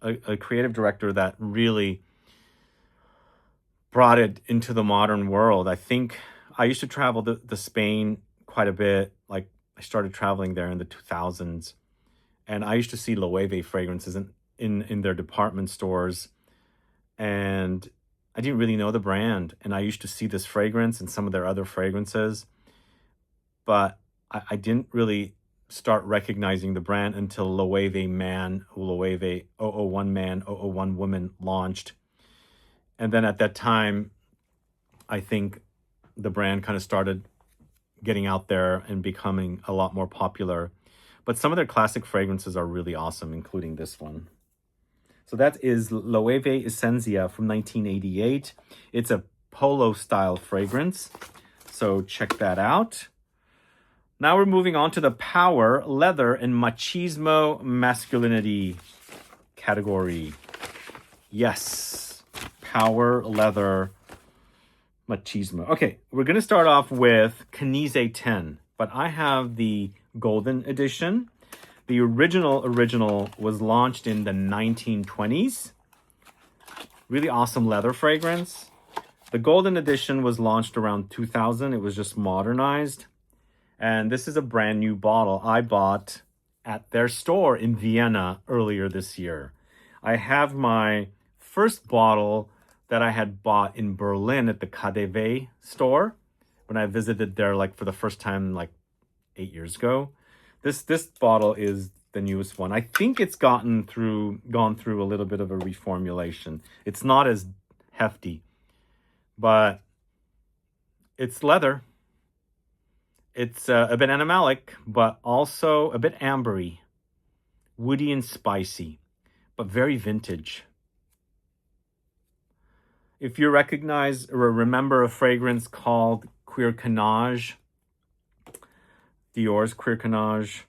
a creative director that really brought it into the modern world. I think I used to travel to Spain quite a bit. Like I started traveling there in the 2000s, and I used to see Loewe fragrances in their department stores, and I didn't really know the brand. And I used to see this fragrance and some of their other fragrances, but I didn't really start recognizing the brand until Loewe 001 Man, 001 Woman launched. And then at that time, I think the brand kind of started getting out there and becoming a lot more popular. But some of their classic fragrances are really awesome, including this one. So that is Loewe Esencia from 1988. It's a polo style fragrance. So check that out. Now we're moving on to the power, leather, and machismo masculinity category. Yes, power, leather, machismo. Okay, we're going to start off with Canise 10, but I have the golden edition. The original was launched in the 1920s. Really awesome leather fragrance. The golden edition was launched around 2000. It was just modernized. And this is a brand new bottle I bought at their store in Vienna earlier this year. I have my first bottle that I had bought in Berlin at the KaDeWe store when I visited there like for the first time like 8 years ago. This bottle is the newest one. I think it's gone through a little bit of a reformulation. It's not as hefty, but it's leather. It's a bit animalic, but also a bit ambery, woody and spicy, but very vintage. If you recognize or remember a fragrance called Cuir Canage, Dior's Cuir Canage,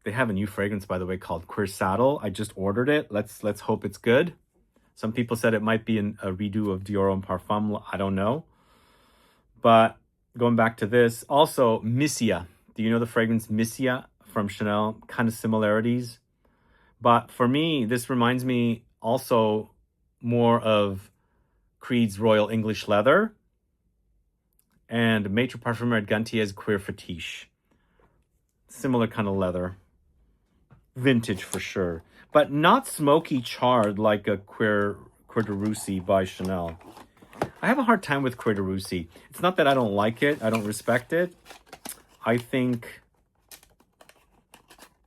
they have a new fragrance, by the way, called Cuir Saddle. I just ordered it. Let's hope it's good. Some people said it might be a redo of Dior Homme Parfum. I don't know. But going back to this, also Missia. Do you know the fragrance Missia from Chanel? Kind of similarities. But for me, this reminds me also more of Creed's Royal English Leather and Maître Parfumeur Gantier's Cuir Fétiche. Similar kind of leather. Vintage for sure. But not smoky charred like a Cuir de Russie by Chanel. I have a hard time with Cuir de Russie. It's not that I don't like it. I don't respect it. I think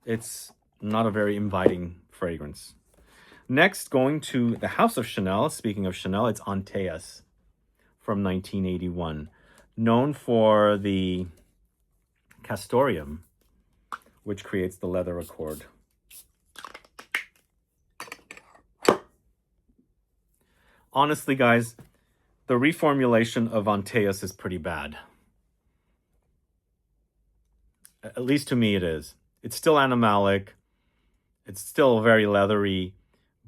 it's not a very inviting fragrance. Next, going to the House of Chanel. Speaking of Chanel, it's Antaeus from 1981. Known for the Castoreum, which creates the leather accord. Honestly, guys, the reformulation of Antaeus is pretty bad. At least to me it is. It's still animalic. It's still very leathery.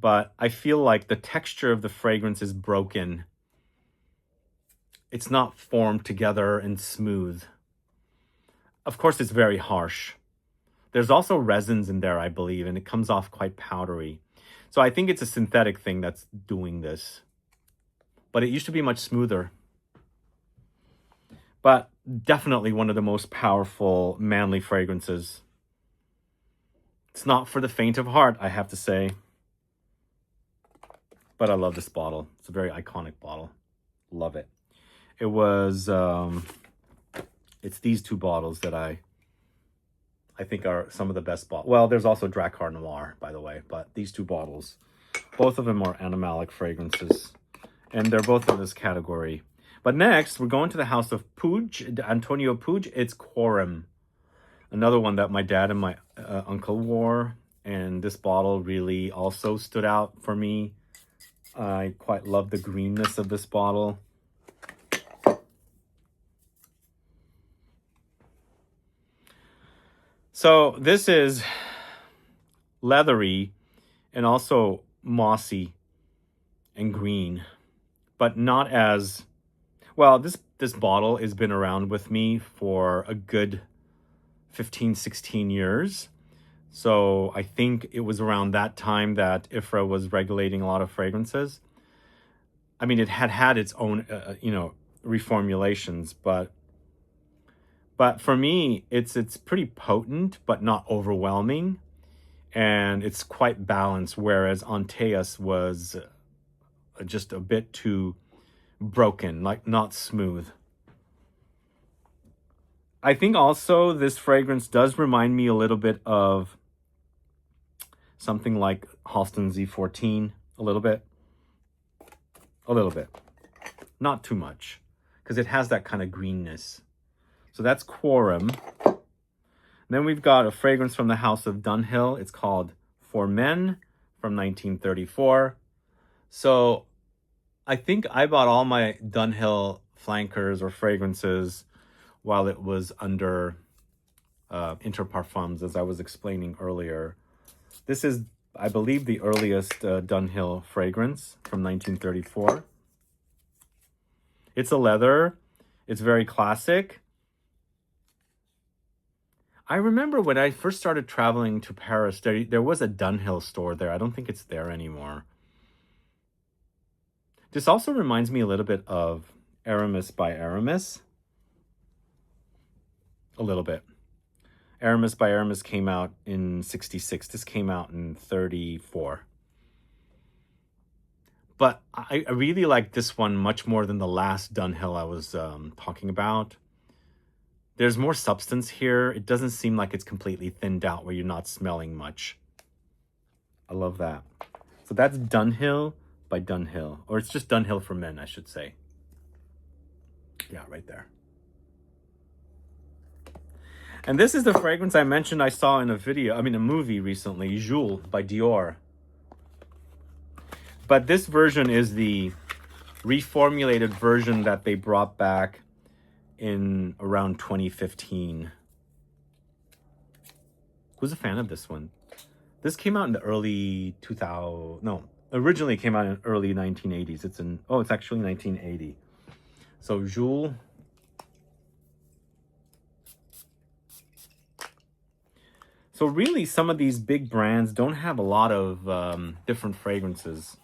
But I feel like the texture of the fragrance is broken. It's not formed together and smooth. Of course, it's very harsh. There's also resins in there, I believe, and it comes off quite powdery. So I think it's a synthetic thing that's doing this. But it used to be much smoother. But definitely one of the most powerful manly fragrances. It's not for the faint of heart, I have to say. But I love this bottle. It's a very iconic bottle. Love it. It was, it's these two bottles that I think are some of the best bottles. Well, there's also Drakkar Noir, by the way. But these two bottles, both of them are animalic fragrances. And they're both in this category. But next, we're going to the house of Puig, Antonio Puig. It's Quorum, another one that my dad and my uncle wore. And this bottle really also stood out for me. I quite love the greenness of this bottle. So this is leathery and also mossy and green, but not as well. This bottle has been around with me for a good 15, 16 years. So I think it was around that time that IFRA was regulating a lot of fragrances. I mean, it had its own, reformulations, but for me, it's pretty potent, but not overwhelming. And it's quite balanced, whereas Antaeus was just a bit too broken, like not smooth. I think also this fragrance does remind me a little bit of something like Halston Z14, a little bit. Not too much, because it has that kind of greenness. So that's Quorum. Then we've got a fragrance from the house of Dunhill. It's called For Men from 1934. So I think I bought all my Dunhill flankers or fragrances while it was under Interparfums, as I was explaining earlier. This is, I believe, the earliest Dunhill fragrance from 1934. It's a leather. It's very classic. I remember when I first started traveling to Paris, there was a Dunhill store there. I don't think it's there anymore. This also reminds me a little bit of Aramis by Aramis. A little bit. Aramis by Aramis came out in 66. This came out in 34. But I really like this one much more than the last Dunhill I was talking about. There's more substance here. It doesn't seem like it's completely thinned out where you're not smelling much. I love that. So that's Dunhill by Dunhill. Or it's just Dunhill for Men, I should say. Yeah, right there. And this is the fragrance I mentioned I saw in a movie recently, Jules by Dior. But this version is the reformulated version that they brought back in around 2015. Who's a fan of this one? This came out in the early 2000. No, originally came out in early 1980s. It's actually 1980. So Jules. So really, some of these big brands don't have a lot of different fragrances.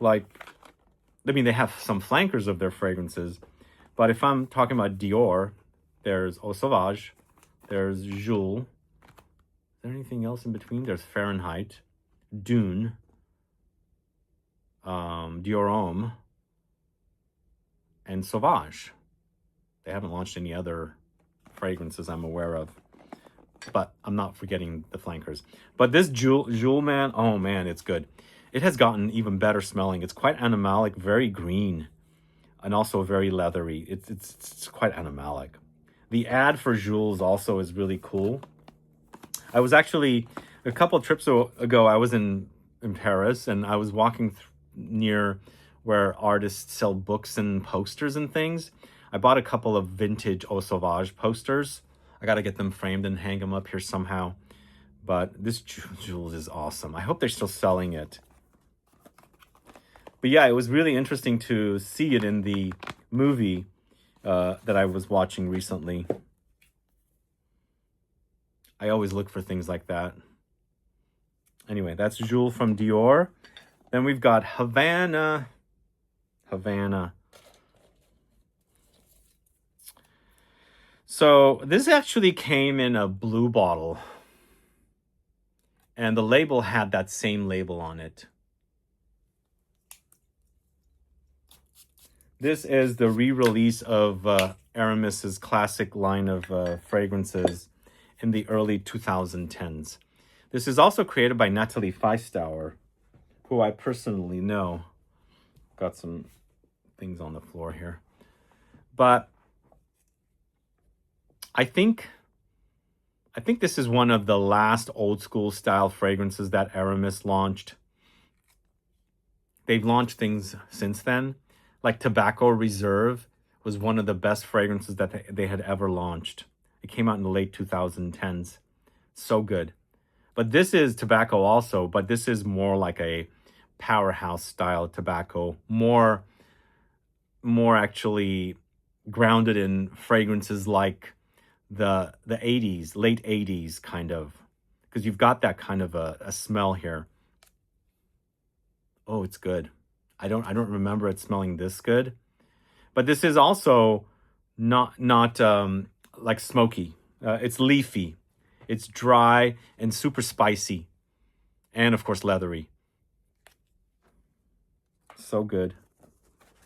They have some flankers of their fragrances. But if I'm talking about Dior, there's Eau Sauvage, there's Jules. Is there anything else in between? There's Fahrenheit, Dune, Dior Homme, and Sauvage. They haven't launched any other fragrances I'm aware of. But I'm not forgetting the flankers. But this Jules, man, oh man, it's good. It has gotten even better smelling. It's quite animalic, very green, and also very leathery. It's quite animalic. The ad for Jules also is really cool. I was actually, a couple trips ago, I was in Paris, and I was walking near where artists sell books and posters and things. I bought a couple of vintage Eau Sauvage posters. I got to get them framed and hang them up here somehow. But this Jules is awesome. I hope they're still selling it. But yeah, it was really interesting to see it in the movie that I was watching recently. I always look for things like that. Anyway, that's Jules from Dior. Then we've got Havana. So this actually came in a blue bottle. And the label had that same label on it. This is the re-release of Aramis's classic line of fragrances in the early 2010s. This is also created by Natalie Feistauer, who I personally know. Got some things on the floor here. But I think this is one of the last old school style fragrances that Aramis launched. They've launched things since then, like Tobacco Reserve was one of the best fragrances that they had ever launched. It came out in the late 2010s. So good. But this is tobacco also, but this is more like a powerhouse style tobacco, more actually grounded in fragrances like the 80s, late 80s kind of, because you've got that kind of a smell here. Oh, it's good. I don't remember it smelling this good, but this is also not like smoky. It's leafy, it's dry and super spicy, and of course leathery. So good.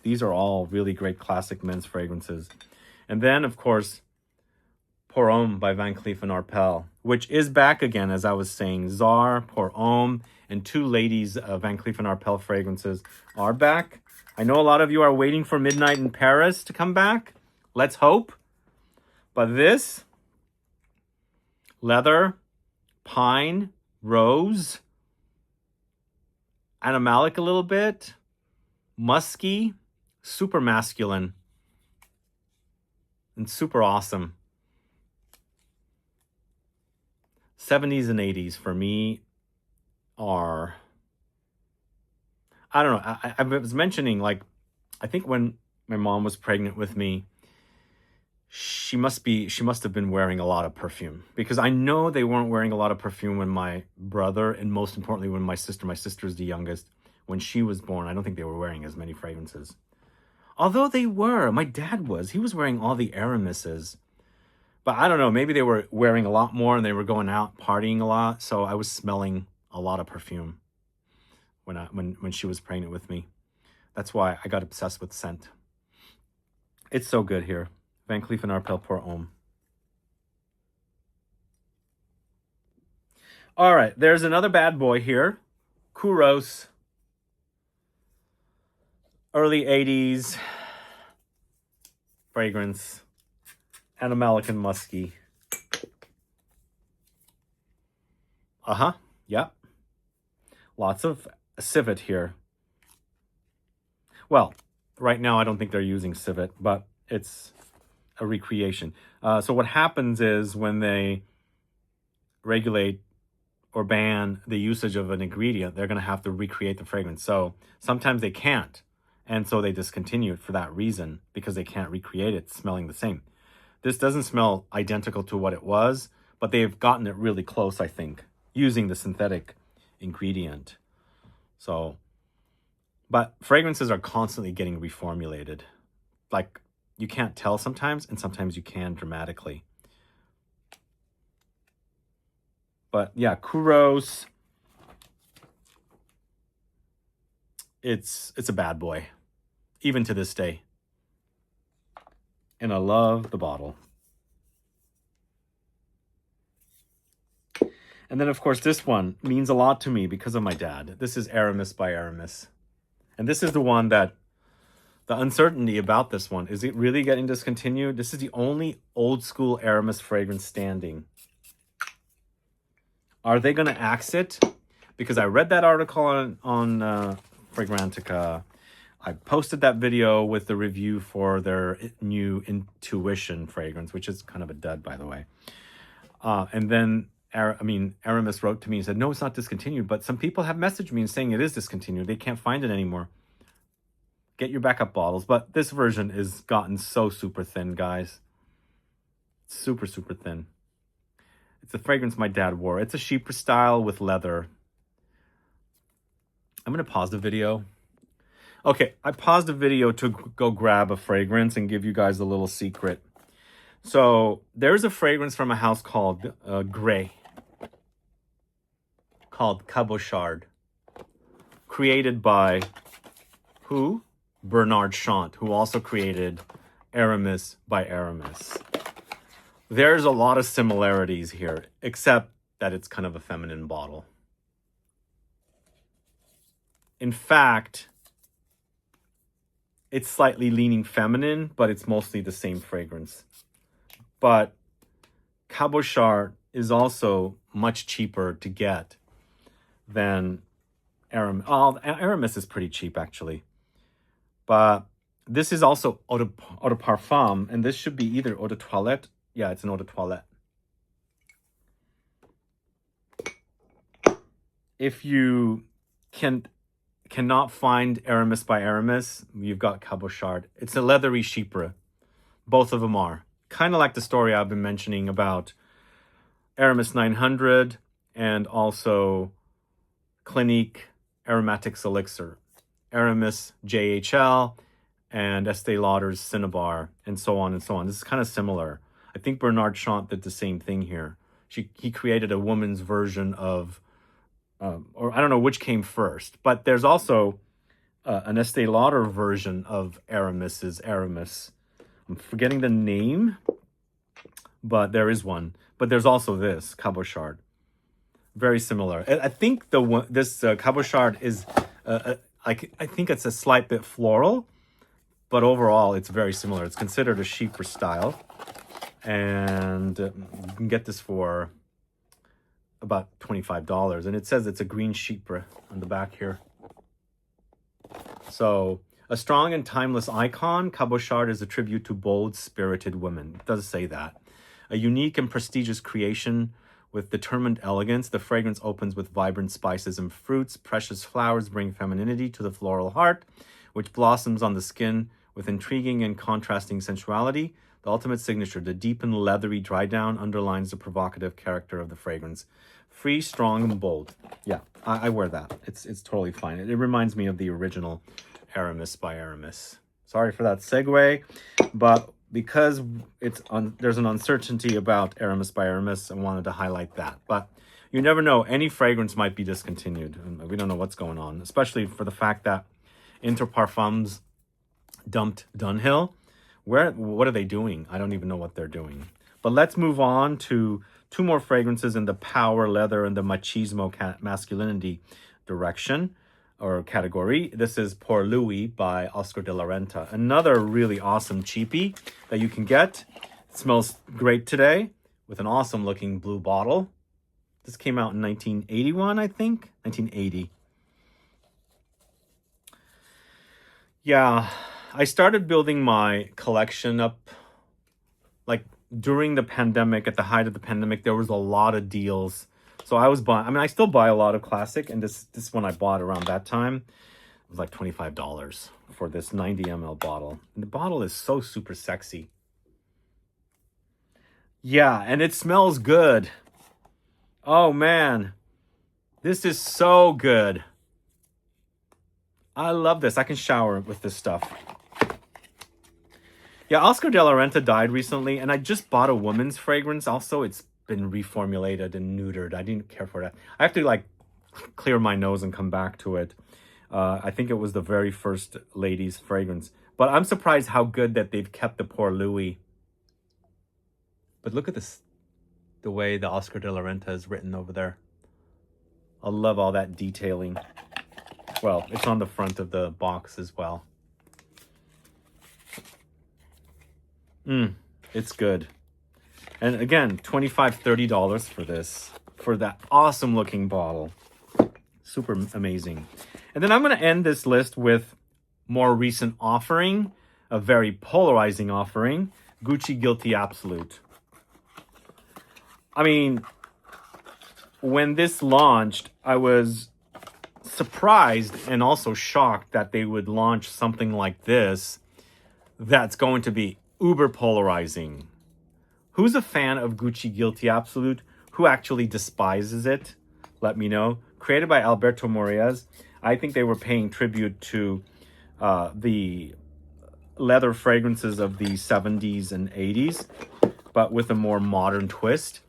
These are all really great classic men's fragrances. And then of course Pour Homme by Van Cleef & Arpels, which is back again, as I was saying. Czar, Pour Homme, and two ladies Van Cleef & Arpels fragrances are back. I know a lot of you are waiting for Midnight in Paris to come back. Let's hope. But this, leather, pine, rose, animalic a little bit, musky, super masculine, and super awesome. 70s and 80s for me are, I don't know, I was mentioning, like, I think when my mom was pregnant with me, she must have been wearing a lot of perfume, because I know they weren't wearing a lot of perfume when my brother, and most importantly when my sister is the youngest, when she was born. I don't think they were wearing as many fragrances. Although they were, my dad he was wearing all the Aramises. But I don't know, maybe they were wearing a lot more and they were going out partying a lot. So I was smelling a lot of perfume when she was pregnant with me. That's why I got obsessed with scent. It's so good here. Van Cleef & Arpels Pour Homme. All right, there's another bad boy here. Kouros. Early 80s fragrance. Animalic and musky. Yep. Lots of civet here. Well, right now I don't think they're using civet, but it's a recreation. So what happens is when they regulate or ban the usage of an ingredient, they're going to have to recreate the fragrance. So sometimes they can't. And so they discontinue it for that reason, because they can't recreate it smelling the same. This doesn't smell identical to what it was, but they've gotten it really close, I think, using the synthetic ingredient. So, but fragrances are constantly getting reformulated. Like, you can't tell sometimes, and sometimes you can dramatically. But yeah, Kouros, it's a bad boy, even to this day. And I love the bottle. And then, of course, this one means a lot to me because of my dad. This is Aramis by Aramis. And this is the one that, the uncertainty about this one, is it really getting discontinued? This is the only old school Aramis fragrance standing. Are they going to axe it? Because I read that article on Fragrantica. I posted that video with the review for their new Intuition fragrance, which is kind of a dud, by the way. And then, Aramis wrote to me and said, no, it's not discontinued. But some people have messaged me and saying it is discontinued. They can't find it anymore. Get your backup bottles. But this version is gotten so super thin, guys. Super, super thin. It's a fragrance my dad wore. It's a Chypre style with leather. I'm going to pause the video. Okay, I paused the video to go grab a fragrance and give you guys a little secret. So there's a fragrance from a house called Grey, called Cabochard, created by who? Bernard Chant, who also created Aramis by Aramis. There's a lot of similarities here, except that it's kind of a feminine bottle. In fact, it's slightly leaning feminine, but it's mostly the same fragrance. But Cabochard is also much cheaper to get than Aramis. Oh, Aramis is pretty cheap, actually. But this is also eau de parfum, and this should be either eau de toilette. Yeah, it's an eau de toilette. If you cannot find Aramis by Aramis, you've got Cabochard. It's a leathery chypre. Both of them are. Kind of like the story I've been mentioning about Aramis 900 and also Clinique Aromatics Elixir. Aramis JHL and Estee Lauder's Cinnabar, and so on and so on. This is kind of similar. I think Bernard Chant did the same thing here. He created a woman's version of, or I don't know which came first, but there's also an Estee Lauder version of Aramis's Aramis. I'm forgetting the name, but there is one. But there's also this, Cabochard. Very similar. I think this Cabochard is, I think it's a slight bit floral, but overall it's very similar. It's considered a chypre style. And you can get this for about $25. And it says it's a green chypre on the back here. So, a strong and timeless icon, Cabochard is a tribute to bold, spirited women. It does say that. A unique and prestigious creation with determined elegance, the fragrance opens with vibrant spices and fruits. Precious flowers bring femininity to the floral heart, which blossoms on the skin with intriguing and contrasting sensuality. The ultimate signature, the deep and leathery dry down, underlines the provocative character of the fragrance. Free, strong, and bold. Yeah, I wear that. It's totally fine. It reminds me of the original Aramis by Aramis. Sorry for that segue, but because there's an uncertainty about Aramis by Aramis, I wanted to highlight that. But you never know. Any fragrance might be discontinued. And we don't know what's going on, especially for the fact that Interparfums dumped Dunhill. What are they doing? I don't even know what they're doing. But let's move on to two more fragrances in the power, leather, and the machismo masculinity direction or category. This is Pour Louis by Oscar de la Renta. Another really awesome cheapie that you can get. It smells great today with an awesome looking blue bottle. This came out in 1981, I think. 1980. Yeah, I started building my collection up like during the pandemic. At the height of the pandemic, there was a lot of deals. So I was buying, I mean, I still buy a lot of classic, and this one I bought around that time. It was like $25 for this 90 ml bottle. And the bottle is so super sexy. Yeah, and it smells good. Oh man, this is so good. I love this. I can shower with this stuff. Yeah, Oscar de la Renta died recently, and I just bought a woman's fragrance. Also, it's been reformulated and neutered. I didn't care for that. I have to like clear my nose and come back to it. I think it was the very first ladies' fragrance. But I'm surprised how good that they've kept the Pour Louis. But look at this, the way the Oscar de la Renta is written over there. I love all that detailing. Well, it's on the front of the box as well. It's good. And again, $25, $30 for this, for that awesome looking bottle. Super amazing. And then I'm going to end this list with more recent offering, a very polarizing offering, Gucci Guilty Absolute. I mean, when this launched, I was surprised and also shocked that they would launch something like this that's going to be uber polarizing. Who's a fan of Gucci Guilty Absolute? Who actually despises it? Let me know. Created by Alberto Moraes. I think they were paying tribute to the leather fragrances of the 70s and 80s, but with a more modern twist.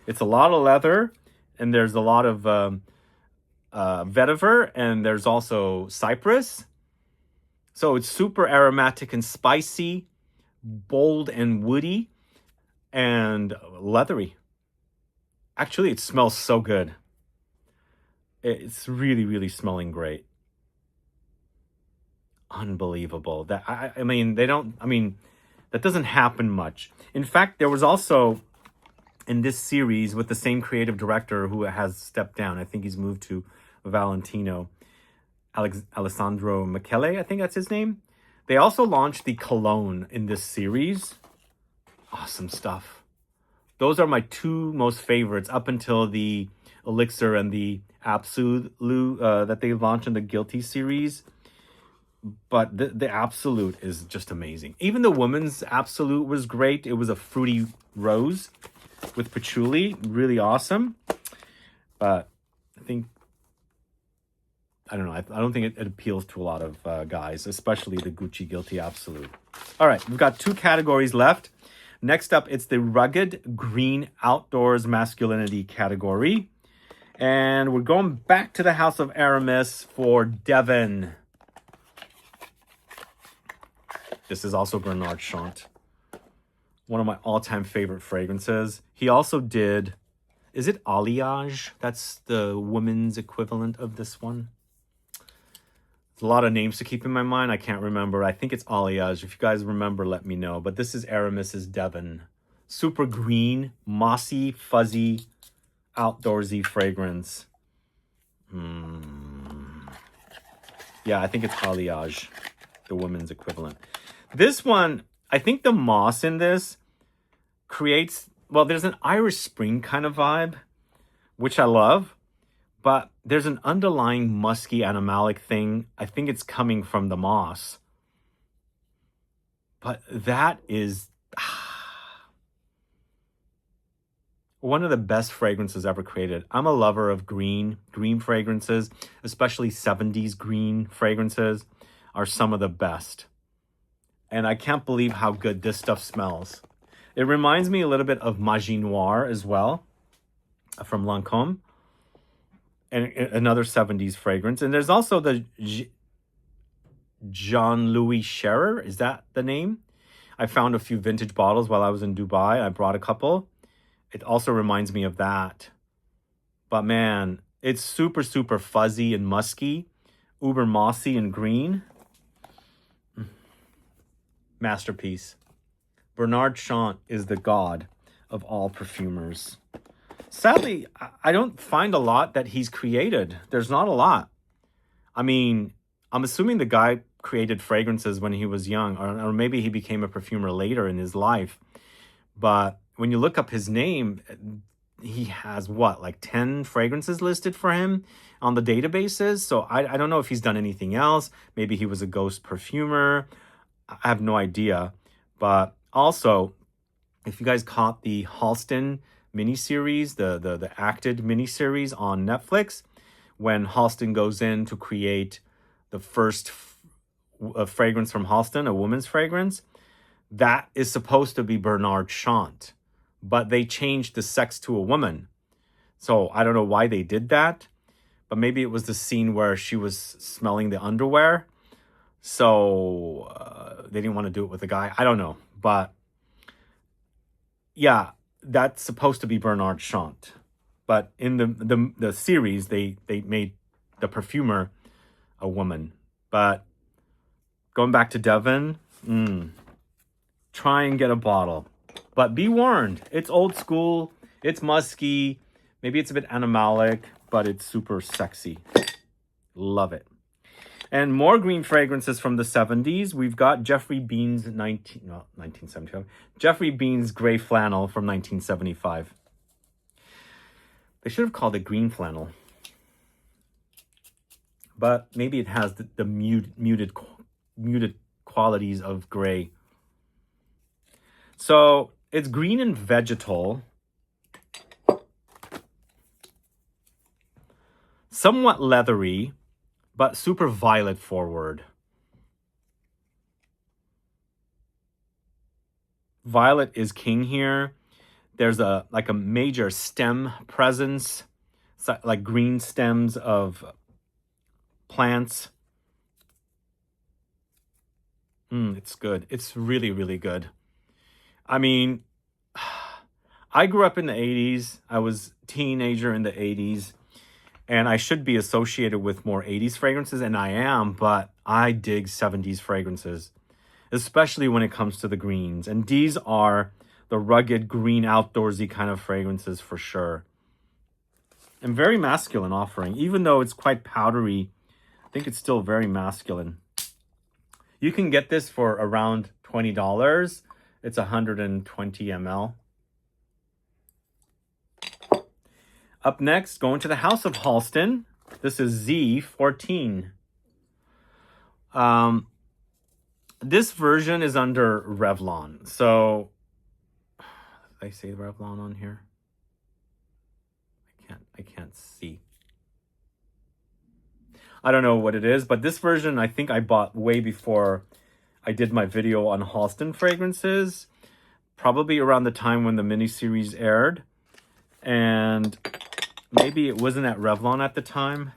It's a lot of leather, and there's a lot of vetiver, and there's also cypress. So it's super aromatic and spicy, bold and woody, and leathery. Actually, it smells so good. It's really, really smelling great. unbelievable. That I mean, they don't. I mean, that doesn't happen much. In fact, there was also in this series with the same creative director who has stepped down. I think he's moved to Valentino. Alessandro Michele, I think that's his name. They also launched the cologne in this series. Awesome stuff. Those are my two most favorites up until the Elixir and the Absolute that they launched in the Guilty series. But the Absolute is just amazing. Even the woman's Absolute was great. It was a fruity rose with patchouli. Really awesome. But I think, I don't know. I don't think it appeals to a lot of guys, especially the Gucci Guilty Absolute. All right, we've got two categories left. Next up, it's the rugged green outdoors masculinity category. And we're going back to the house of Aramis for Devon. This is also Bernard Chant. One of my all-time favorite fragrances. He also did, is it Alliage? That's the woman's equivalent of this one. A lot of names to keep in my mind. I can't remember. I think it's Alliage. If you guys remember, let me know. But this is Aramis's Devon. Super green, mossy, fuzzy, outdoorsy fragrance. Yeah, I think it's Alliage, the woman's equivalent. This one, I think the moss in this creates, well, there's an Irish Spring kind of vibe, which I love. But there's an underlying musky animalic thing. I think it's coming from the moss. But that is one of the best fragrances ever created. I'm a lover of green fragrances, especially 70s green fragrances are some of the best. And I can't believe how good this stuff smells. It reminds me a little bit of Magie Noir as well from Lancôme. And another 70s fragrance. And there's also the Jean-Louis Scherer. Is that the name? I found a few vintage bottles while I was in Dubai. I brought a couple. It also reminds me of that. But man, it's super, super fuzzy and musky. Uber mossy and green. Masterpiece. Bernard Chant is the god of all perfumers. Sadly, I don't find a lot that he's created. There's not a lot. I mean, I'm assuming the guy created fragrances when he was young, or maybe he became a perfumer later in his life. But when you look up his name, he has what, like 10 fragrances listed for him on the databases? So I don't know if he's done anything else. Maybe he was a ghost perfumer. I have no idea. But also, if you guys caught the Halston miniseries, the acted miniseries on Netflix, when Halston goes in to create the first fragrance from Halston, a woman's fragrance, that is supposed to be Bernard Chant, but they changed the sex to a woman. So I don't know why they did that, but maybe it was the scene where she was smelling the underwear. So they didn't want to do it with a guy. I don't know, but yeah, that's supposed to be Bernard Chant. But in the series, they made the perfumer a woman. But going back to Devon, try and get a bottle. But be warned, it's old school, it's musky, maybe it's a bit animalic, but it's super sexy. Love it. And more green fragrances from the 70s. We've got Jeffrey Bean's 1975. Jeffrey Bean's Gray Flannel from 1975. They should have called it Green Flannel. But maybe it has the muted qualities of gray. So it's green and vegetal. Somewhat leathery, but super violet forward. Violet is king here. There's a major stem presence, like green stems of plants. It's good. It's really, really good. I mean, I grew up in the 80s. I was a teenager in the 80s. And I should be associated with more 80s fragrances, and I am, but I dig 70s fragrances, especially when it comes to the greens. And these are the rugged, green, outdoorsy kind of fragrances for sure. And very masculine offering. Even though it's quite powdery, I think it's still very masculine. You can get this for around $20. It's 120 ml. Up next, going to the House of Halston. This is Z14. This version is under Revlon. So, did I say Revlon on here? I can't see. I don't know what it is, but this version I think I bought way before I did my video on Halston fragrances. Probably around the time when the miniseries aired. And maybe it wasn't at Revlon at the time.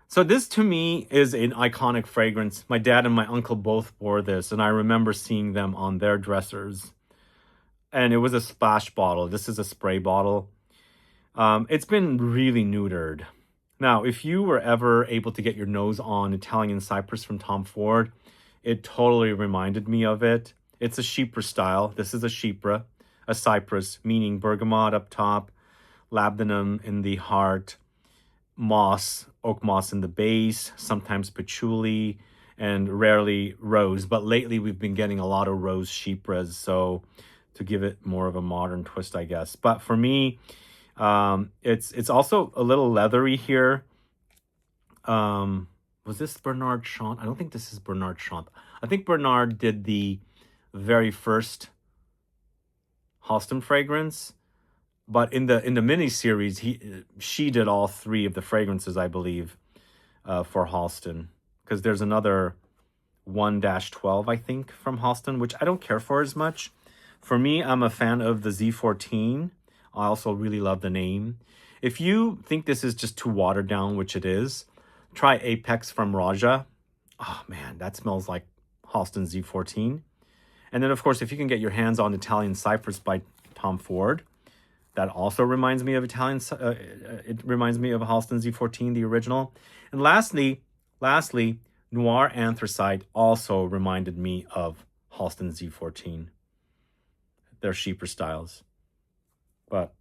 So this to me is an iconic fragrance. My dad and my uncle both wore this, and I remember seeing them on their dressers. And it was a splash bottle. This is a spray bottle. It's been really neutered. Now, if you were ever able to get your nose on Italian Cypress from Tom Ford, it totally reminded me of it. It's a Chypre style. This is a Chypre, a cypress, meaning bergamot up top, labdanum in the heart, moss, oak moss in the base, sometimes patchouli, and rarely rose. But lately we've been getting a lot of rose Chypres, so to give it more of a modern twist, I guess. But for me, it's also a little leathery here. Was this Bernard Chant? I don't think this is Bernard Chant. I think Bernard did the very first Halston fragrance, but in the mini series, she did all three of the fragrances, I believe, for Halston, because there's another 1-12, I think, from Halston, which I don't care for as much. For me, I'm a fan of the Z14. I also really love the name. If you think this is just too watered down, which it is, try Apex from Raja. Oh man, that smells like Halston Z14. And then of course, if you can get your hands on Italian Cypress by Tom Ford, that also reminds me of it reminds me of Halston Z14, the original. And lastly, Noir Anthracite also reminded me of Halston Z14. They're Chypre styles. But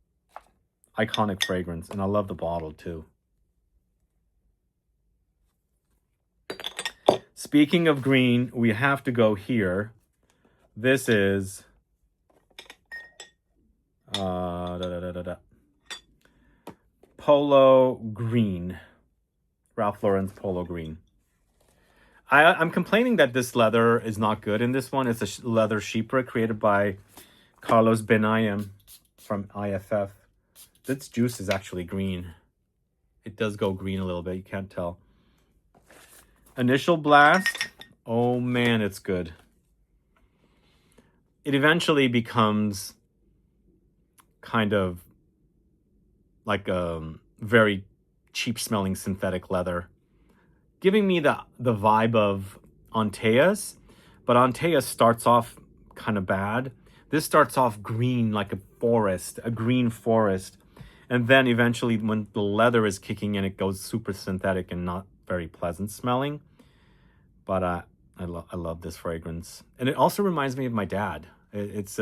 iconic fragrance, and I love the bottle too. Speaking of green, we have to go here. This is Polo Green. Ralph Lauren's Polo Green. I'm complaining that this leather is not good in this one. It's a leather Chypre created by Carlos Benayem from IFF. This juice is actually green. It does go green a little bit. You can't tell. Initial blast. Oh man, it's good. It eventually becomes kind of like a very cheap smelling synthetic leather, giving me the vibe of Antaeus, but Antaeus starts off kind of bad. This starts off green, like a forest, a green forest. And then eventually when the leather is kicking in, it goes super synthetic and not very pleasant smelling. But I love this fragrance. And it also reminds me of my dad. It's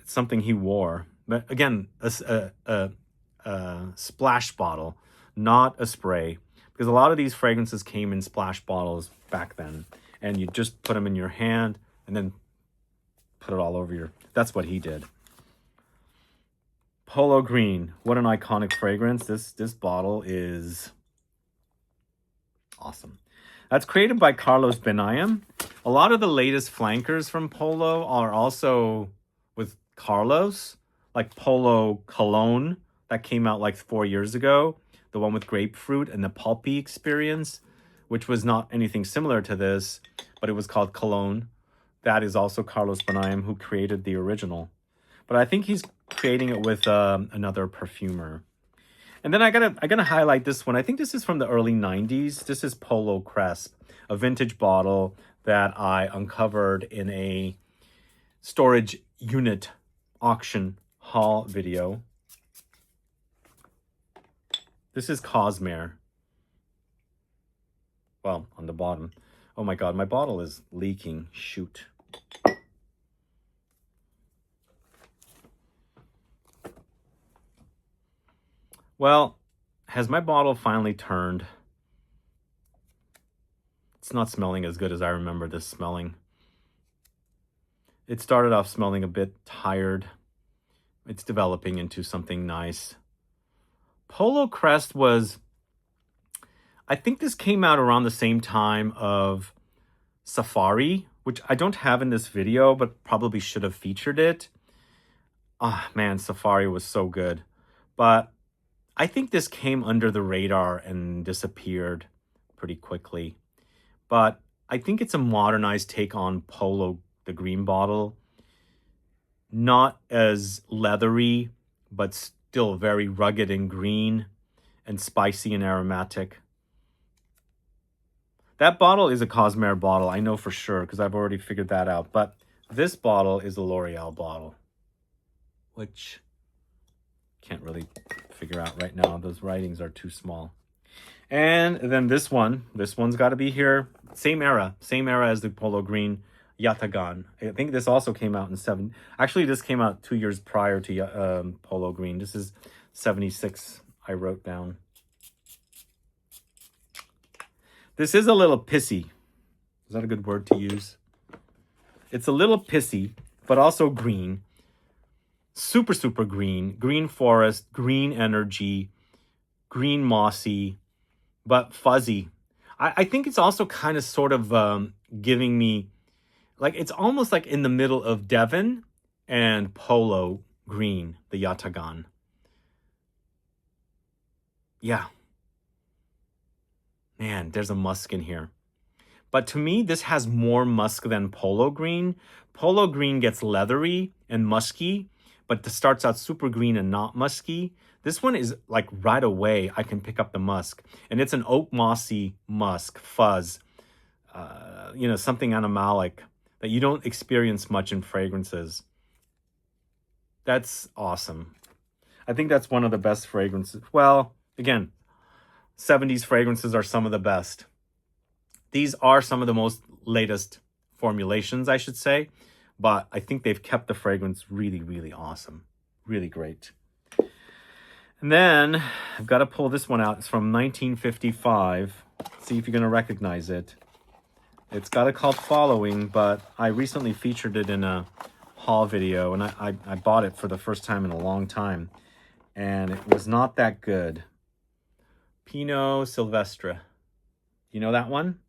something he wore. But again, a splash bottle, not a spray. Because a lot of these fragrances came in splash bottles back then. And you just put them in your hand and then put it all over your... That's what he did. Polo Green. What an iconic fragrance. This bottle is awesome. That's created by Carlos Benayem. A lot of the latest flankers from Polo are also with Carlos. Like Polo Cologne. That came out like 4 years ago. The one with grapefruit and the pulpy experience, which was not anything similar to this, but it was called Cologne. That is also Carlos Benayem, who created the original. But I think he's creating it with another perfumer. And then I gotta highlight this one. I think this is from the early 90s. This is Polo Cresp, a vintage bottle that I uncovered in a storage unit auction haul video. This is Cosmere. Well, on the bottom. Oh my God, my bottle is leaking. Shoot. Well, has my bottle finally turned? It's not smelling as good as I remember this smelling. It started off smelling a bit tired. It's developing into something nice. Polo Crest was, I think this came out around the same time of Safari, which I don't have in this video, but probably should have featured it. Ah, man, Safari was so good. But I think this came under the radar and disappeared pretty quickly. But I think it's a modernized take on Polo, the green bottle. Not as leathery, but still very rugged and green and spicy and aromatic. That bottle is a Cosmere bottle, I know for sure, because I've already figured that out. But this bottle is a L'Oreal bottle, which can't really figure out right now. Those writings are too small. And then this one's got to be here. Same era as the Polo Green, Yatagan. I think this also came out in actually this came out 2 years prior to Polo Green. This is 76, I wrote down. This is a little pissy. Is that a good word to use? It's a little pissy, but also green. Super, super green. Green forest, green energy, green mossy, but fuzzy. I think it's also kind of sort of giving me, like, it's almost like in the middle of Devon and Polo Green, the Yatagan. Yeah. Man, there's a musk in here. But to me, this has more musk than Polo Green. Polo Green gets leathery and musky, but it starts out super green and not musky. This one is like right away, I can pick up the musk. And it's an oak mossy musk, fuzz, something animalic that you don't experience much in fragrances. That's awesome. I think that's one of the best fragrances. Well, again, 70s fragrances are some of the best. These are some of the most latest formulations, I should say. But I think they've kept the fragrance really, really awesome. Really great. And then I've got to pull this one out. It's from 1955. See if you're going to recognize it. It's got a cult following, but I recently featured it in a haul video. And I bought it for the first time in a long time. And it was not that good. Pinot Silvestre. You know that one?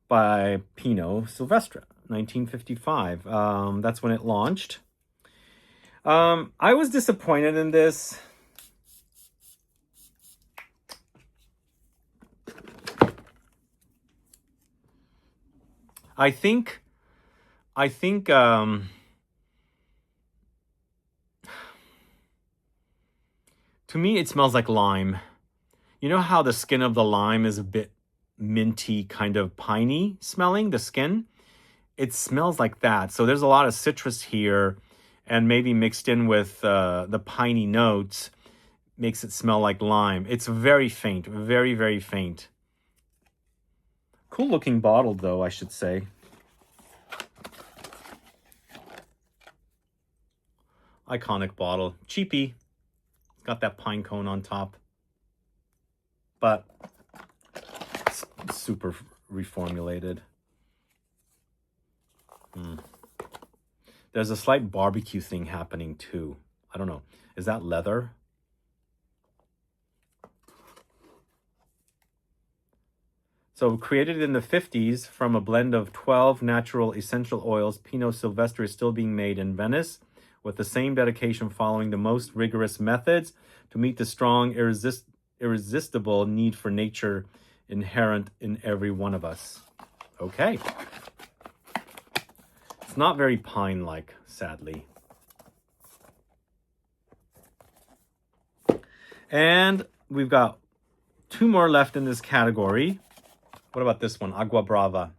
By Pinot Silvestre, 1955. That's when it launched. I was disappointed in this. I think to me it smells like lime. You know how the skin of the lime is a bit minty, kind of piney smelling, the skin? It smells like that. So there's a lot of citrus here, and maybe mixed in with the piney notes makes it smell like lime. It's very faint, very, very faint. Cool looking bottle though, I should say. Iconic bottle. Cheapy. It's got that pine cone on top. But it's super reformulated. There's a slight barbecue thing happening too. I don't know. Is that leather? So created in the 50s from a blend of 12 natural essential oils, Pinot Silvestre is still being made in Venice with the same dedication following the most rigorous methods to meet the strong, irresistible need for nature inherent in every one of us. Okay. It's not very pine-like, sadly. And we've got 2 more left in this category. What about this one? Agua Brava.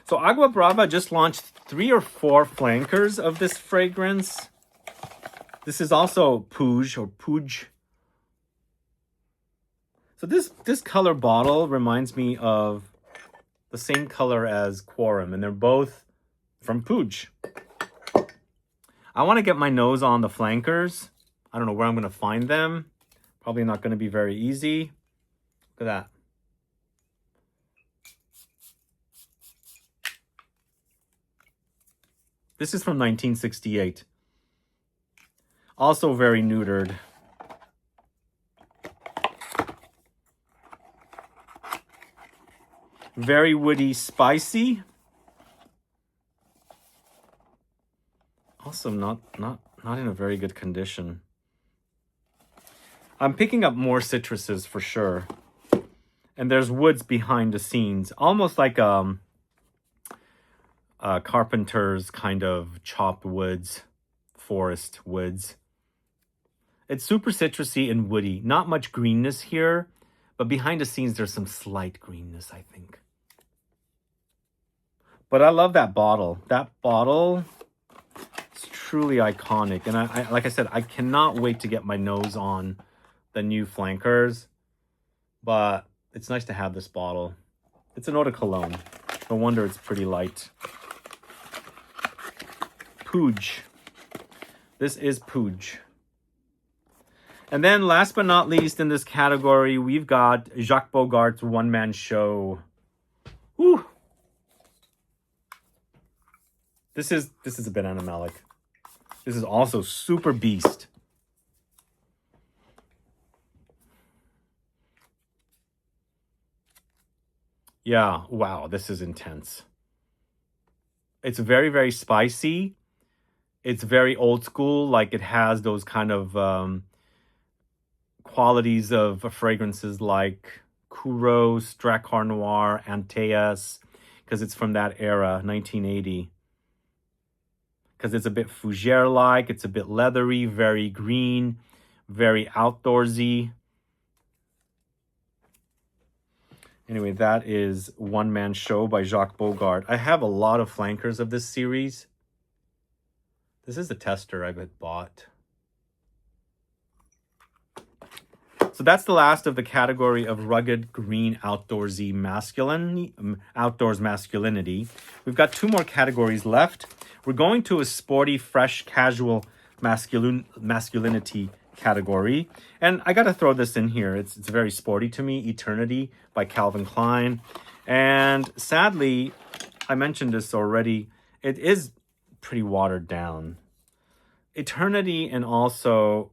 So Agua Brava just launched 3 or 4 flankers of this fragrance. This is also Pouge or Pouge. So this color bottle reminds me of the same color as Quorum, and they're both from Puig. I want to get my nose on the flankers. I don't know where I'm going to find them. Probably not going to be very easy. Look at that. This is from 1968. Also very neutered. Very woody, spicy. Also not in a very good condition. I'm picking up more citruses for sure. And there's woods behind the scenes. Almost like carpenter's kind of chopped woods, forest woods. It's super citrusy and woody. Not much greenness here, but behind the scenes there's some slight greenness, I think. But I love that bottle. That bottle is truly iconic. And I like I said, I cannot wait to get my nose on the new flankers. But it's nice to have this bottle. It's an eau de cologne. No wonder it's pretty light. Puig. This is Puig. And then last but not least in this category, we've got Jacques Bogart's one-man show. Woo! This is a bit animalic. This is also super beast. Yeah, wow, this is intense. It's very, very spicy. It's very old school, like it has those kind of qualities of fragrances like Kouros, Drakkar Noir, Antaeus, because it's from that era, 1980. Because it's a bit fougere-like, it's a bit leathery, very green, very outdoorsy. Anyway, that is One Man Show by Jacques Bogart. I have a lot of flankers of this series. This is the tester I had bought. So that's the last of the category of rugged, green, outdoorsy outdoors masculinity. We've got two more categories left. We're going to a sporty, fresh, casual masculinity category. And I got to throw this in here. It's very sporty to me. Eternity by Calvin Klein. And sadly, I mentioned this already, it is pretty watered down. Eternity and also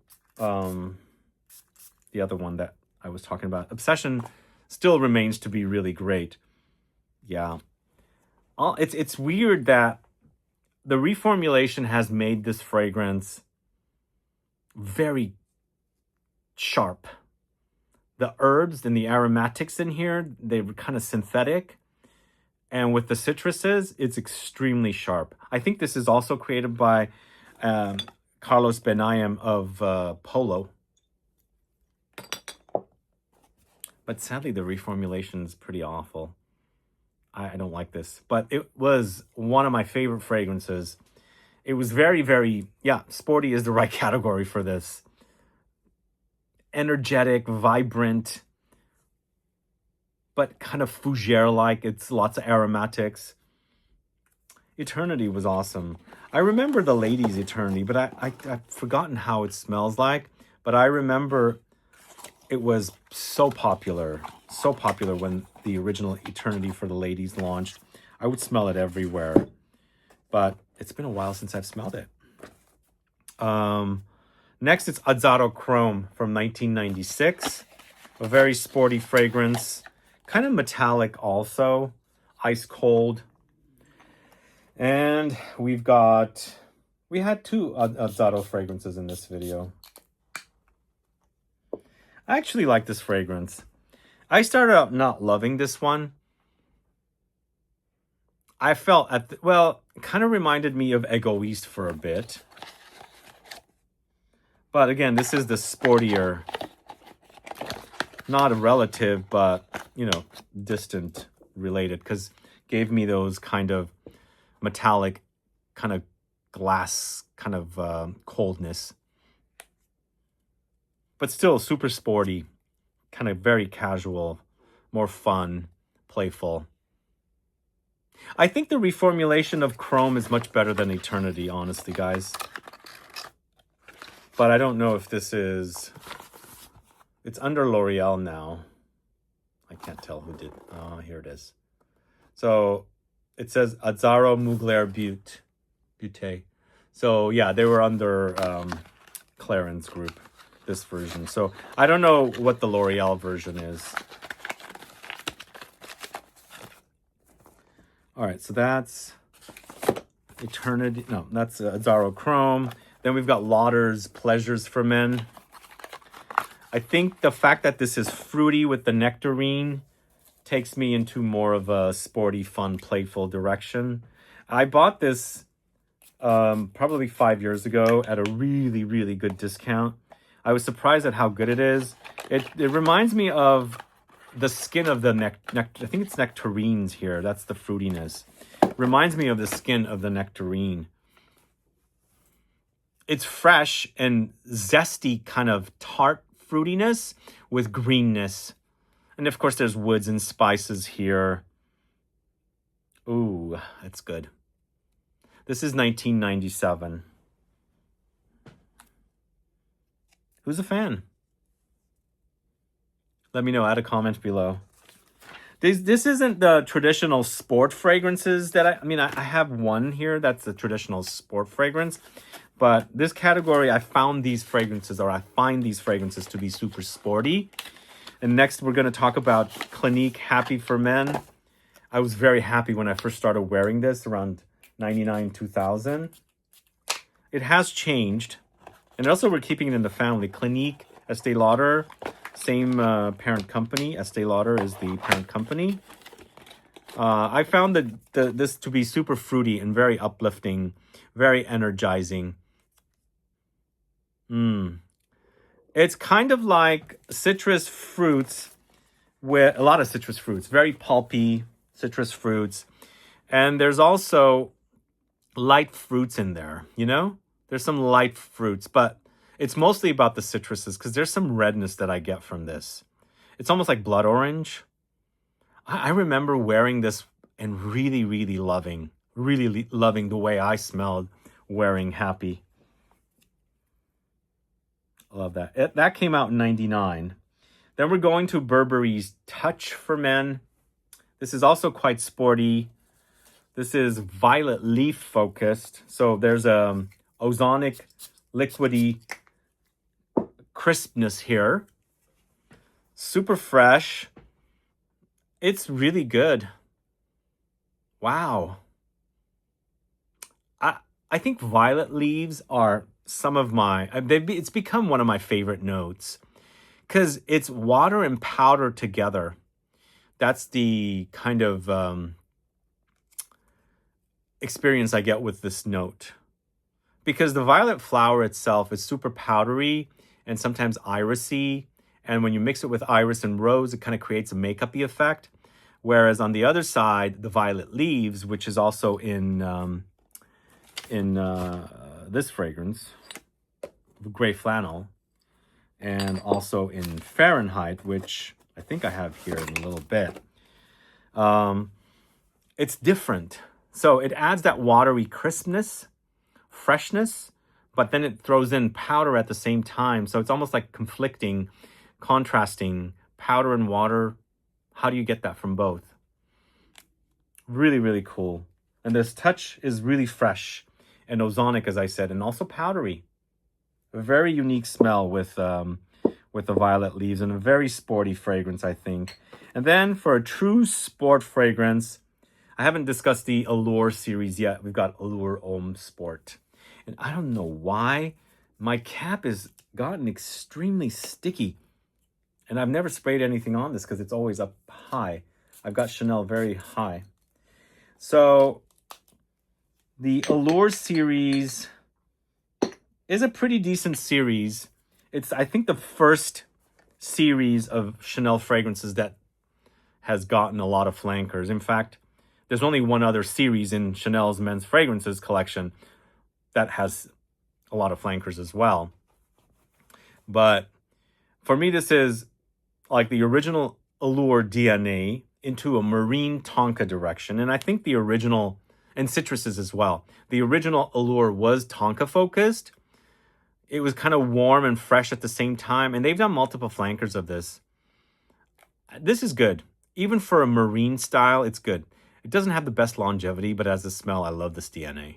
the other one that I was talking about, Obsession, still remains to be really great. Yeah. It's weird that the reformulation has made this fragrance very sharp. The herbs and the aromatics in here, they were kind of synthetic. And with the citruses, it's extremely sharp. I think this is also created by Carlos Benayem of Polo. But sadly, the reformulation is pretty awful. I don't like this. But it was one of my favorite fragrances. It was very, very, yeah, sporty is the right category for this. Energetic, vibrant, but kind of fougere-like. It's lots of aromatics. Eternity was awesome. I remember the ladies' Eternity, but I've forgotten how it smells like. But I remember it was so popular when the original Eternity for the ladies launched. I would smell it everywhere, but it's been a while since I've smelled it. Next, it's Azzurro Chrome from 1996. A very sporty fragrance, kind of metallic also, ice cold. And we had two Azzurro fragrances in this video. I actually like this fragrance. I started out not loving this one. I felt it kind of reminded me of Egoiste for a bit. But again, this is the sportier, not a relative, but, distant related, because gave me those kind of metallic, kind of glass, kind of coldness. But still super sporty, kind of very casual, more fun, playful. I think the reformulation of Chrome is much better than Eternity, honestly, guys. But I don't know if this is... It's under L'Oreal now. I can't tell who did. Oh, here it is. So it says Azzaro Mugler Butte. So yeah, they were under Clarins group, this version. So I don't know what the L'Oreal version is. All right, so that's Eternity. No, that's Azzaro Chrome. Then we've got Lauder's Pleasures for Men. I think the fact that this is fruity with the nectarine takes me into more of a sporty, fun, playful direction. I bought this probably 5 years ago at a really, really good discount. I was surprised at how good it is. It reminds me of the skin of the I think it's nectarines here. That's the fruitiness. Reminds me of the skin of the nectarine. It's fresh and zesty, kind of tart fruitiness with greenness. And of course, there's woods and spices here. Ooh, that's good. This is 1997. Who's a fan? Let me know. Add a comment below. This isn't the traditional sport fragrances that I have one here that's the traditional sport fragrance. But this category, I find these fragrances to be super sporty. And next, we're going to talk about Clinique Happy for Men. I was very happy when I first started wearing this around 99, 2000. It has changed. And also, we're keeping it in the family. Clinique, Estée Lauder, same parent company. Estée Lauder is the parent company. I found this to be super fruity and very uplifting, very energizing. It's kind of like citrus fruits, with a lot of citrus fruits, very pulpy citrus fruits. And there's also light fruits in there, you know? There's some light fruits, but it's mostly about the citruses because there's some redness that I get from this. It's almost like blood orange. I remember wearing this and really, really loving the way I smelled wearing Happy. I love that. That came out in 99. Then we're going to Burberry's Touch for Men. This is also quite sporty. This is violet leaf focused. So there's a ozonic liquidy crispness here. Super fresh. It's really good. Wow. I think violet leaves are some of my... It's become one of my favorite notes. Because it's water and powder together. That's the kind of experience I get with this note. Because the violet flower itself is super powdery and sometimes irisy. And when you mix it with iris and rose, it kind of creates a makeup-y effect. Whereas on the other side, the violet leaves, which is also in this fragrance, Gray Flannel, and also in Fahrenheit, which I think I have here in a little bit. It's different. So it adds that watery crispness, freshness, but then it throws in powder at the same time. So it's almost like conflicting, contrasting powder and water. How do you get that from both? Really, really cool. And this touch is really fresh and ozonic, as I said, and also powdery. A very unique smell with the violet leaves and a very sporty fragrance, I think. And then for a true sport fragrance, I haven't discussed the Allure series yet. We've got Allure Homme Sport. And I don't know why my cap has gotten extremely sticky. And I've never sprayed anything on this because it's always up high. I've got Chanel very high. So the Allure series is a pretty decent series. It's, I think, the first series of Chanel fragrances that has gotten a lot of flankers. In fact, there's only one other series in Chanel's men's fragrances collection that has a lot of flankers as well. But for me, this is like the original Allure DNA into a marine tonka direction. And I think the original, and citruses as well, the original Allure was tonka focused. It was kind of warm and fresh at the same time. And they've done multiple flankers of this. This is good. Even for a marine style, it's good. It doesn't have the best longevity, but as a smell, I love this DNA.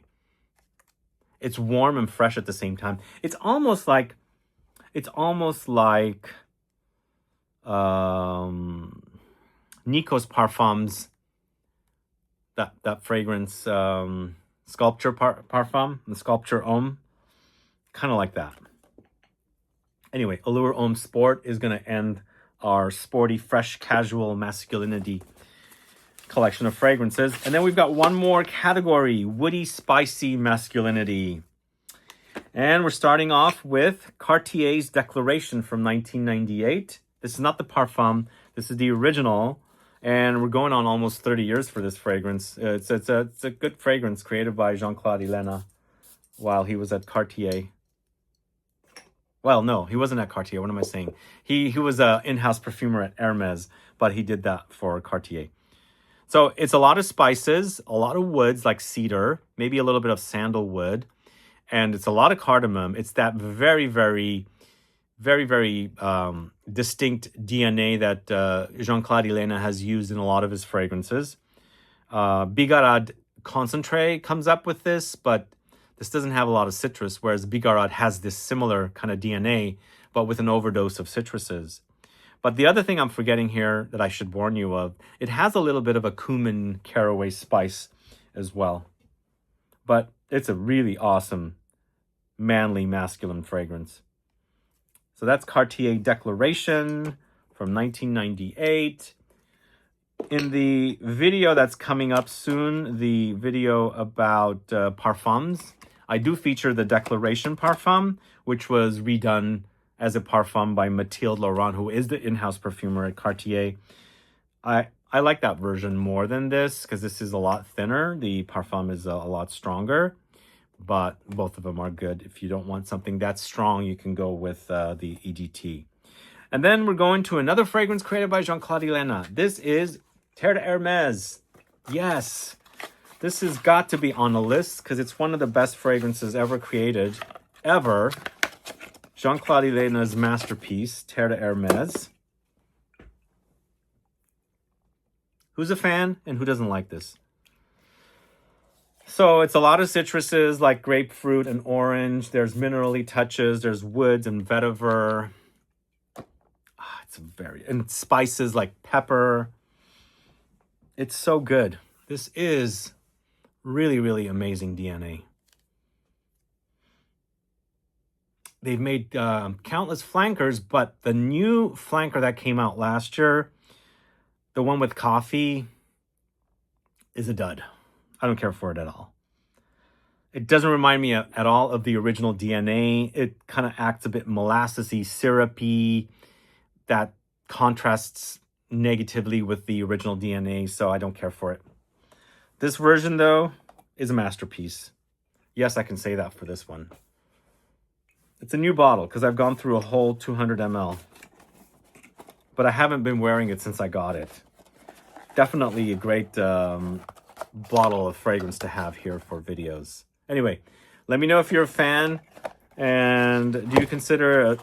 It's warm and fresh at the same time. It's almost like Nico's Parfums, that fragrance, Sculpture Parfum, the Sculpture Homme, kind of like that. Anyway, Allure Homme Sport is going to end our sporty, fresh, casual masculinity collection of fragrances. And then we've got one more category, woody, spicy masculinity. And we're starting off with Cartier's Declaration from 1998. This is not the Parfum. This is the original. And we're going on almost 30 years for this fragrance. It's a good fragrance created by Jean-Claude Helena while he was at Cartier. Well, no, he wasn't at Cartier. What am I saying? He was an in-house perfumer at Hermes, but he did that for Cartier. So it's a lot of spices, a lot of woods like cedar, maybe a little bit of sandalwood, and it's a lot of cardamom. It's that very, very, very, very distinct DNA that Jean-Claude Helena has used in a lot of his fragrances. Bigarade Concentré comes up with this, but this doesn't have a lot of citrus, whereas Bigarade has this similar kind of DNA, but with an overdose of citruses. But the other thing I'm forgetting here that I should warn you of, it has a little bit of a cumin caraway spice as well. But it's a really awesome, manly, masculine fragrance. So that's Cartier Declaration from 1998. In the video that's coming up soon, the video about parfums, I do feature the Declaration Parfum, which was redone as a parfum by Mathilde Laurent, who is the in-house perfumer at Cartier. I like that version more than this because this is a lot thinner. The parfum is a lot stronger, but both of them are good. If you don't want something that strong, you can go with the EGT. And then we're going to another fragrance created by Jean-Claude Helena. This is Terre de Hermès. Yes, this has got to be on the list because it's one of the best fragrances ever created, ever. Jean-Claude Helena's masterpiece, Terre de Hermès. Who's a fan and who doesn't like this? So it's a lot of citruses like grapefruit and orange. There's minerally touches. There's woods and vetiver. And spices like pepper. It's so good. This is really, really amazing DNA. They've made countless flankers, but the new flanker that came out last year, the one with coffee, is a dud. I don't care for it at all. It doesn't remind me at all of the original DNA. It kind of acts a bit molassesy, syrupy. That contrasts negatively with the original DNA, so I don't care for it. This version, though, is a masterpiece. Yes, I can say that for this one. It's a new bottle because I've gone through a whole 200 ml. But I haven't been wearing it since I got it. Definitely a great bottle of fragrance to have here for videos. Anyway, let me know if you're a fan. And do you consider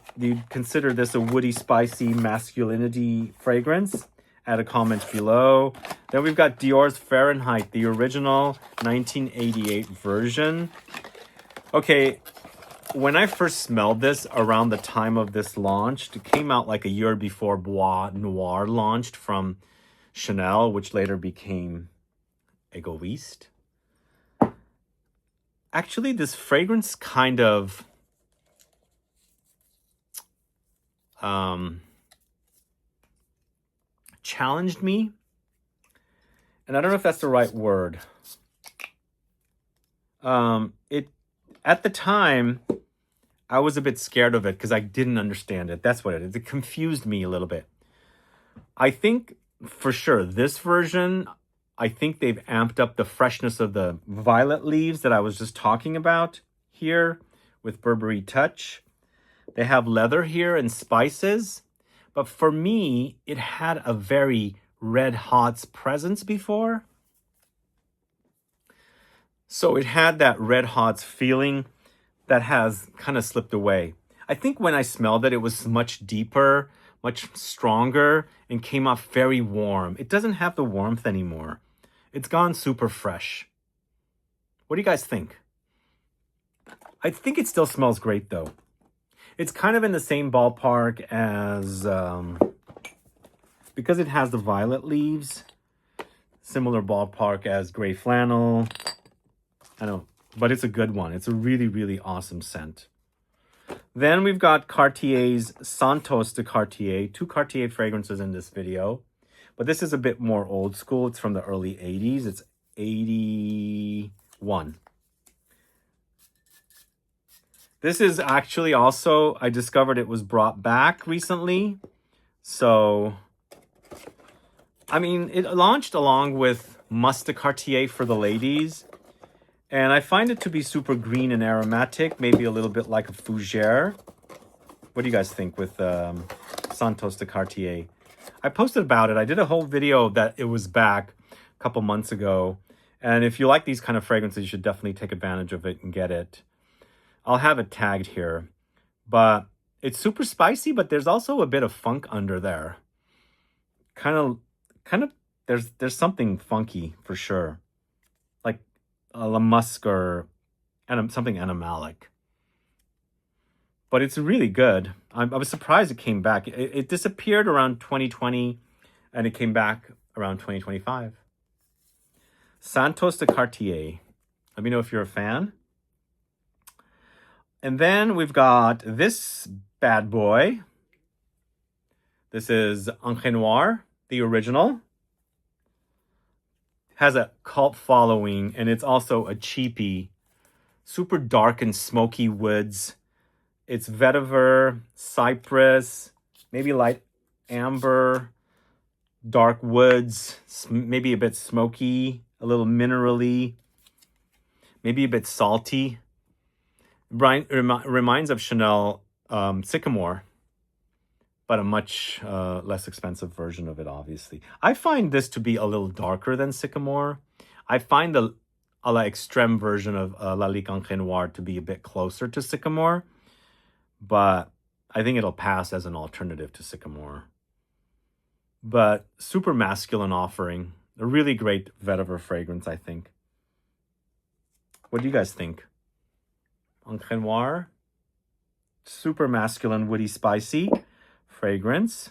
this a woody, spicy masculinity fragrance? Add a comment below. Then we've got Dior's Fahrenheit, the original 1988 version. Okay, when I first smelled this around the time of this launch, it came out like a year before Bois Noir launched from Chanel, which later became Egoiste. Actually, this fragrance kind of challenged me. And I don't know if that's the right word. At the time, I was a bit scared of it because I didn't understand it. That's what it is. It confused me a little bit. I think for sure this version, I think they've amped up the freshness of the violet leaves that I was just talking about here with Burberry Touch. They have leather here and spices, But for me, it had a very Red Hot's presence before. So it had that Red Hot's feeling that has kind of slipped away. I think when I smelled it, it was much deeper, much stronger, and came off very warm. It doesn't have the warmth anymore. It's gone super fresh. What do you guys think? I think it still smells great though. It's kind of in the same ballpark as, because it has the violet leaves, similar ballpark as Gray Flannel. I know, but it's a good one. It's a really, really awesome scent. Then we've got Cartier's Santos de Cartier, 2 Cartier fragrances in this video. But this is a bit more old school. It's from the early 80s. It's 81. This is actually also, I discovered it was brought back recently. So, I mean, it launched along with Must de Cartier for the ladies. And I find it to be super green and aromatic, maybe a little bit like a fougere. What do you guys think with Santos de Cartier? I posted about it. I did a whole video that it was back a couple months ago. And if you like these kind of fragrances, you should definitely take advantage of it and get it. I'll have it tagged here. But it's super spicy, but there's also a bit of funk under there. Kind of, there's something funky for sure. Like a musk or something animalic. But it's really good. I was surprised it came back. It disappeared around 2020 and it came back around 2025. Santos de Cartier. Let me know if you're a fan. And then we've got this bad boy. This is Encre Noire, the original. Has a cult following and it's also a cheapie. Super dark and smoky woods. It's vetiver, cypress, maybe light amber, dark woods, maybe a bit smoky, a little minerally, maybe a bit salty. Reminds of Chanel Sycamore, but a much less expensive version of it, obviously. I find this to be a little darker than Sycamore. I find the a la extreme version of Lalique Encre Noire to be a bit closer to Sycamore. But I think it'll pass as an alternative to Sycamore. But super masculine offering. A really great vetiver fragrance, I think. What do you guys think? Encre Noire. Super masculine, woody, spicy fragrance.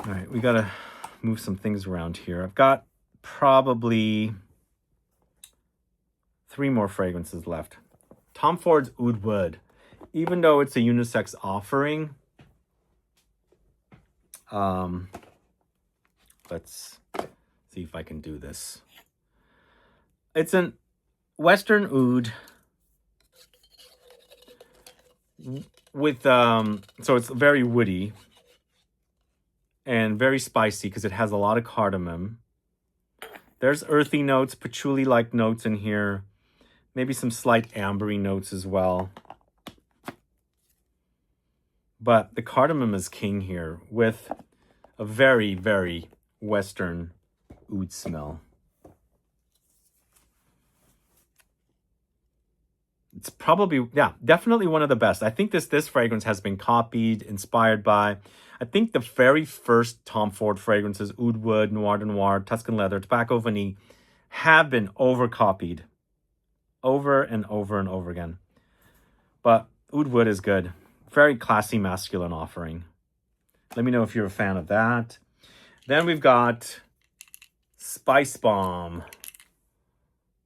All right, we got to move some things around here. I've got probably 3 more fragrances left. Tom Ford's Oud Wood, even though it's a unisex offering, let's see if I can do this. It's an Western oud with, so it's very woody and very spicy because it has a lot of cardamom. There's earthy notes, patchouli-like notes in here. Maybe some slight ambery notes as well. But the cardamom is king here with a very, very Western oud smell. It's probably, yeah, definitely one of the best. I think this fragrance has been copied, inspired by, I think the very first Tom Ford fragrances, Oud Wood, Noir de Noir, Tuscan Leather, Tobacco Vanille, have been over-copied. Over and over and over again. But Oud Wood is good. Very classy masculine offering. Let me know if you're a fan of that. Then we've got Spice Bomb.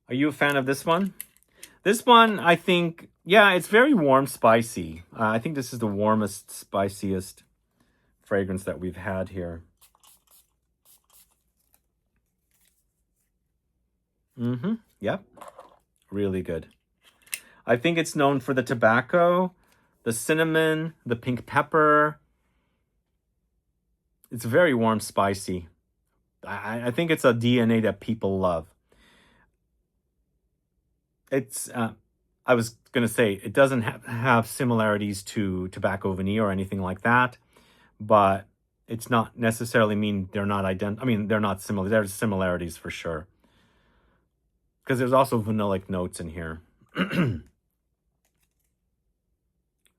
Are you a fan of this one? This one, I think, yeah, it's very warm, spicy. I think this is the warmest, spiciest fragrance that we've had here. Yep. Really good. I think it's known for the tobacco, the cinnamon, the pink pepper. It's very warm, spicy. I think it's a DNA that people love. It's I was going to say, it doesn't have similarities to Tobacco Vanille or anything like that, but it's not necessarily mean they're not I mean, they're not similar. There's similarities for sure. Because there's also vanillic notes in here.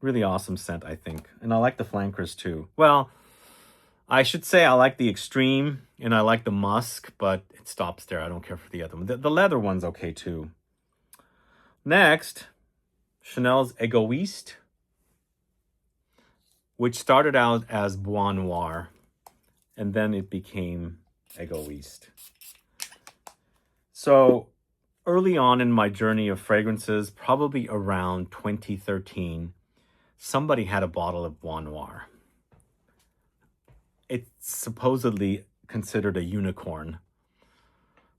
Really awesome scent, I think. And I like the flankers too. Well, I should say I like the extreme and I like the musk, but it stops there. I don't care for the other one. The leather one's okay too. Next, Chanel's Egoiste, which started out as Bois Noir, and then it became Egoiste. So early on in my journey of fragrances, probably around 2013, somebody had a bottle of Bois Noir. It's supposedly considered a unicorn.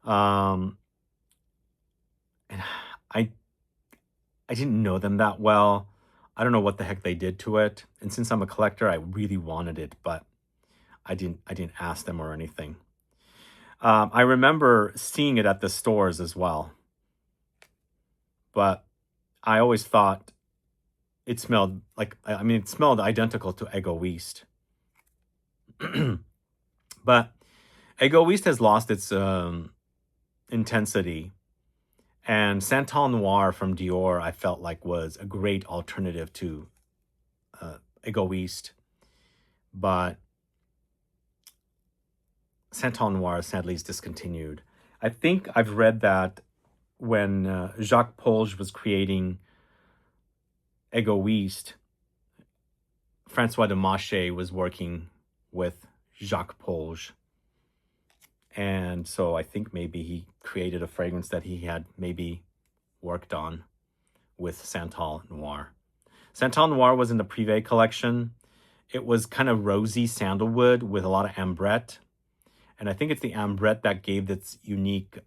And I didn't know them that well. I don't know what the heck they did to it. And since I'm a collector, I really wanted it, but I didn't ask them or anything. I remember seeing it at the stores as well. But I always thought it smelled like, I mean, it smelled identical to Egoiste. But Egoiste has lost its intensity. And Santal Noir from Dior, I felt like was a great alternative to Egoiste. But Santal Noir sadly is discontinued. I think I've read that when Jacques Polge was creating Egoiste, Francois de Mache was working with Jacques Polge. And so I think maybe he created a fragrance that he had maybe worked on with Santal Noir. Santal Noir was in the Privé collection. It was kind of rosy sandalwood with a lot of ambrette. And I think it's the ambrette that gave its unique,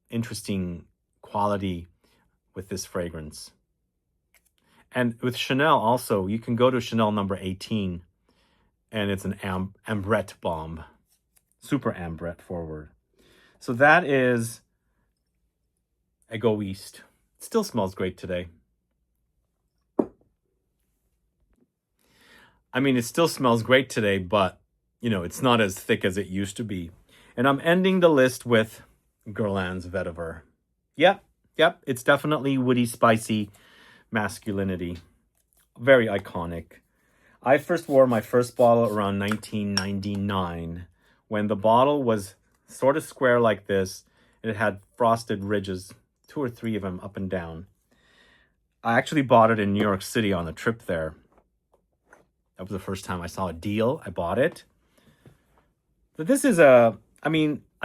interesting quality with this fragrance. And with Chanel also, you can go to Chanel number 18 and it's an ambrette bomb. Super ambrette forward. So that is Egoiste. It still smells great today. I mean, it still smells great today, but, you know, it's not as thick as it used to be. And I'm ending the list with Guerlain's Vetiver. Yep, it's definitely woody, spicy masculinity. Very iconic. I first wore my first bottle around 1999. When the bottle was sort of square like this, it had frosted ridges, 2 or 3 of them up and down. I actually bought it in New York City on a trip there. That was the first time I saw a deal. I bought it. But this is I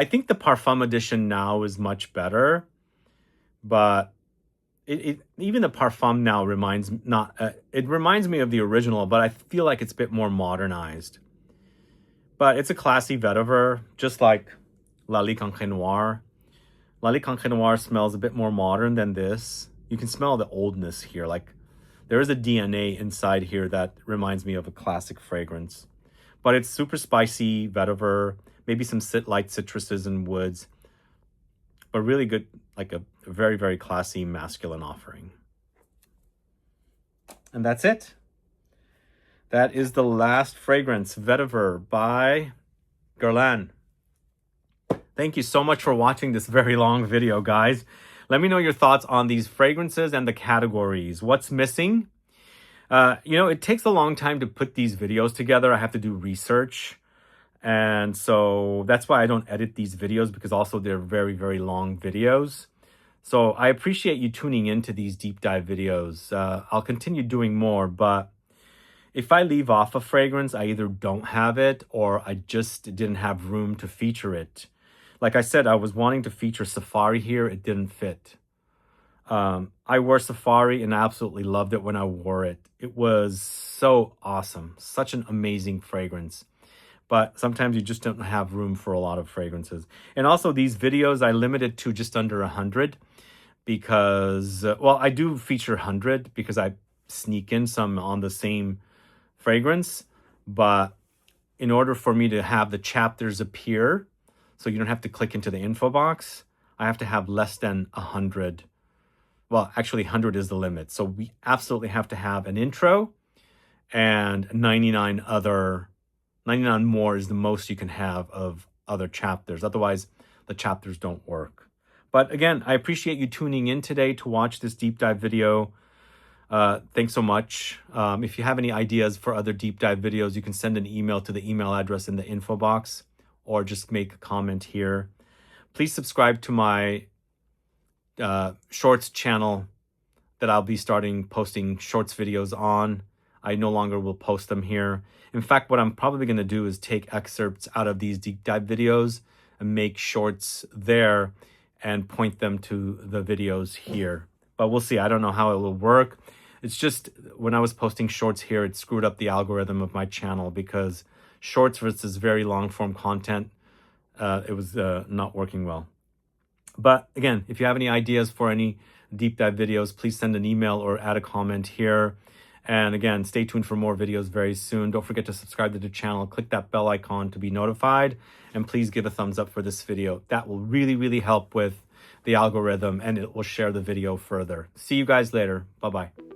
think the Parfum edition now is much better. But even the Parfum now reminds me of the original, but I feel like it's a bit more modernized. But it's a classy vetiver, just like Lalique Encre Noir. Lalique Encre Noir smells a bit more modern than this. You can smell the oldness here. Like, there is a DNA inside here that reminds me of a classic fragrance. But it's super spicy vetiver, maybe some light citruses and woods. But really good, like a very, very classy masculine offering. And that's it. That is the last fragrance, Vetiver by Guerlain. Thank you so much for watching this very long video, guys. Let me know your thoughts on these fragrances and the categories. What's missing? It takes a long time to put these videos together. I have to do research. And so that's why I don't edit these videos, because also they're very, very long videos. So I appreciate you tuning into these deep dive videos. I'll continue doing more, but if I leave off a fragrance, I either don't have it or I just didn't have room to feature it. Like I said, I was wanting to feature Safari here. It didn't fit. I wore Safari and I absolutely loved it when I wore it. It was so awesome. Such an amazing fragrance. But sometimes you just don't have room for a lot of fragrances. And also these videos, I limited to just under 100 because, I do feature 100 because I sneak in some on the same fragrance, but in order for me to have the chapters appear, so you don't have to click into the info box, I have to have less than 100 well, actually 100 is the limit. So we absolutely have to have an intro, and 99 more is the most you can have of other chapters. Otherwise, the chapters don't work. But again, I appreciate you tuning in today to watch this deep dive video. Thanks so much. If you have any ideas for other deep dive videos, you can send an email to the email address in the info box, or just make a comment here. Please subscribe to my shorts channel that I'll be starting posting shorts videos on. I no longer will post them here. In fact, what I'm probably going to do is take excerpts out of these deep dive videos and make shorts there and point them to the videos here. But we'll see. I don't know how it will work. It's just when I was posting shorts here, it screwed up the algorithm of my channel, because shorts versus very long form content, it was not working well. But again, if you have any ideas for any deep dive videos, please send an email or add a comment here. And again, stay tuned for more videos very soon. Don't forget to subscribe to the channel. Click that bell icon to be notified. And please give a thumbs up for this video. That will really, really help with the algorithm, and it will share the video further. See you guys later. Bye-bye.